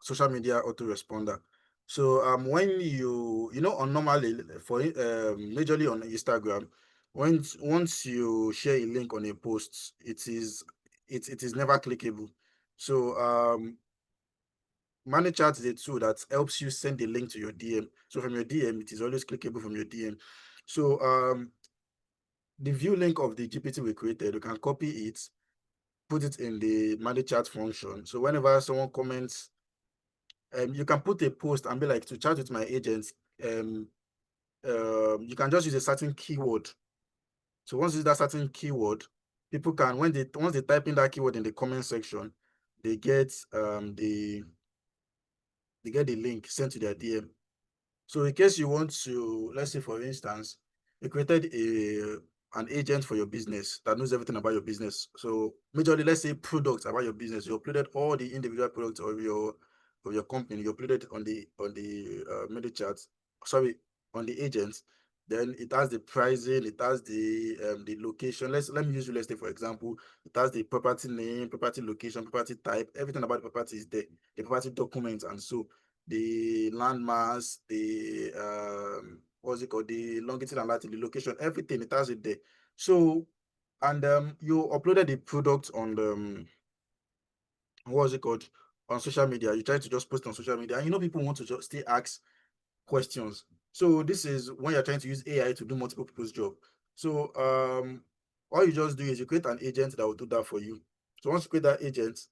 social media autoresponder. So when you know on normally for majorly on Instagram, once you share a link on a post, it is never clickable. So ManyChat is a tool that helps you send a link to your DM. So from your DM, it is always clickable from your DM. So the view link of the GPT we created, you can copy it, put it in the ManyChat function. So whenever someone comments, you can put a post and be like, to chat with my agents, you can just use a certain keyword. So once you use that certain keyword, people can, once they type in that keyword in the comment section, they get the link sent to their DM. So in case you want to, let's say for instance, you created an agent for your business that knows everything about your business. So majorly, let's say products about your business. You uploaded all the individual products of your company. You uploaded on the ManyChat, sorry, on the agents. Then it has the pricing, it has the location. Let me use real estate for example. It has the property name, property location, property type, everything about the property is there. The property documents and so the landmass, the what's it called, the longitude and latitude, the location, everything, it has it there. So, and you uploaded the product on the what's it called, on social media. You try to just post on social media, and you know people want to just still ask questions. So this is when you're trying to use AI to do multiple people's job. So all you just do is you create an agent that will do that for you. So once you create that agent,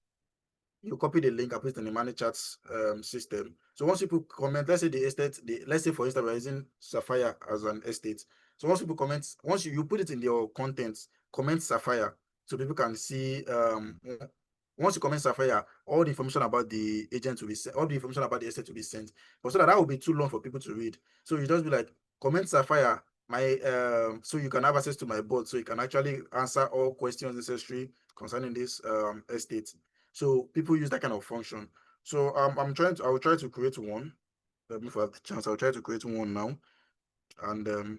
you copy the link and put it in the manage chats system. So once people comment, let's say the estate, let's say for instance we're using Sapphire as an estate. So once people comment, once you put it in your contents, comment Sapphire, so people can see once you comment Sapphire, all the information about the agent will be sent, all the information about the estate will be sent. But so that will be too long for people to read. So you just be like, comment Sapphire, my so you can have access to my bot, so you can actually answer all questions necessary concerning this estate. So people use that kind of function. So I will try to create one. If I have the chance, I'll try to create one now and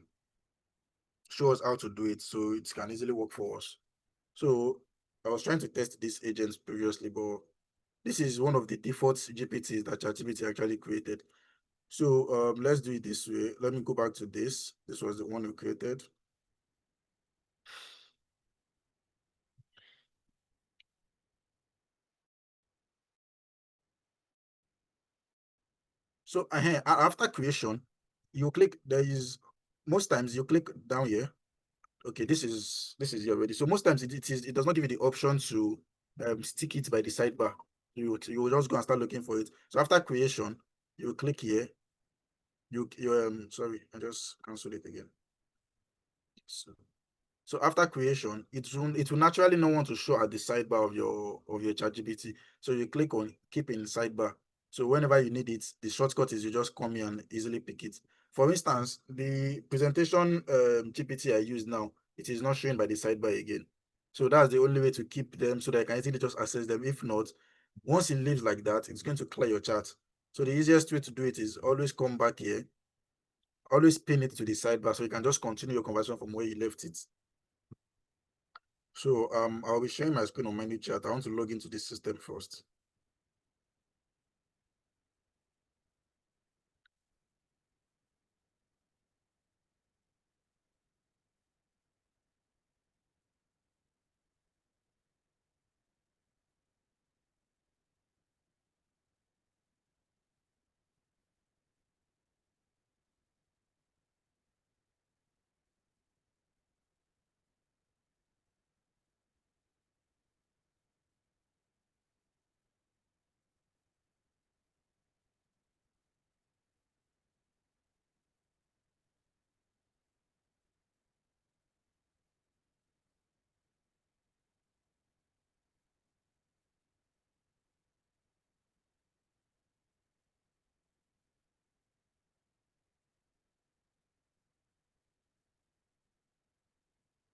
show us how to do it so it can easily work for us. So I was trying to test these agents previously, but this is one of the default GPTs that ChatGPT actually created. So let's do it this way. Let me go back to this. This was the one we created. So after creation, you click, there is, most times you click down here. Okay, this is here already. So most times it does not give you the option to stick it by the sidebar. You will just go and start looking for it. So after creation, you click here. You sorry, I just cancel it again. So after creation, it will naturally not want to show at the sidebar of your ChatGPT. So you click on keep in sidebar. So whenever you need it, the shortcut is you just come here and easily pick it. For instance, the presentation GPT I use now, it is not showing by the sidebar again. So that's the only way to keep them so that I can easily just access them. If not, once it leaves like that, it's going to clear your chat. So the easiest way to do it is always come back here, always pin it to the sidebar so you can just continue your conversation from where you left it. So I'll be sharing my screen on my new chat. I want to log into this system first.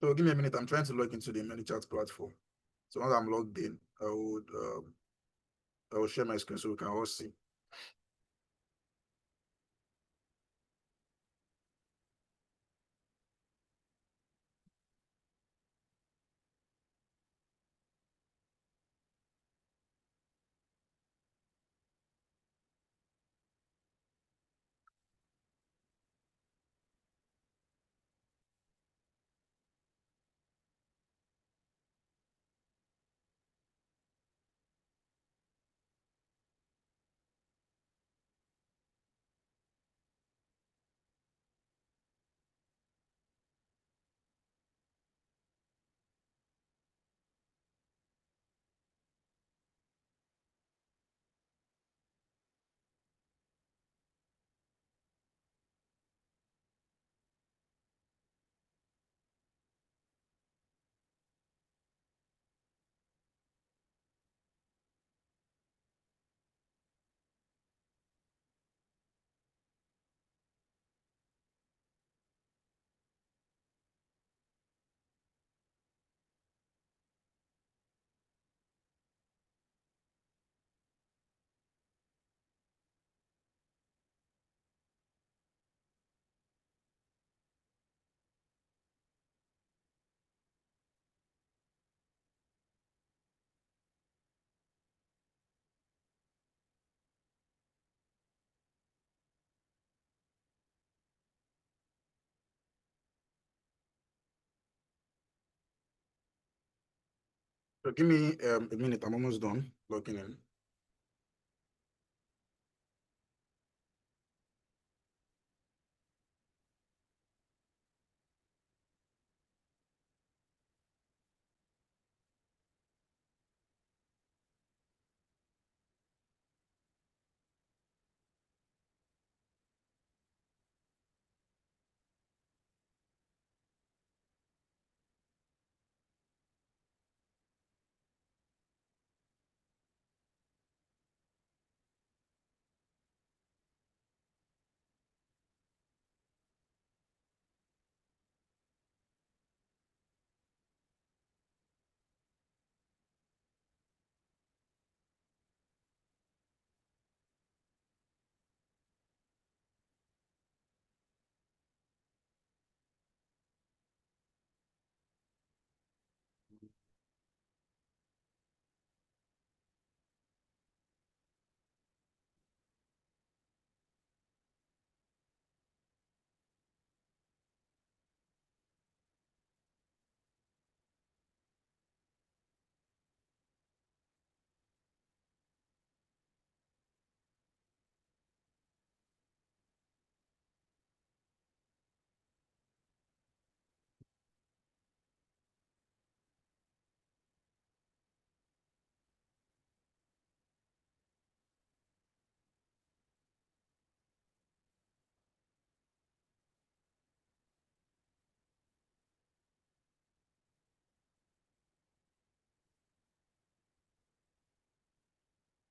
So give me a minute. I'm trying to log into the ManyChat platform. So once I'm logged in, I will share my screen so we can all see. So give me a minute. I'm almost done logging in.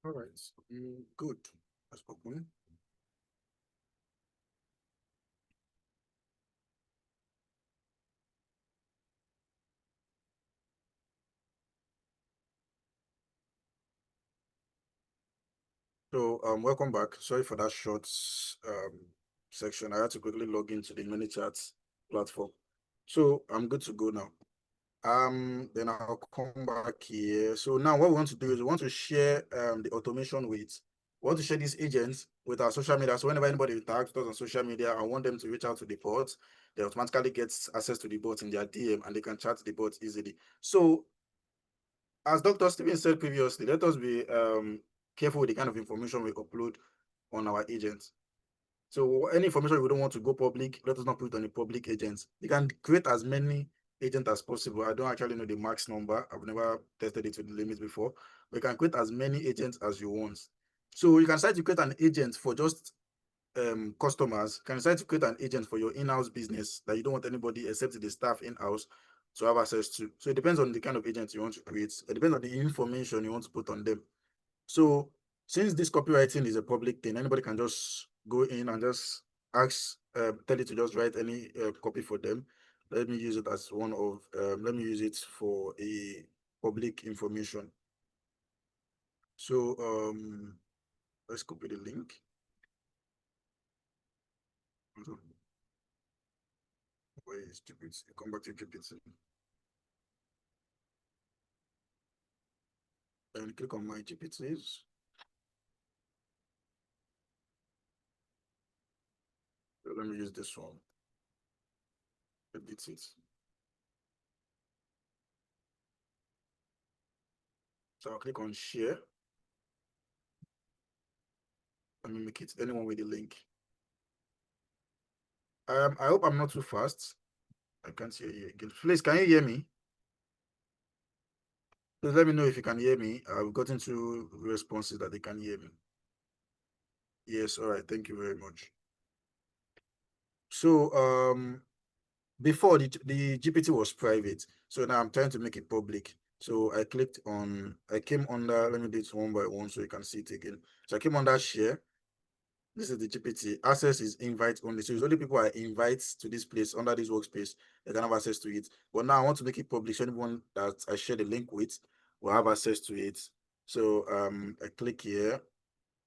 All right. Good. That's open. So welcome back. Sorry for that short section. I had to quickly log into the ManyChat platform. So I'm good to go now. Then I'll come back here. So now what we want to do is we want to share the automation with, we want to share these agents with our social media. So whenever anybody interacts with us on social media, I want them to reach out to the bot. They automatically get access to the bot in their DM and they can chat the bot easily. So as Dr. Steven said previously, let us be careful with the kind of information we upload on our agents. So any information we don't want to go public, let us not put it on a public agent. You can create as many agents as possible. I don't actually know the max number. I've never tested it to the limit before. But you can create as many agents as you want. So you can start to create an agent for just customers. You can decide to create an agent for your in-house business that you don't want anybody except the staff in-house to have access to. So it depends on the kind of agent you want to create. It depends on the information you want to put on them. So since this copywriting is a public thing, anybody can just go in and just ask, tell it to just write any copy for them. Let me use it as one of, let me use it for a public information. So let's copy the link. Where is GPT? Come back to GPT. And click on my GPTs. So let me use this one. Edit it. So I'll click on share. Let me make it anyone with the link. I hope I'm not too fast. I can't hear you again. Please, can you hear me? Please let me know if you can hear me. I've gotten two responses that they can hear me. Yes, all right. Thank you very much. So before the GPT was private, so now I'm trying to make it public. So I came under, let me do it one by one so you can see it again. So I came under share. This is the GPT. Access is invite only. So it's only people I invite to this place under this workspace that can have access to it. But now I want to make it public. So anyone that I share the link with will have access to it. So I click here.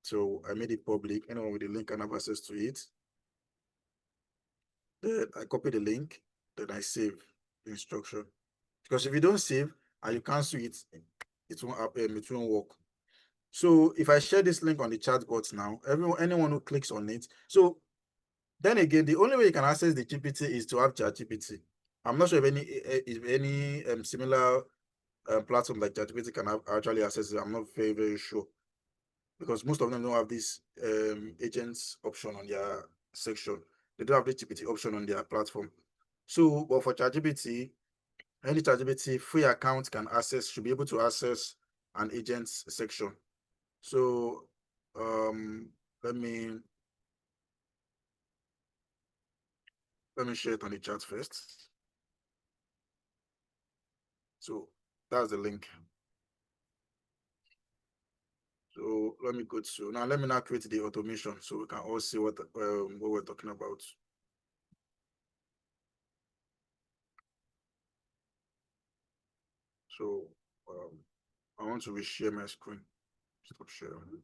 So I made it public. Anyone with the link can have access to it. Then I copy the link. Then I save the instruction. Because if you don't save and you cancel it, it won't happen. It won't work. So if I share this link on the chat box now, anyone who clicks on it. So then again, the only way you can access the GPT is to have ChatGPT. I'm not sure if any similar platform like ChatGPT can actually access it. I'm not very sure, because most of them don't have this agents option on their section. They don't have the GPT option on their platform. So, but for ChatGPT, any ChatGPT free account should be able to access an agents section. So let me share it on the chat first. So that's the link. So let me go to now. Let me now create the automation so we can all see what we're talking about. So I want to reshare my screen. Stop sharing.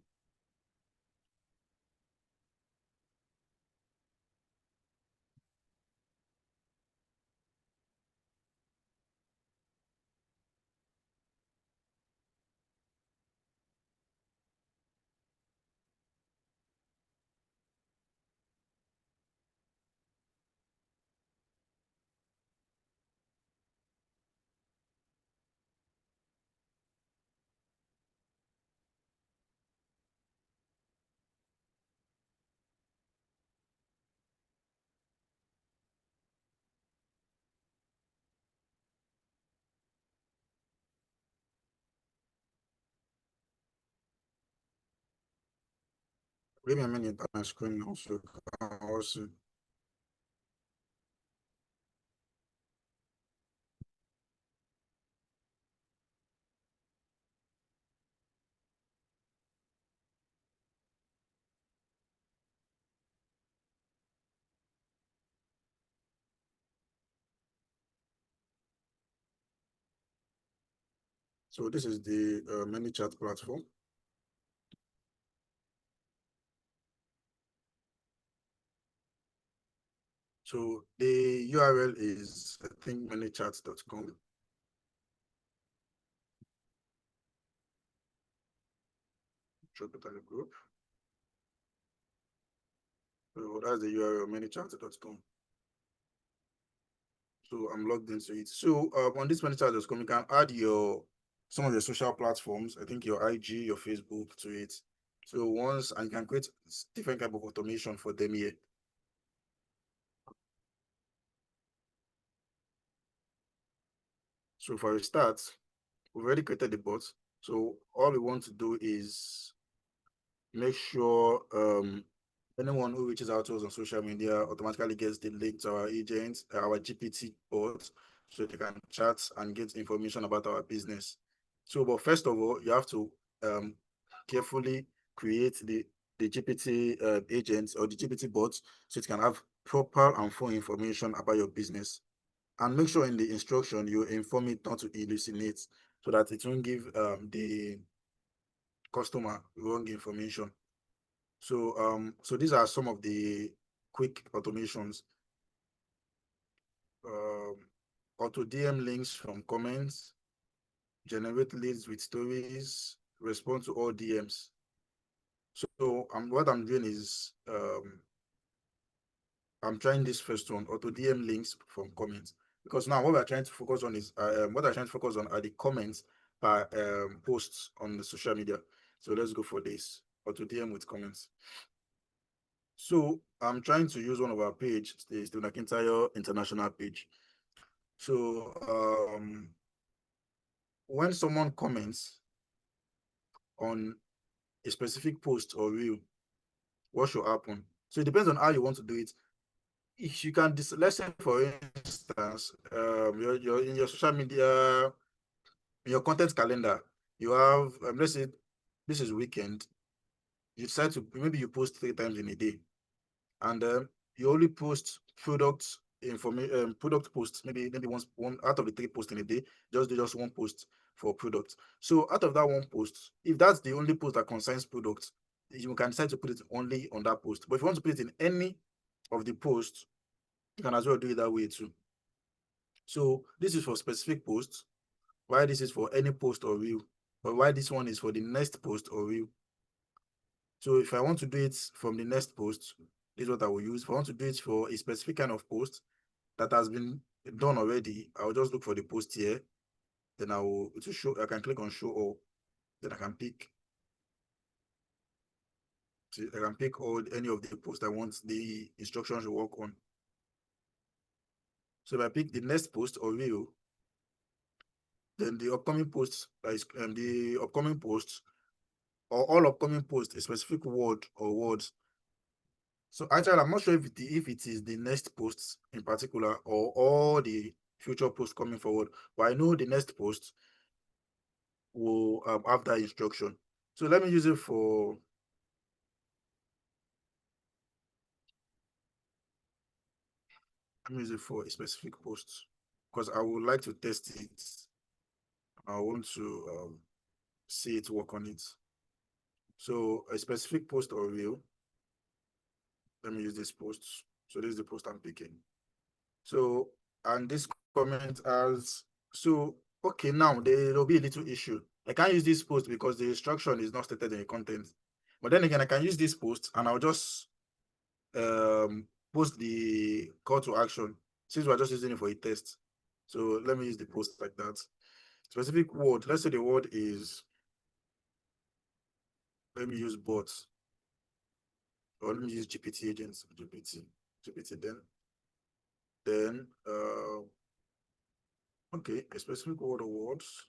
Give me a minute on my screen also. Also. So this is the ManyChat platform. So the URL is, I think, manychat.com. Drop it on the group. So that's the URL, manychat.com. So I'm logged into it. So on this manychat.com, you can add some of your social platforms. I think your IG, your Facebook to it. So and you can create different type of automation for them here. So for a start, we've already created the bot. So all we want to do is make sure anyone who reaches out to us on social media automatically gets the link to our agents, our GPT bot, so they can chat and get information about our business. So, but first of all, you have to carefully create the GPT agents or the GPT bots so it can have proper and full information about your business. And make sure in the instruction you inform it not to hallucinate, so that it won't give the customer wrong information. So these are some of the quick automations. Auto DM links from comments, generate leads with stories, respond to all DMs. So what I'm doing is I'm trying this first one, auto DM links from comments, because now what we're trying to focus on is are the comments by posts on the social media. So let's go for this, auto DM with comments. So I'm trying to use one of our page, the Akitayo international page. So when someone comments on a specific post or reel, what should happen? So it depends on how you want to do it. If you can, let's say for instance, you're in your social media, in your content calendar, you have let's say this is weekend. You decide to maybe you post 3 times in a day, and you only post product information, product posts, maybe one out of the 3 posts in a day, just do just 1 post for product. So out of that 1 post, if that's the only post that concerns product, you can decide to put it only on that post. But if you want to put it in any of the posts, you can as well do it that way too. So this is for specific posts, why this is for any post or reel, but why this one is for the next post or reel. So if I want to do it from the next post, this is what I will use. If I want to do it for a specific kind of post that has been done already, I'll just look for the post here. Then it will show, I can click on show all. Then I can pick. See, I can pick any of the posts I want the instructions to work on. So if I pick the next post or reel, then the upcoming posts, the upcoming posts, or all upcoming posts, a specific word or words. So actually, I'm not sure if it is the next posts in particular or all the future posts coming forward, but I know the next post will have that instruction. So let me use it for a specific post because I would like to test it. I want to see it work on it. So a specific post or reel. Let me use this post. So this is the post I'm picking. So, and this comment as, so, okay, now there will be a little issue. I can't use this post because the instruction is not stated in the content. But then again, I can use this post and I'll just post the call to action since we're just using it for a test. So let me use the post like that. Specific word, let's say the word is, let me use bots, or let me use GPT agents, GPT then okay, a specific word or words.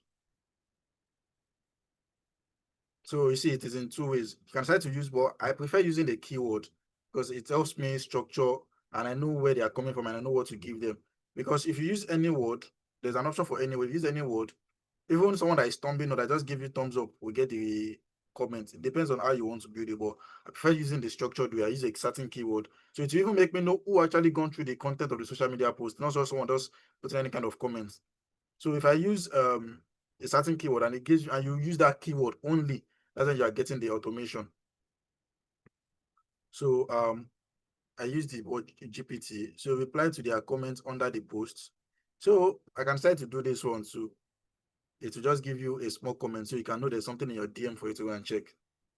So you see, it is in two ways. You can try to use, but I prefer using the keyword because it helps me structure and I know where they are coming from and I know what to give them. Because if you use any word, there's an option for any word. If you use any word, even someone that is stumbling or that just give you thumbs up will get the comment. It depends on how you want to build it, but I prefer using the structured way. I use a certain keyword. So it will even make me know who actually gone through the content of the social media post, not just someone just putting any kind of comments. So if I use a certain keyword and it gives you, and you use that keyword only, that's when you are getting the automation. So I use the word GPT. So reply to their comments under the post. So I can start to do this one too. It will just give you a small comment so you can know there's something in your DM for you to go and check.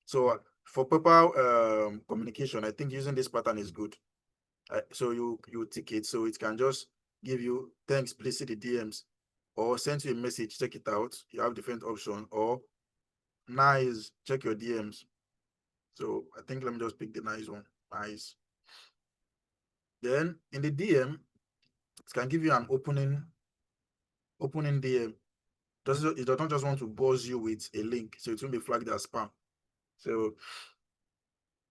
So for proper communication, I think using this pattern is good. So you tick it so it can just give you thanks, please see the DMs, or send you a message, check it out. You have different options, or nice, check your DMs. So I think let me just pick the nice one. Nice. Then in the DM, it can give you an opening DM. It does not just want to buzz you with a link, so it won't be flagged as spam. So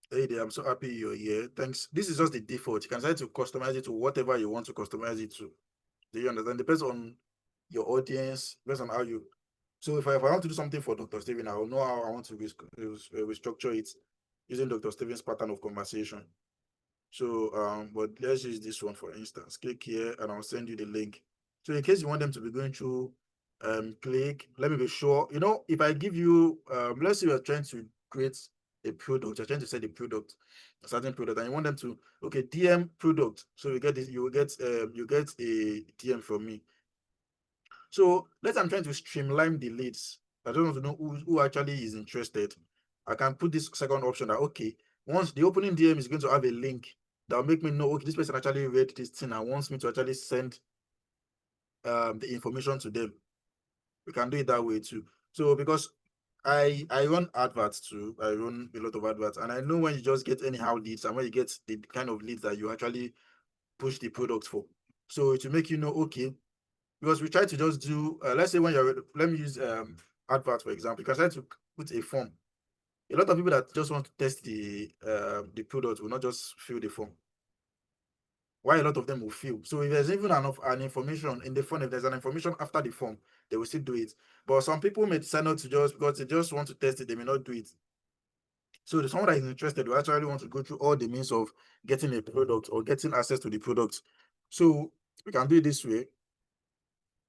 hey there, I'm so happy you're here. Thanks. This is just the default. You can try to customize it to whatever you want to customize it to. Do you understand? Depends on your audience, depends on how you. So if I want to do something for Dr. Steven, I will know how I want to restructure it using Dr. Steven's pattern of conversation. So, but let's use this one for instance. Click here and I'll send you the link. So in case you want them to be going through, click, let me be sure. You know, if I give you, let's say you're trying to create a product, you're trying to sell a product, a certain product, and you want them to, okay, DM product. So you get this, you get a DM from me. So let's say I'm trying to streamline the leads. I don't want to know who actually is interested. I can put this second option that, okay, once the opening DM is going to have a link that will make me know, okay, this person actually read this thing and wants me to actually send the information to them. We can do it that way too. So because I run adverts too, I run a lot of adverts, and I know when you just get anyhow leads and when you get the kind of leads that you actually push the product for. So it will make you know, okay, because we try to just do, let's say when you're, let me use advert for example. You can try to put a form. A lot of people that just want to test the product will not just fill the form. Why a lot of them will fill. So if there's even an information in the form, if there's an information after the form, they will still do it. But some people may decide not to just because they just want to test it, they may not do it. So the someone that is interested will actually want to go through all the means of getting a product or getting access to the product. So we can do it this way,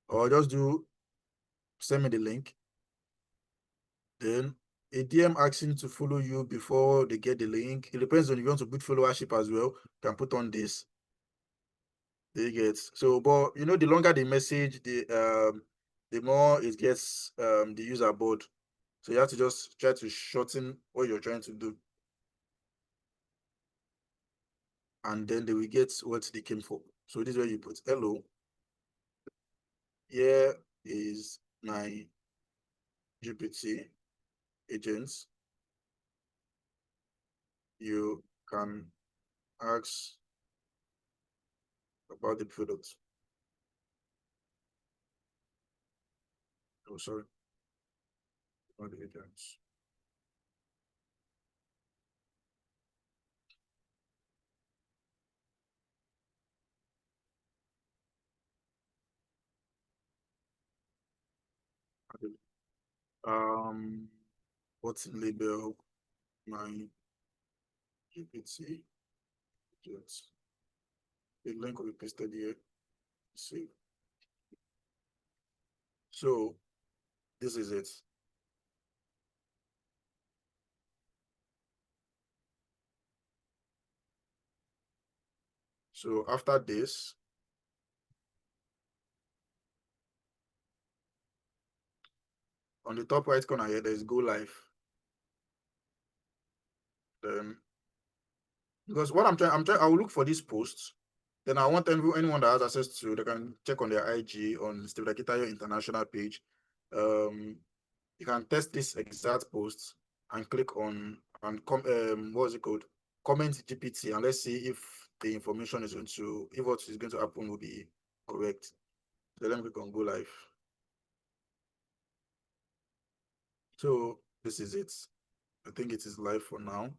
or just do send me the link. Then a DM asking to follow you before they get the link. It depends on if you want to build followership as well. You can put on this. They get so, but you know, the longer the message, the more it gets the user bored. So you have to just try to shorten what you're trying to do. And then they will get what they came for. So this is where you put hello. Here is my GPT agents, you can ask about the product. Oh, sorry. About the agents. What label my GPT? Yes. The link will be pasted here. See. So this is it. So after this, on the top right corner here, there's go live. Then, because what I will look for these posts. Then I want anyone that has access to, they can check on their IG on Steve Akitayo International page. You can test this exact post and click on and what's it called? Comment GPT, and let's see if the information is going to, if what is going to happen will be correct. So let me click on go live. So this is it. I think it is live for now.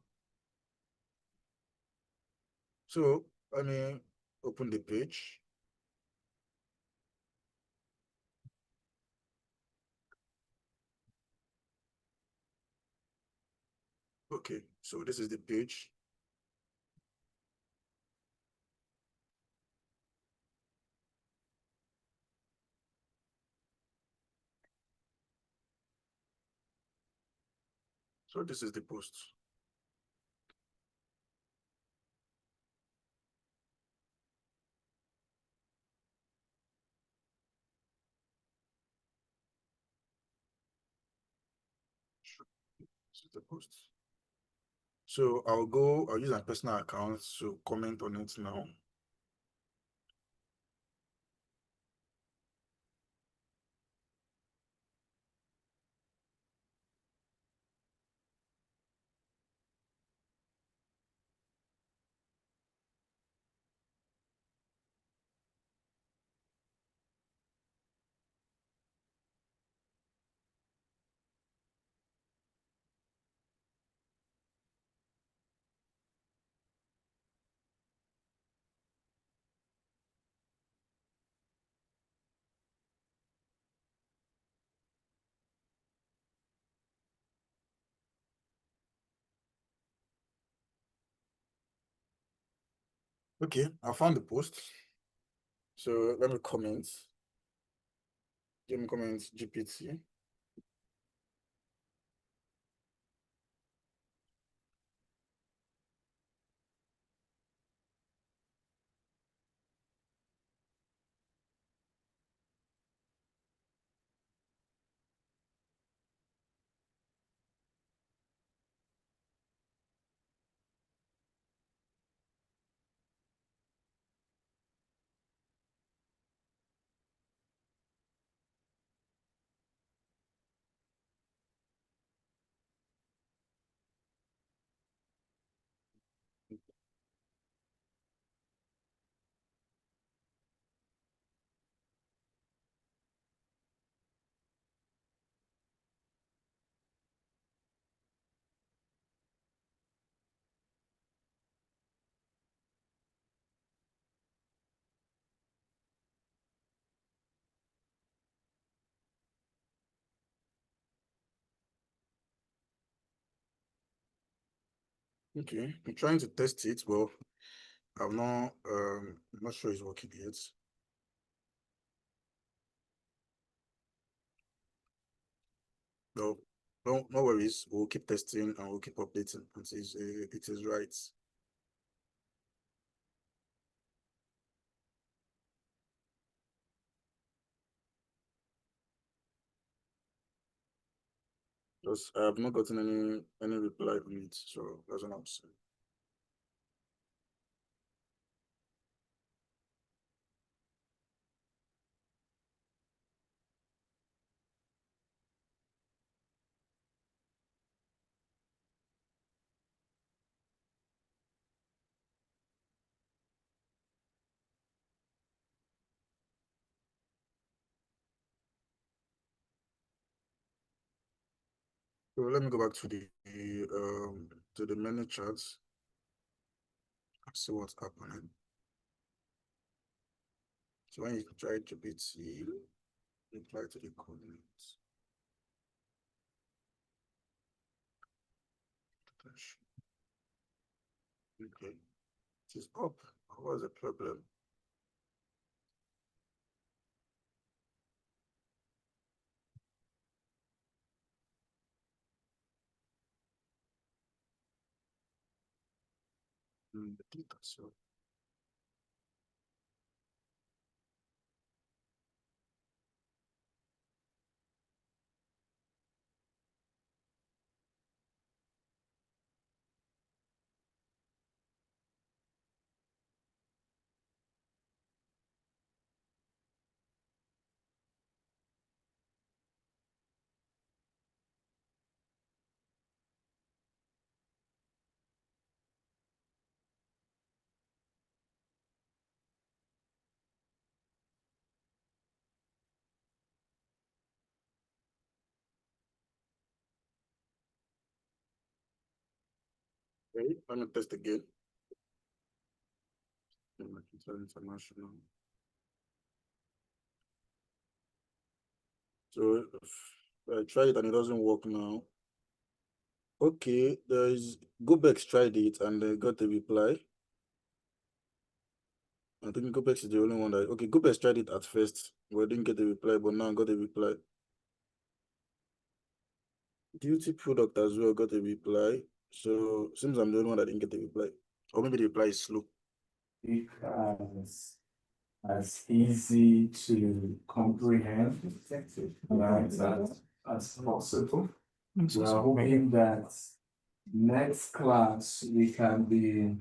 So let me open the page. Okay, so this is the page. So this is the post. This is the post. So I'll use my personal account to comment on it now. Okay, I found the post. So let me comment. Let me comment GPT. Okay, I'm trying to test it, but I'm not sure it's working yet. No, no worries. We'll keep testing and we'll keep updating until it is right. Because I have not gotten any reply on it, so that's what I'm saying. So let me go back to the menu charts. See what's happening. So when you try GPT, reply to the coordinates. Okay, it is up. What's the problem? The data, so okay, let me test again. International. So I tried it and it doesn't work now. Okay, there is Gobex tried it and they got a reply. I think Gobex is the only one that okay, Gobex tried it at first, but didn't get a reply, but now got a reply. Duty product as well got a reply. So seems I'm the only one that didn't get a reply. Or maybe the reply is slow. As easy to comprehend, right, as possible. We are hoping that next class we can be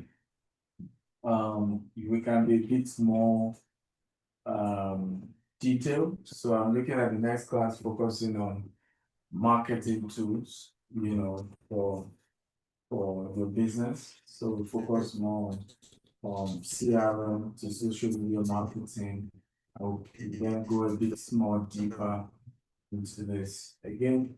a bit more detailed. So I'm looking at the next class focusing on marketing tools, for your business. So we focus more on CRM to social media marketing. I will then go a bit more deeper into this. Again,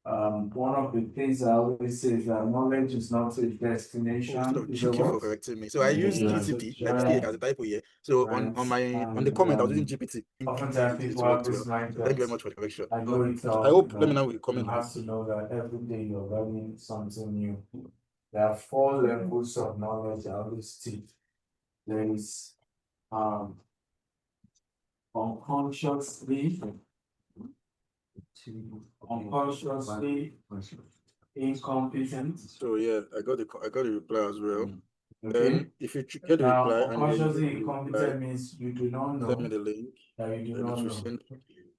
one of the things I always say is that knowledge is not a destination. Thank you for correcting me. So I used GTP, I see it as a typo here. So on the comment, I was using GPT. Oftentimes people have this mindset. Thank you very much for the correction. I know it all. I hope, let me know with the comment. You have to know that every day you're learning something new. There are 4 levels of knowledge I always teach. There is unconsciously incompetent. So yeah, I got the reply as well. Okay. Then if you get the Now, reply and unconsciously incompetent means you do not know. send me the link. That you do Then not it will know. send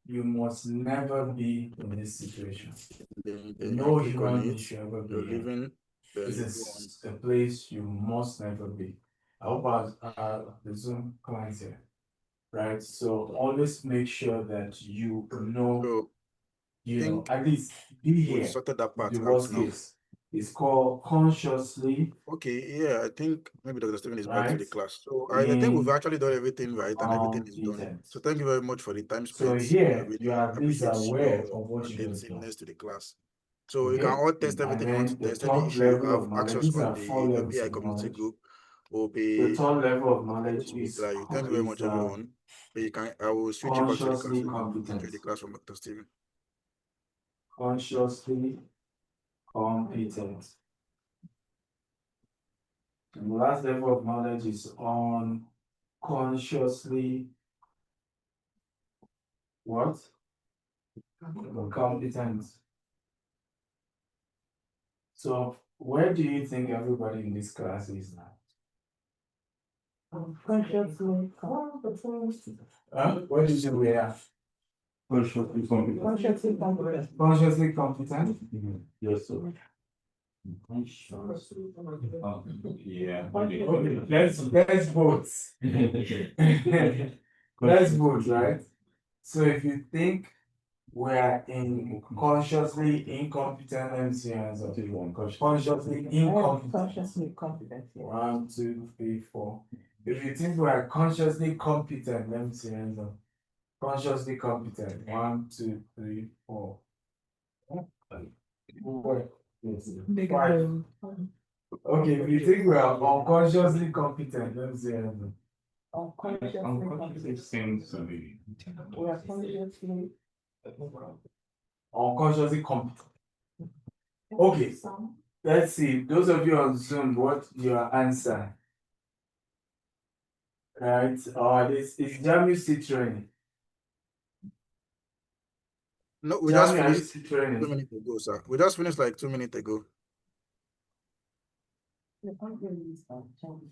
You must never be in this situation. then No click on human being it. should ever be You're here. leaving. Then This you go on. is a place you must never be. I hope the Zoom clients here, right? So always make sure that you know, So at least be we here. sorted that part The out worst now. case. It's called consciously. Okay, yeah, I think maybe Dr. Stephen is back to the Right. class. So I think we've actually done everything right and everything is done. Competent. So thank you very much for the time So spent. I here you really are at least appreciate aware your of what you just done. attentiveness to the class. So you Okay. can all test And everything you want to then the test. Any third issue you level have, of knowledge, access these on are 4 the levels AI of community knowledge. group will The be third level of knowledge to is reply you. Thank you very much, everyone. But you can I will switch you back to the class. consciously So you can competent. enjoy the class from Dr. Stephen. Consciously competent. And the last level of knowledge is unconsciously what? Competent. So where do you think everybody in this class is now? Consciously competent. Where do you think we are? Consciously competent. Consciously competent. Consciously competent? Yes, sir. Yeah. Okay, let's vote. Let's vote, right? So if you think we are in consciously incompetent, let me see answer. Consciously incompetent. Consciously competent. 1, 2, 3, 4. If you think we are consciously competent, let me see answer. Consciously competent. 1, 2, 3, 4. Yes. Five. Okay, if you think we are unconsciously competent, let's say Unconsciously seems to be. We are consciously. unconsciously competent. Okay, let's see. Those of you on Zoom, what your answer? Right? This is Jamie still training. No, we just Jamie, are you finished still 2 training? minutes ago, sir. We just finished like 2 minutes ago.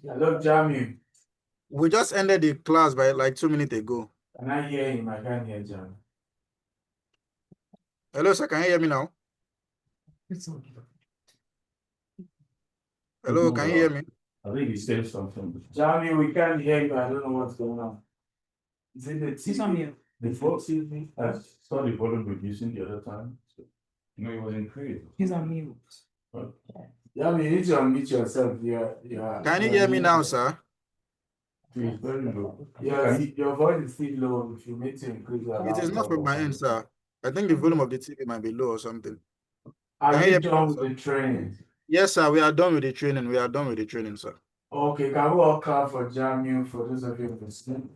Hello, Jamie. We just ended the class by like 2 minutes ago. Can I hear him? I can't hear Jamie. Hello, sir. Can you hear me now? Hello, can you hear me? I think he said something. Jamie, we can't hear you. I don't know what's going on. Is it the TV? He's on mute. The folks, I saw the volume reducing the other time. So, you know, it was increased. He's on mute. Jamie, you need to unmute yourself. Can you hear me now, sir? It's very low. Your voice is still low. If you need to increase your It is not from my end, sir. I think the volume of the TV might be low or something. Are Can you you hear me now, done sir? with the training? Yes, sir. We are done with the training. We are done with the training, sir. Okay, can we all clap for Jamie for those of you listening?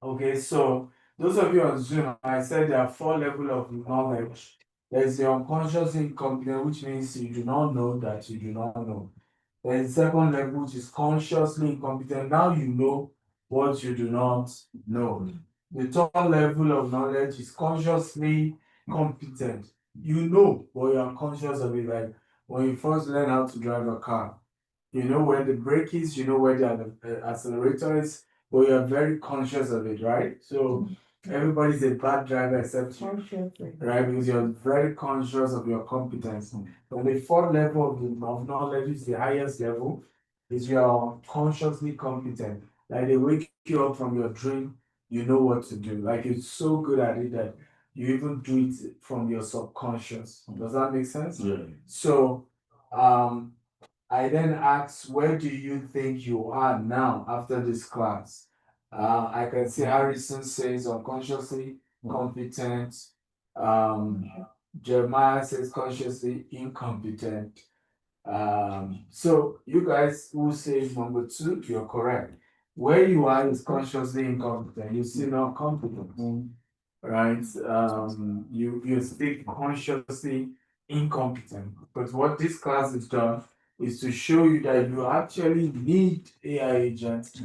Okay, so those of you on Zoom, I said there are 4 levels of knowledge. There's the unconscious incompetent, which means you do not know that you do not know. There's the second level, which is consciously incompetent. Now you know what you do not know. The third level of knowledge is consciously competent. You know, but you're unconscious of it. Like when you first learn how to drive a car, you know where the brake is, you know where the accelerator is, but you're very conscious of it, right? So everybody's a bad driver except you, right? Because you're very conscious of your competence. And the fourth level of knowledge is the highest level, is you are consciously competent. Like they wake you up from your dream, you know what to do. Like you're so good at it that you even do it from your subconscious. Does that make sense? Yeah. So I then asked, where do you think you are now after this class? I can see Harrison says unconsciously competent. Jeremiah says consciously incompetent. So you guys who says number 2, you're correct. Where you are is consciously incompetent. You're still not competent, right? You speak consciously incompetent. But what this class has done is to show you that you actually need AI agents,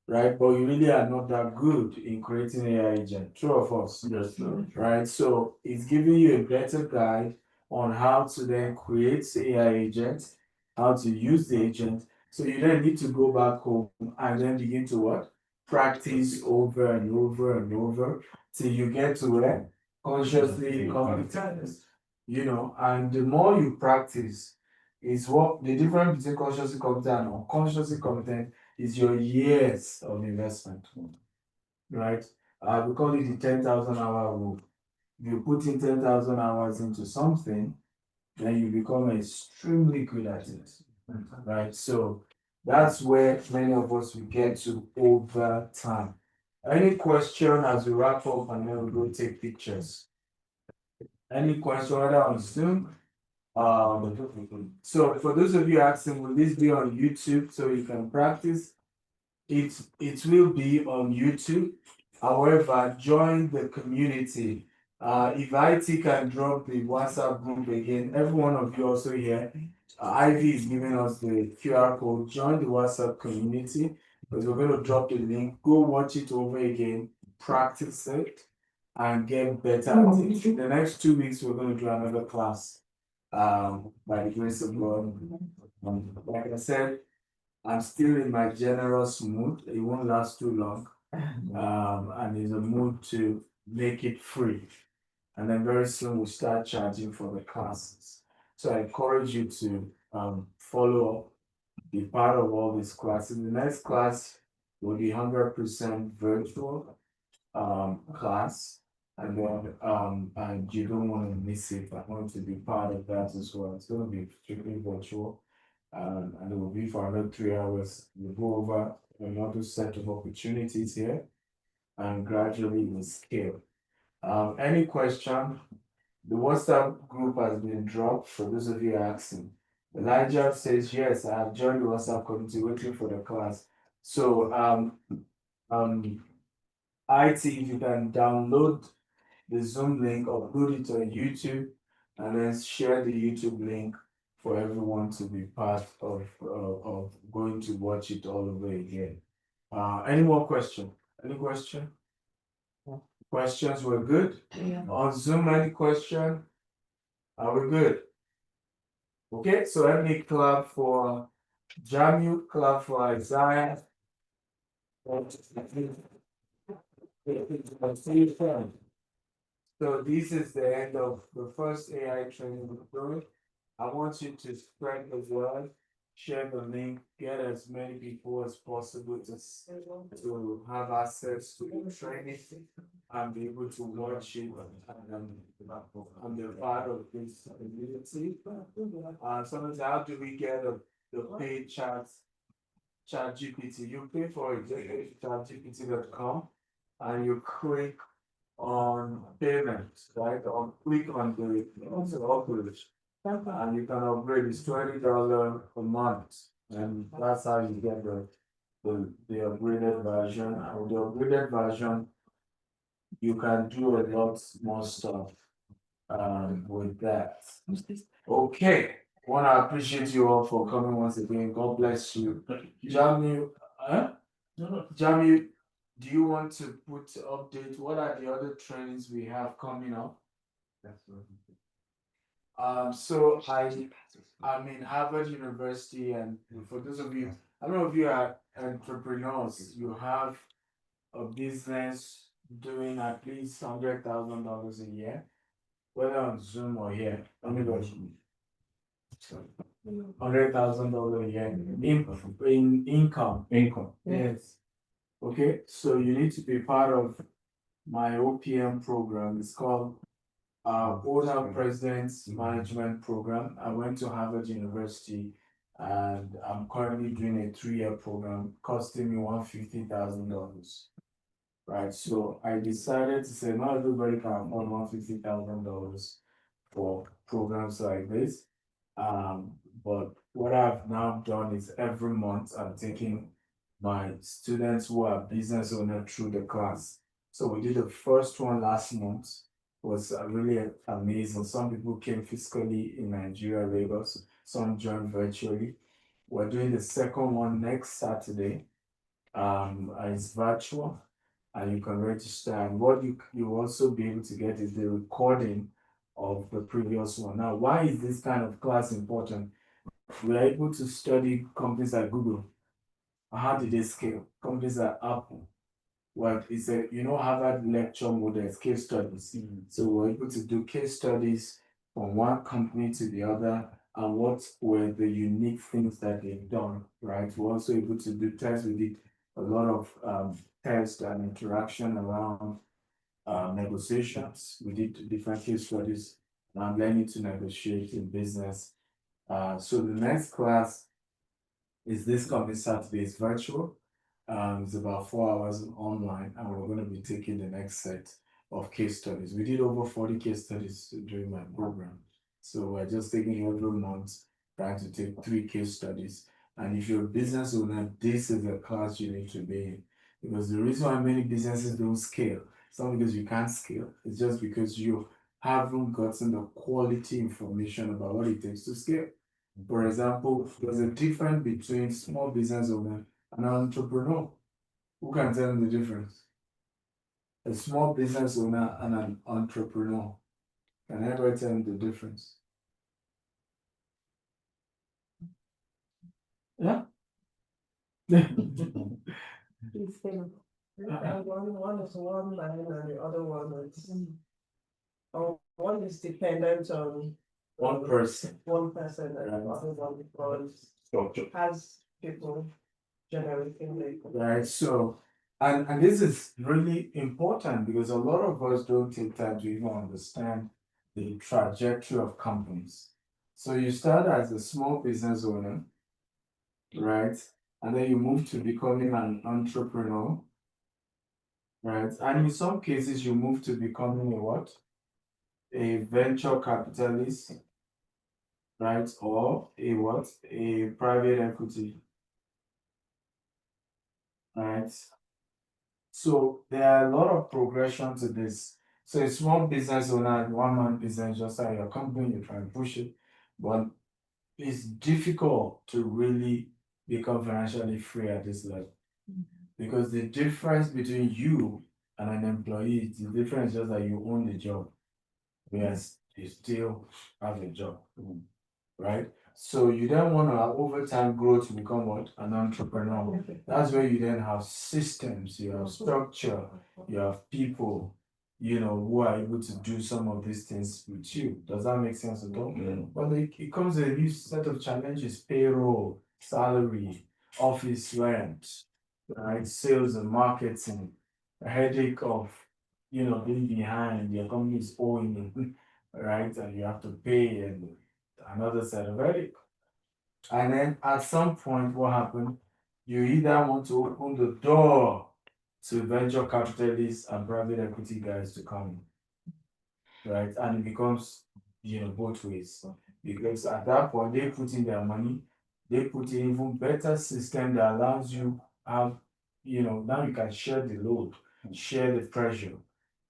right? But you really are not that good in creating AI agent. True or false? Yes, sir. Right? So it's giving you a better guide on how to then create AI agents, how to use the agent. So you then need to go back home and then begin to what? Practice over and over and over till you get to where? Consciously competent. You know, and the more you practice, is what the difference between consciously competent and unconsciously competent is your years of investment, right? We call it the 10,000 hour rule. If you put in 10,000 hours into something, then you become extremely good at it, right? So that's where many of us will get to over time. Any question as we wrap up and then we go take pictures? Any question whether on Zoom? So for those of you asking, will this be on YouTube so you can practice? It will be on YouTube. However, join the community. If IT can drop the WhatsApp group again, every one of you also here, Ivy is giving us the QR code. Join the WhatsApp community because we're going to drop the link. Go watch it over again, practice it, and get better at it. The next 2 weeks, we're going to do another class by the grace of God. Like I said, I'm still in my generous mood. It won't last too long. And it's a mood to make it free. And then very soon we'll start charging for the classes. So I encourage you to follow up, be part of all these classes. The next class will be 100% virtual class. And then and you don't want to miss it. I want to be part of that as well. It's going to be strictly virtual. And it will be for another 3 hours. We'll go over another set of opportunities here and gradually we'll scale. Any question? The WhatsApp group has been dropped for those of you asking. Elijah says, yes, I have joined the WhatsApp community waiting for the class. So, IT, if you can download the Zoom link, upload it on YouTube, and then share the YouTube link for everyone to be part of going to watch it all over again. Any more question? Any question? Questions were good? Yeah. On Zoom, any question? Are we good? Okay, so let me clap for Jamu, clap for Isaiah. So this is the end of the first AI training we're doing. I want you to spread the word, share the link, get as many people as possible to have access to the training and be able to watch it and be part of this community. Sometimes how do we get the paid chat GPT? You pay for it, chatgpt.com, and you click on payments, right? Or click on the upgrade. And you can upgrade, it's $20 a month. And that's how you get the upgraded version. And with the upgraded version, you can do a lot more stuff with that. Okay. Wanna appreciate you all for coming once again. God bless you. Jamie, Jamie, do you want to put update? What are the other trainings we have coming up? So I'm in Harvard University, and for those of you, I don't know if you are entrepreneurs, you have a business doing at least $100,000 a year, whether on Zoom or here. $100,000 a year in income. Yes. Okay, so you need to be part of my OPM program. It's called Owner President's Management Program. I went to Harvard University and I'm currently doing a 3-year program costing me $150,000. Right, so I decided to say not everybody can afford $150,000 for programs like this. But what I've now done is every month I'm taking my students who are business owners through the class. So we did the first one last month. Was really amazing. Some people came physically in Nigeria, Lagos. Some joined virtually. We're doing the second one next Saturday. It's virtual, and you can register. And what you also be able to get is the recording of the previous one. Now, why is this kind of class important? We are able to study companies like Google. How did they scale? Companies like Apple. Well, it's a Harvard lecture models, case studies. So we're able to do case studies from one company to the other and what were the unique things that they've done, right? We're also able to do tests. We did a lot of tests and interaction around negotiations. We did different case studies and learning to negotiate in business. So the next class is this coming Saturday. It's virtual. It's about 4 hours online, and we're going to be taking the next set of case studies. We did over 40 case studies during my program. So we're just taking every month, trying to take 3 case studies. And if you're a business owner, this is the class you need to be in. Because the reason why many businesses don't scale, it's not because you can't scale, it's just because you haven't gotten the quality information about what it takes to scale. For example, there's a difference between small business owner and an entrepreneur. Who can tell them the difference? A small business owner and an entrepreneur. Can anybody tell them the difference? Yeah? Please tell me. One is one line and the other one is. One is dependent on. One person. One person and the other one has people generating data. Right, so, and this is really important because a lot of us don't take time to even understand the trajectory of companies. So you start as a small business owner, right? And then you move to becoming an entrepreneur, right? And in some cases, you move to becoming a what? A venture capitalist, right? Or a what? A private equity, right? So there are a lot of progression to this. So a small business owner, one man business, just like your company, you try and push it, but it's difficult to really become financially free at this level. Because the difference between you and an employee, the difference is just that you own the job, whereas you still have a job, right? So you then want to over time grow to become what? An entrepreneur. That's where you then have systems, you have structure, you have people, who are able to do some of these things with you. Does that make sense at all? But it comes with a new set of challenges: payroll, salary, office rent, right? Sales and marketing, a headache of, being behind, your company is owing, right? And you have to pay, and another set of headache. And then at some point, what happened? You either want to open the door to venture capitalists and private equity guys to come in, right? And it becomes, both ways. Because at that point, they put in their money, they put in even better system that allows you have, now you can share the load, share the pressure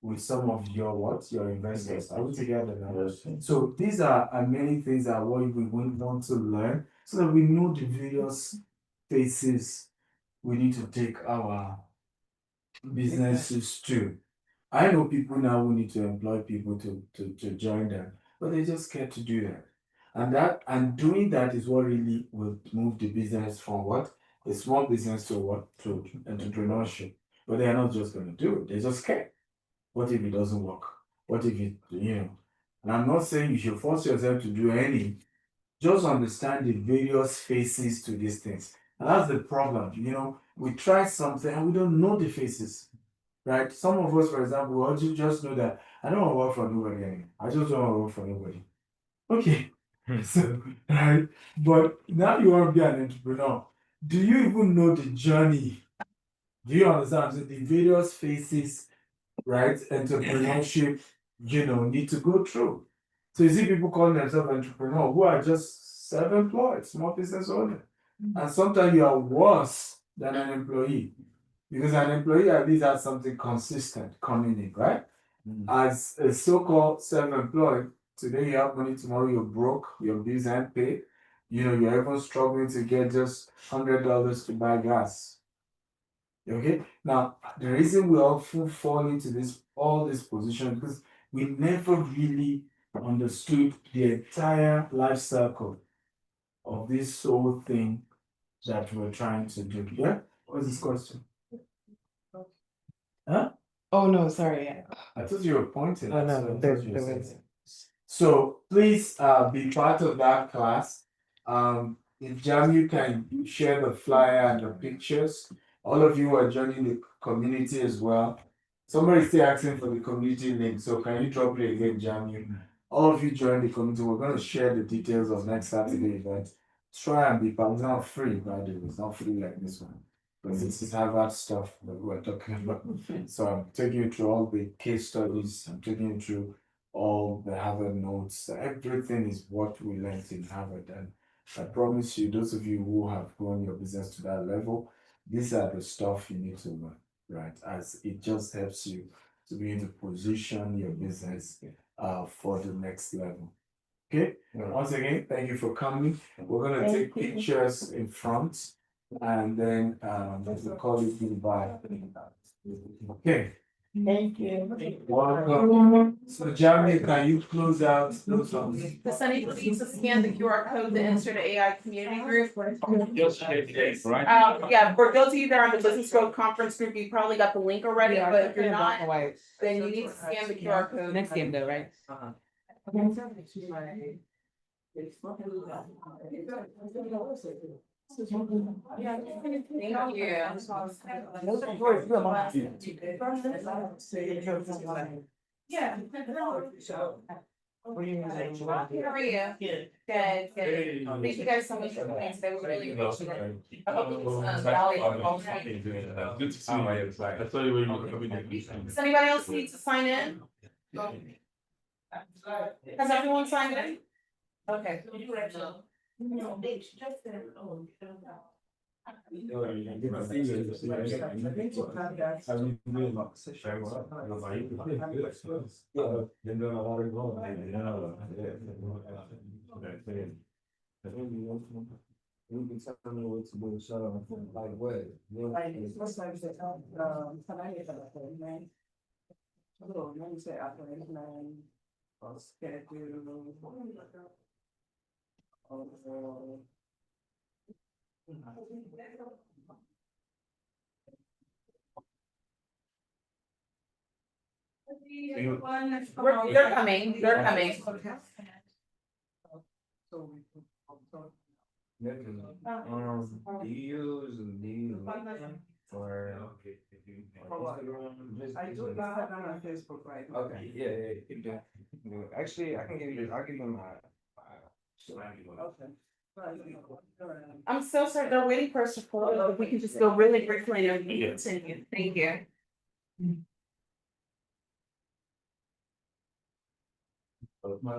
with some of your investors. Are we together now? So these are many things that what we would want to learn so that we know the various phases we need to take our businesses to. I know people now who need to employ people to join them, but they just scared to do that. And doing that is what really will move the business from what? A small business to what? To entrepreneurship. But they are not just going to do it, they just scared. What if it doesn't work? What if And I'm not saying you should force yourself to do any, just understand the various phases to these things. And that's the problem. We try something and we don't know the phases, right? Some of us, for example, we just know that I don't want to work for nobody anymore. I just don't want to work for nobody. Okay. So, right? But now you want to be an entrepreneur. Do you even know the journey? Do you understand? So the various phases, right? Entrepreneurship, need to go through. So you see people calling themselves entrepreneur who are just self-employed, small business owner. And sometimes you are worse than an employee. Because an employee at least has something consistent coming in, right? As a so-called self-employed, today you have money, tomorrow you're broke, your bills aren't paid. You're even struggling to get just $100 to buy gas. Okay. Now, the reason we often fall into all these positions because we never really understood the entire life cycle of this whole thing that we're trying to do. Yeah. What's this question? Huh? Oh, no, sorry. I thought you were pointing. Oh, no, so I thought there you were saying was. something. So please be part of that class. If Jamie can share the flyer and the pictures, all of you are joining the community as well. Somebody's still asking for the community link, so can you drop it again, Jamie? All of you join the community. We're going to share the details of next Saturday event. Try and be part. It's not free, by the way. It's not free like this one. Because this is Harvard stuff that we're talking about. So I'm taking you through all the case studies. I'm taking you through all the Harvard notes. Everything is what we learned in Harvard. And I promise you, those of you who have grown your business to that level, these are the stuff you need to learn, right? As it just helps you to be able to position your business for the next level. Okay. Once again, thank you for coming. We're gonna take pictures in front, and then we'll call it goodbye. Okay. Thank you. Welcome. So, Jamie, can you close out those ones? Does anybody need to scan the QR code to enter the AI community group? Yeah, for those of you that are on the Business Growth Conference group, you probably got the link already, but if you're not, then you need to scan the QR code. Next game though, right? Thank you. Yeah. How are you? Good, good. Thank you guys so much for coming today. We really appreciate it. I hope it was valuable. Good to see you. I thought you were coming in. Does anybody else need to sign in? Has everyone signed in? Okay. You can tell me what to do, so like what? They're coming, they're coming. Do you use for Instagram? I do Instagram and Facebook, right? Okay, yeah, you can do it. Actually, I'll give you Okay. I'm so sorry, they're waiting for us to pull up, if we can just go really briefly and continue, thank you. My